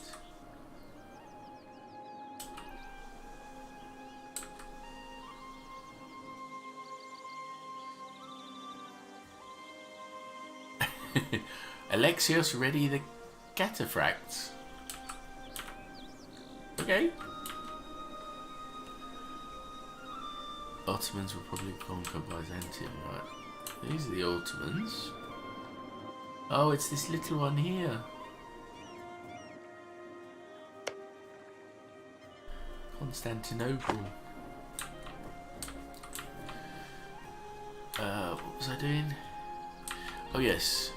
Alexios, ready the cataphracts. Okay. Ottomans will probably conquer Byzantium, right? These are the Ottomans. Oh, it's this little one here. Constantinople. What was I doing? Oh yes.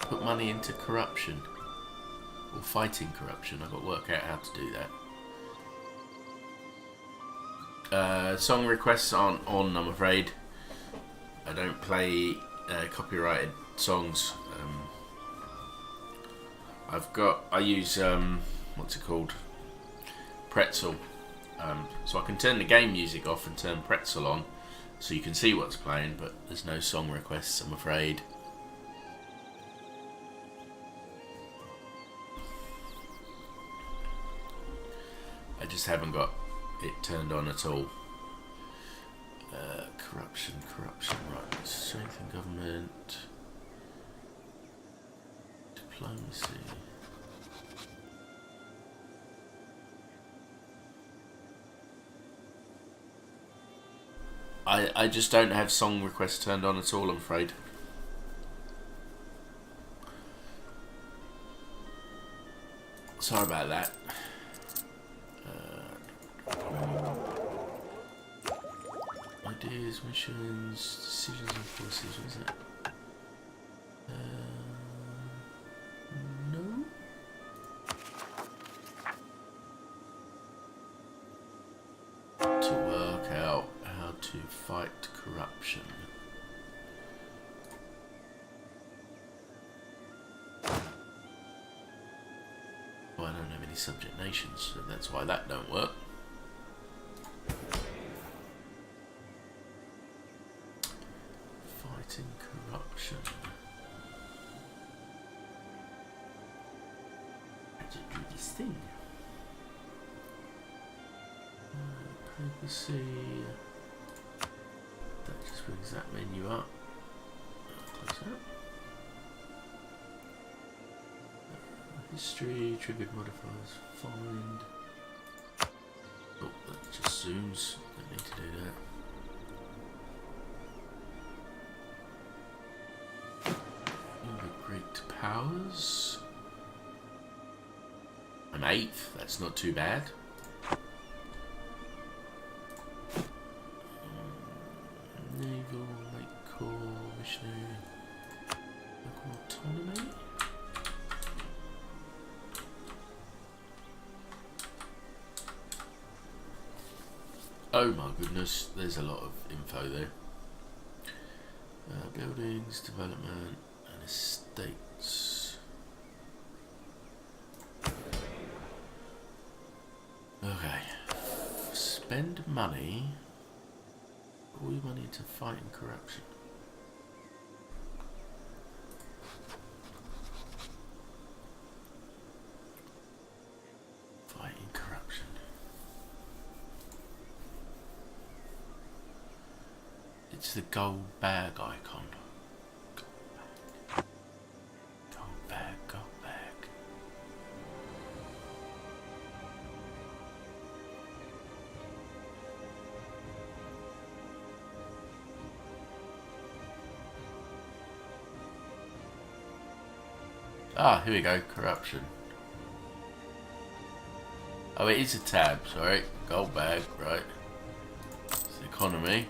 Put money into corruption. Or fighting corruption. I've got to work out how to do that. Song requests aren't on, I'm afraid. I don't play copyrighted songs. I use what's it called? Pretzel. So I can turn the game music off and turn Pretzel on, so you can see what's playing. But there's no song requests, I'm afraid. I just haven't got it turned on at all. Corruption, right. Strengthen government. Diplomacy. I just don't have song requests turned on at all, I'm afraid. Sorry about that. Ideas, missions, decisions and forces, what is it? No? To work out how to fight corruption. Well, I don't have any subject nations, so that's why that don't work. Fighting corruption. How to do this thing? Papacy. That just brings that menu up. Close that. History, triggered modifiers, find. Oh, that just zooms. Don't need to do that. Great powers. I'm 8th, that's not too bad. Naval, Lake Corps, Missionary, Local Autonomy. Oh my goodness, there's a lot of info there. Buildings, development, and estates. Okay. Spend money. All your money to fighting corruption. Fighting corruption. It's the gold bag icon. Gold bag, gold bag. Ah, here we go, corruption. Oh, it is a tab, sorry. Gold bag, right. It's the economy.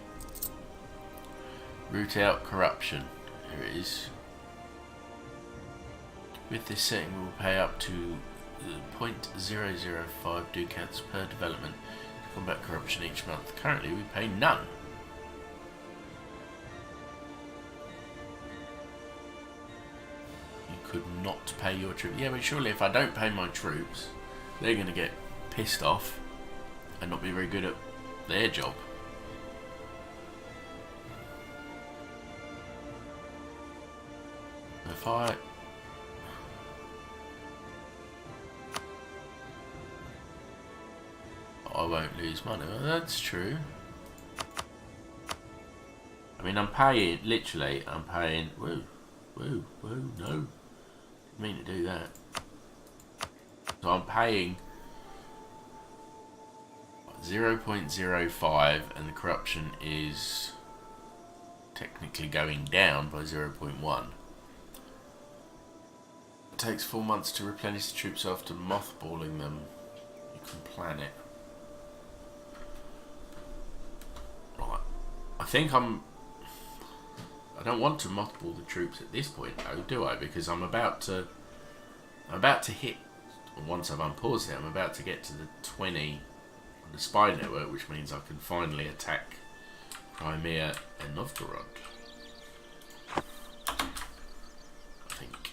Root out corruption. Here it is. With this setting, we will pay up to 0.005 ducats per development to combat corruption each month. Currently, we pay none. You could not pay your troops. Yeah, but surely if I don't pay my troops, they're going to get pissed off and not be very good at their job. If I won't lose money. Well, that's true. I mean, I'm paying, literally, I'm paying, no. Didn't mean to do that. So I'm paying 0.05 and the corruption is technically going down by 0.1. It takes 4 months to replenish the troops after mothballing them. You can plan it. Right. I don't want to mothball the troops at this point though, do I? Because I'm about to hit, once I've unpaused it, I'm about to get to the 20 on the spy network, which means I can finally attack Crimea and Novgorod. I think.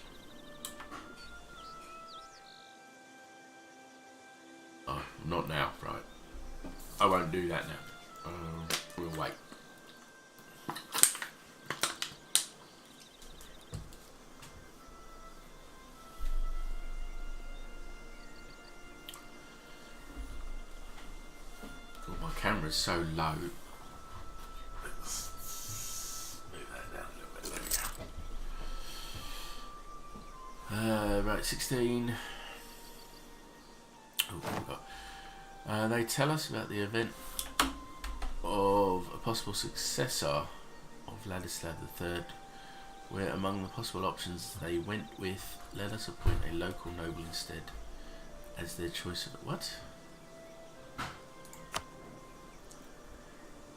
Oh, not now, right. I won't do that now. We'll wait. God, my camera's so low. Let's move that down a little bit. There we go. Right, 16. Oh, what have we got? They tell us about the event of a possible successor of Ladislav III, where among the possible options they went with, let us appoint a local noble instead as their choice of what?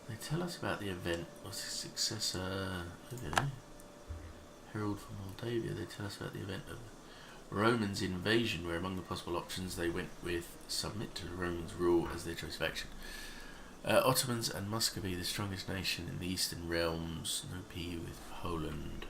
They tell us about the event of a successor. Okay. Herald from Moldavia. They tell us about the event of Romans' invasion, where among the possible options they went with submit to the Romans' rule as their choice of action. Ottomans and Muscovy, the strongest nation in the eastern realms. No P with Poland.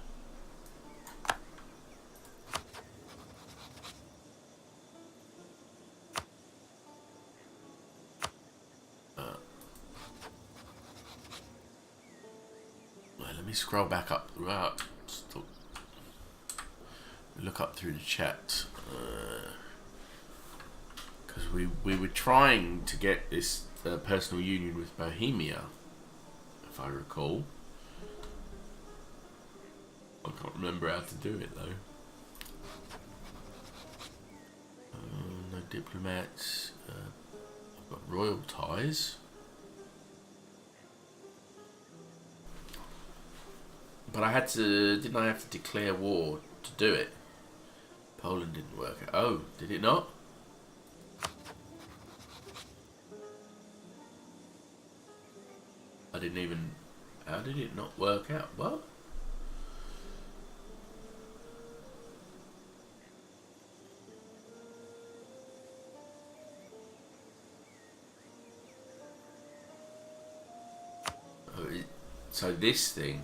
Let me scroll back up. Look up through the chat. Because we were trying to get this personal union with Bohemia, if I recall. I can't remember how to do it though. No diplomats. I've got royal ties. But I had to, didn't I have to declare war to do it? Poland didn't work out. Oh, did it not? I didn't even, how did it not work out? What? So this thing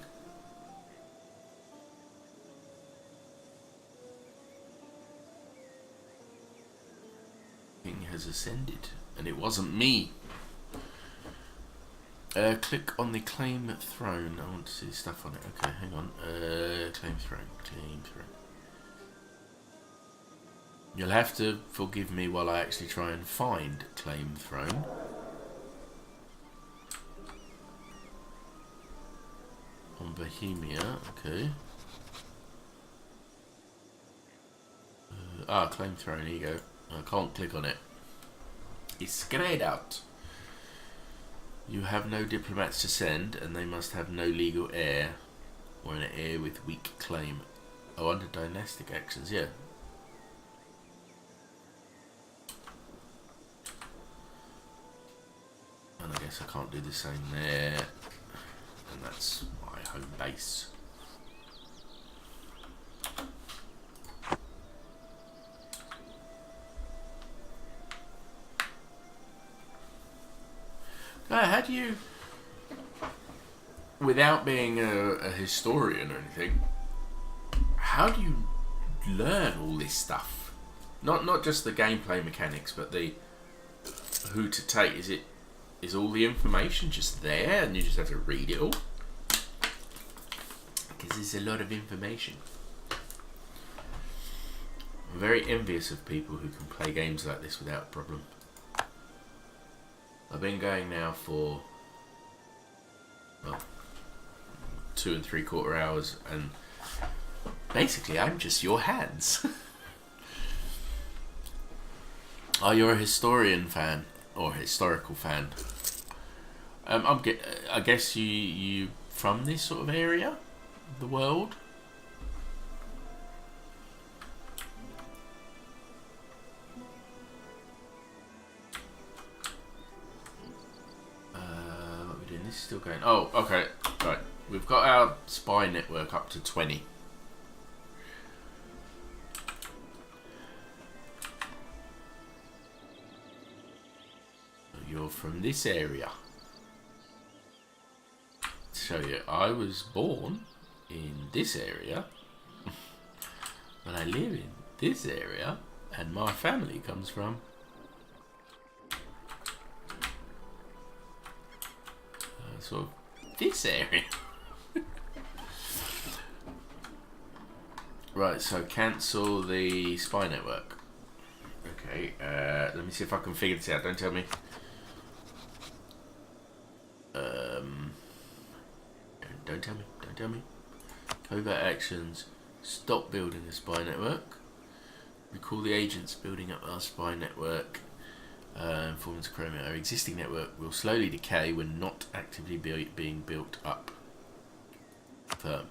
has ascended, and it wasn't me. Click on the claim throne. I want to see stuff on it. Okay, hang on. Claim throne. Claim throne. You'll have to forgive me while I actually try and find claim throne. On Bohemia, okay. Claim throne, here you go. I can't click on it. It's grayed out. You have no diplomats to send, and they must have no legal heir, or an heir with weak claim. Oh, under dynastic actions, yeah. And I guess I can't do the same there. And that's my home base. How do you, without being a historian or anything, how do you learn all this stuff? Not just the gameplay mechanics, but the who to take. Is all the information just there and you just have to read it all? Because there's a lot of information. I'm very envious of people who can play games like this without problem. I've been going now for 2 3/4 hours, and basically I'm just your hands. Oh, you're a historian fan or historical fan? I guess you from this sort of area of the world. This is still going. Oh, okay. Right. We've got our spy network up to 20. You're from this area. To show you, I was born in this area, but I live in this area, and my family comes from sort of this area. Right, so cancel the spy network. Okay, let me see if I can figure this out. Don't tell me. Don't tell me. Don't tell me. Covert actions. Stop building the spy network. Recall the agents building up our spy network. Informants of Chromia. Our existing network will slowly decay when not actively being built up. Confirm.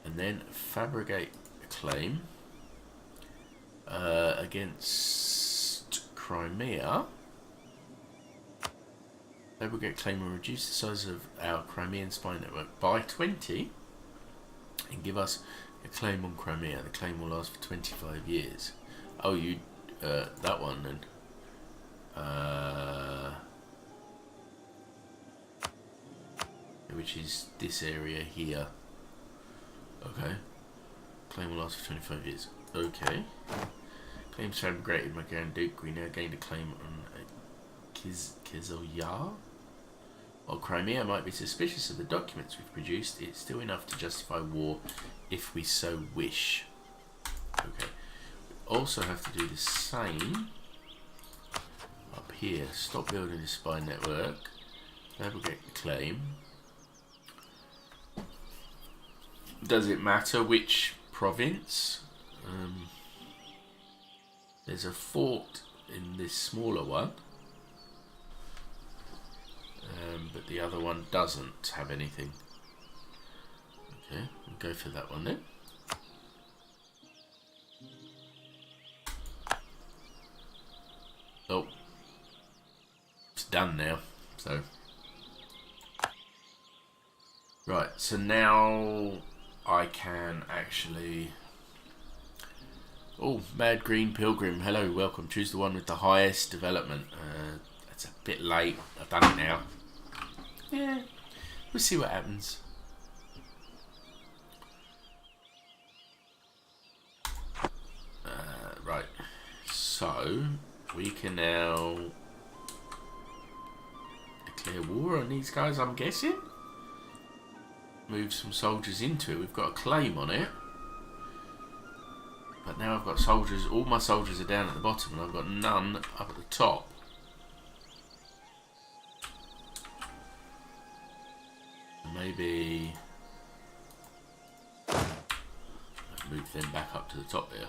And then fabricate a claim against Crimea. Fabricate claim will reduce the size of our Crimean spy network by 20 and give us a claim on Crimea. The claim will last for 25 years. Oh, you that one then. Which is this area here. Okay. Claim will last for 25 years. Okay. Claims fabricated by Grand Duke. We now gained a claim on Kizoyar. While Crimea might be suspicious of the documents we've produced, it's still enough to justify war if we so wish. Okay. We also have to do the same up here. Stop building the spy network. Fabricate the claim. Does it matter which province? There's a fort in this smaller one, but the other one doesn't have anything. Okay, we'll go for that one then. Oh, it's done now. So, right. So now I can actually. Oh, Mad Green Pilgrim. Hello, welcome. Choose the one with the highest development. That's a bit late. I've done it now. Yeah, We'll see what happens. Right. So we can now declare war on these guys, I'm guessing. Move some soldiers into it. We've got a claim on it. But now I've got soldiers, all my soldiers are down at the bottom and I've got none up at the top. Maybe move them back up to the top here.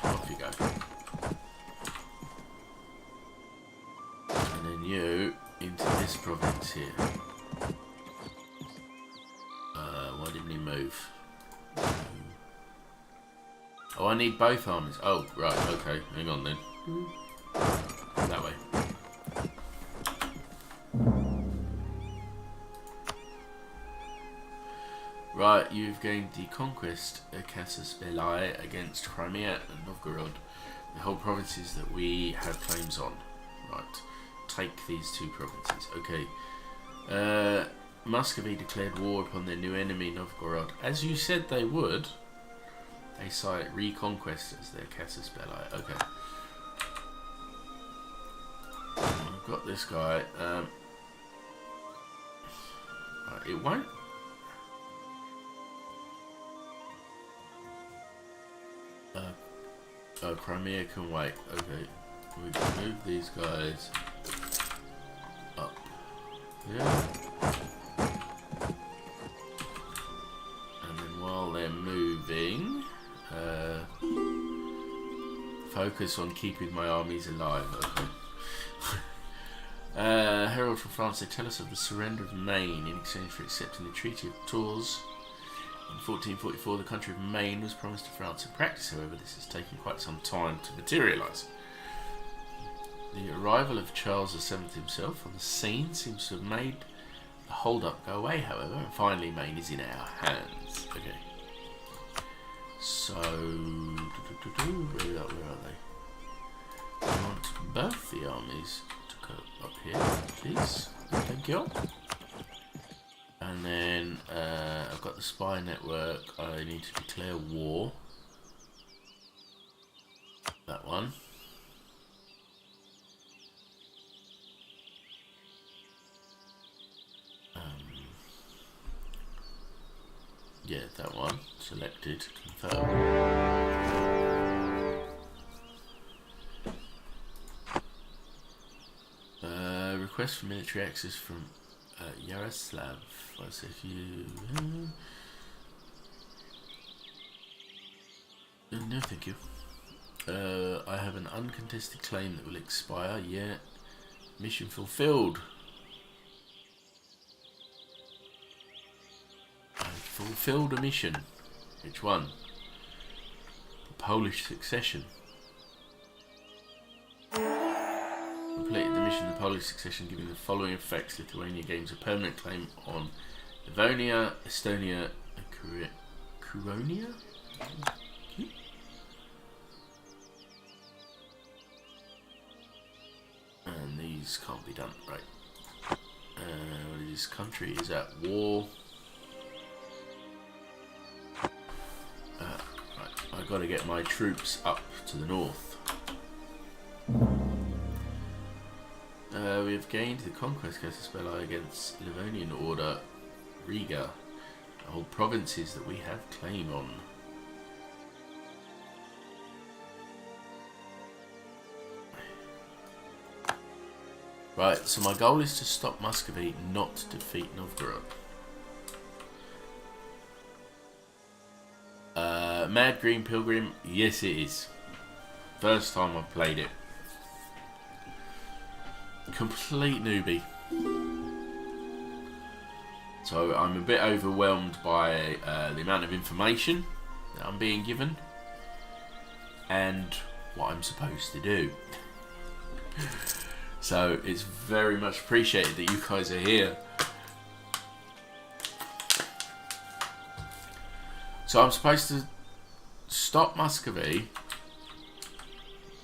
Off you go. And then you into this province here. Why didn't he move? Oh, I need both armies. Oh, right, okay. Hang on then. That way. Right, you've gained the conquest of Casus Belli against Crimea and Novgorod, the whole provinces that we have claims on. Right, take these two provinces. Okay. Muscovy declared war upon their new enemy Novgorod. As you said they would, they cite reconquest as their Casus Belli. Okay. I've got this guy. Right, it won't. Crimea can wait. Okay, we can move these guys up. Yeah. And then while they're moving, focus on keeping my armies alive. Okay. Herald from France, they tell us of the surrender of Maine in exchange for accepting the Treaty of Tours. In 1444, the country of Maine was promised to France. In practice, however, this has taken quite some time to materialise. The arrival of Charles VII himself on the scene seems to have made the hold-up go away, however, and finally Maine is in our hands. Okay. So, where are they? I want both the armies to go up here, please. Thank you. And then I've got the spy network. I need to declare war. That one. Yeah, that one. Selected. Confirm. Request for military access from Yaroslav. I say if you. No, thank you. I have an uncontested claim that will expire. Yeah. Mission fulfilled. I fulfilled a mission. Which one? The Polish succession. Completed the mission, the Polish succession, giving the following effects. Lithuania gains a permanent claim on Livonia, Estonia, and Curonia? And these can't be done, right. This country is at war. Right, I've got to get my troops up to the north. We have gained the conquest Casus Belli against Livonian Order, Riga, the whole provinces that we have claim on. Right, so my goal is to stop Muscovy, not defeat Novgorod. Mad Green Pilgrim, yes it is. First time I've played it. Complete newbie. So I'm a bit overwhelmed by the amount of information that I'm being given and what I'm supposed to do. So it's very much appreciated that you guys are here. So I'm supposed to stop Muscovy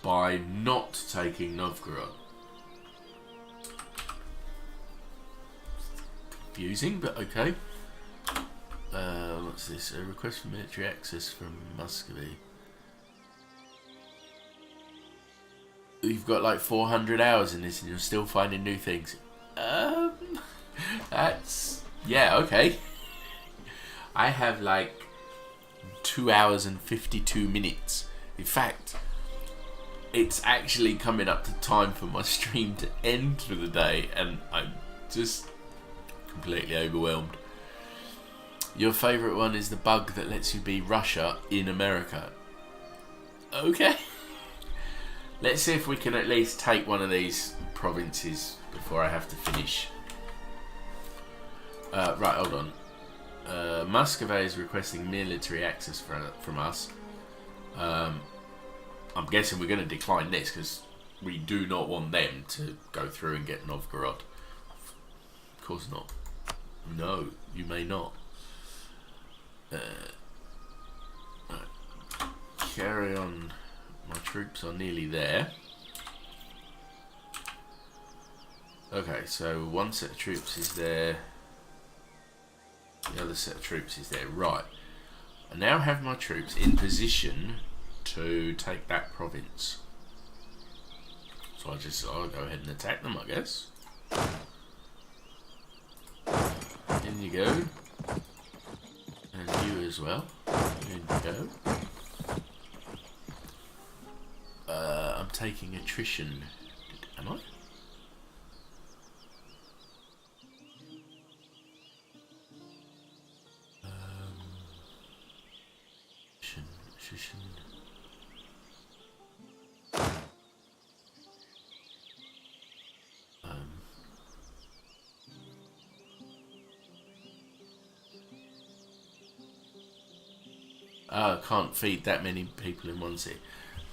by not taking Novgorod. confusing, but okay. What's this? A request for military access from Muscovy. You've got like 400 hours in this and you're still finding new things. That's... yeah, okay. I have like 2 hours and 52 minutes. In fact, it's actually coming up to time for my stream to end for the day, and I'm just completely overwhelmed. Your favourite one is the bug that lets you be Russia in America. Okay. Let's see if we can at least take one of these provinces before I have to finish. Right, hold on. Muscovy is requesting military access from us. I'm guessing we're going to decline this because we do not want them to go through and get Novgorod. Of course not. No, you may not. Right. Carry on. My troops are nearly there. Okay, so one set of troops is there. The other set of troops is there. Right. I now have my troops in position to take that province. So I'll go ahead and attack them, I guess. In you go. And you as well. In you go. I'm taking attrition. Am I? Attrition. I can't feed that many people in one city.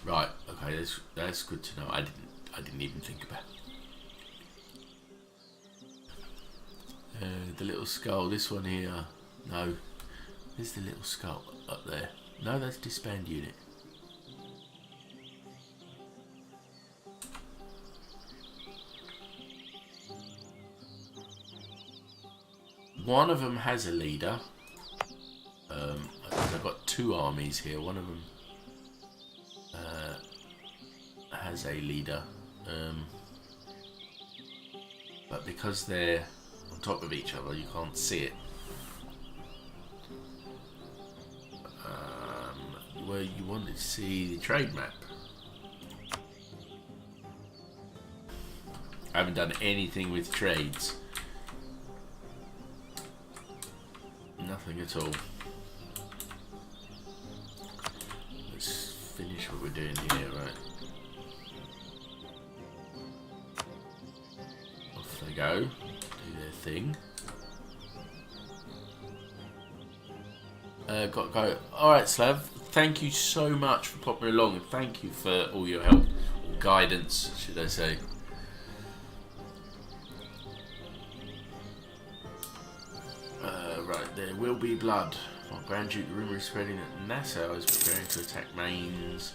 Right, okay, that's good to know. I didn't even think about it. The little skull, this one here. No. There's the little skull up there. No, that's disband unit. One of them has a leader. I've got two armies here. One of them has a leader, but because they're on top of each other, you can't see it. Where you wanted to see the trade map. I haven't done anything with trades. Nothing at all. Let's finish what we're doing here, right? Off they go, do their thing. Got to go. Alright, Slav, thank you so much for popping along, and thank you for all your help, or guidance, should I say. Right, there will be blood. My Grand Duke, the rumour is spreading that Nassau is preparing to attack Mainz.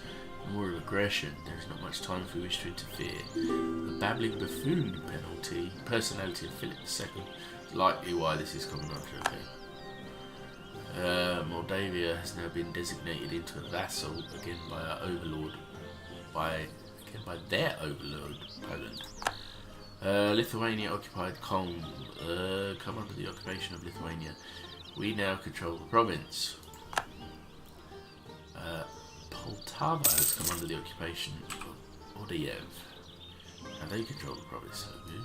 More of aggression. There is not much time if we wish to interfere. The babbling buffoon personality of Philip II is likely why this is coming up. Okay. Moldavia has now been designated into a vassal again by our overlord. By their overlord, Poland. Lithuania occupied Kom. Come under the occupation of Lithuania. We now control the province. Poltava has come under the occupation of Odeyev. And they control the province. Okay.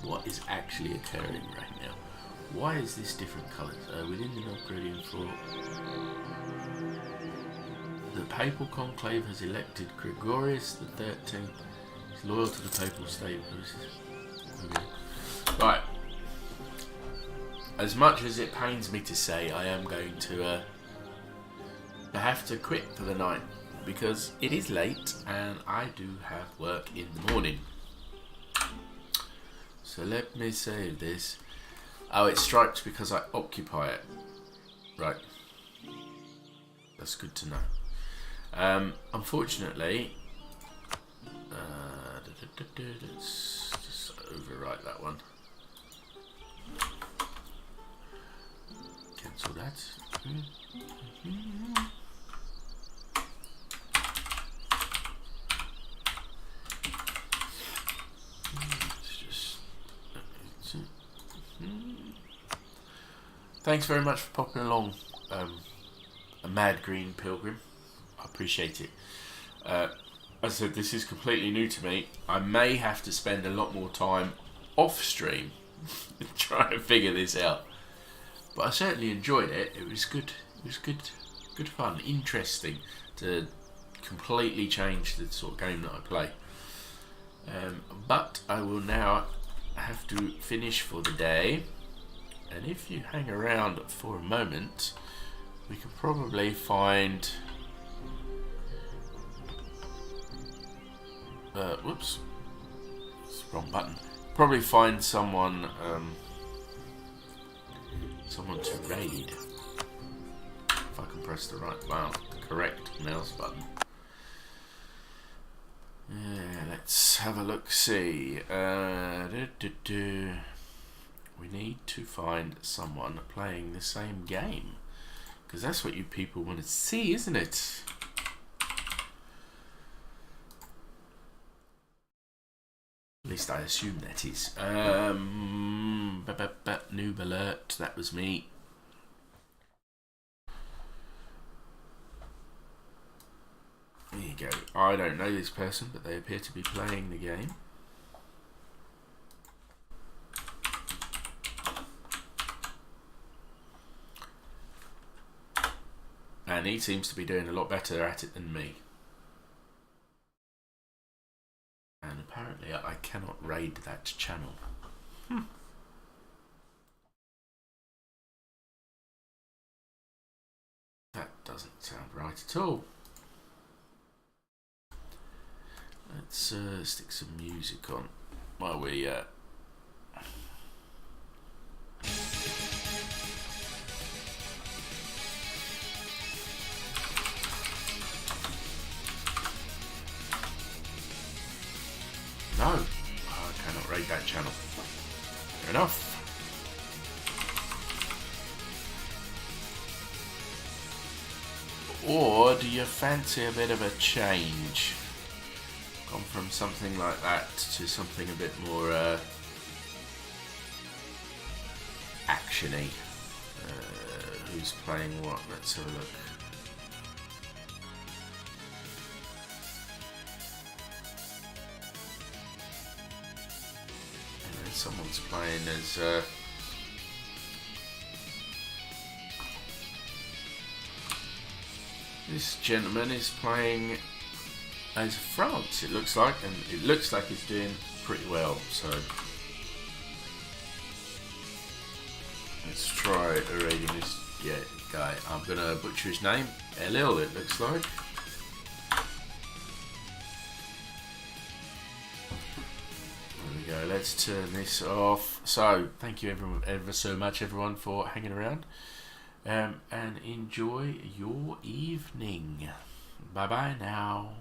What is actually occurring right now? Why is this different colours? Within the Novgorodian fort, the Papal Conclave has elected Gregorius XIII. He's loyal to the Papal State. Okay. Right. As much as it pains me to say, I am going to have to quit for the night because it is late and I do have work in the morning. So let me save this. Oh, it's striped because I occupy it. Right. That's good to know. Unfortunately, let's just overwrite that one. Cancel that. Thanks very much for popping along, a Mad Green Pilgrim. I appreciate it. As I said, this is completely new to me. I may have to spend a lot more time off stream trying to figure this out. But I certainly enjoyed it. It was good. It was good fun. Interesting to completely change the sort of game that I play. But I will now have to finish for the day. And if you hang around for a moment, we can probably find... whoops. It's the wrong button. Probably find someone... someone to raid. If I can press the correct mouse button. Yeah, let's have a look. See. We need to find someone playing the same game, because that's what you people want to see, isn't it? At least I assume that is. N00B ALERT, that was me. There you go. I don't know this person, but they appear to be playing the game. And he seems to be doing a lot better at it than me. And apparently I cannot raid that channel. That doesn't sound right at all. Let's stick some music on while we... No, I cannot raid that channel. Fair enough. Or do you fancy a bit of a change? Gone from something like that to something a bit more action-y. Who's playing what? Let's have a look. Someone's playing as this gentleman is playing as France, it looks like, and it looks like he's doing pretty well. So let's try raiding this guy. I'm gonna butcher his name. Elil, it looks like. Let's turn this off. So thank you everyone, ever so much everyone, for hanging around, and enjoy your evening. Bye bye now.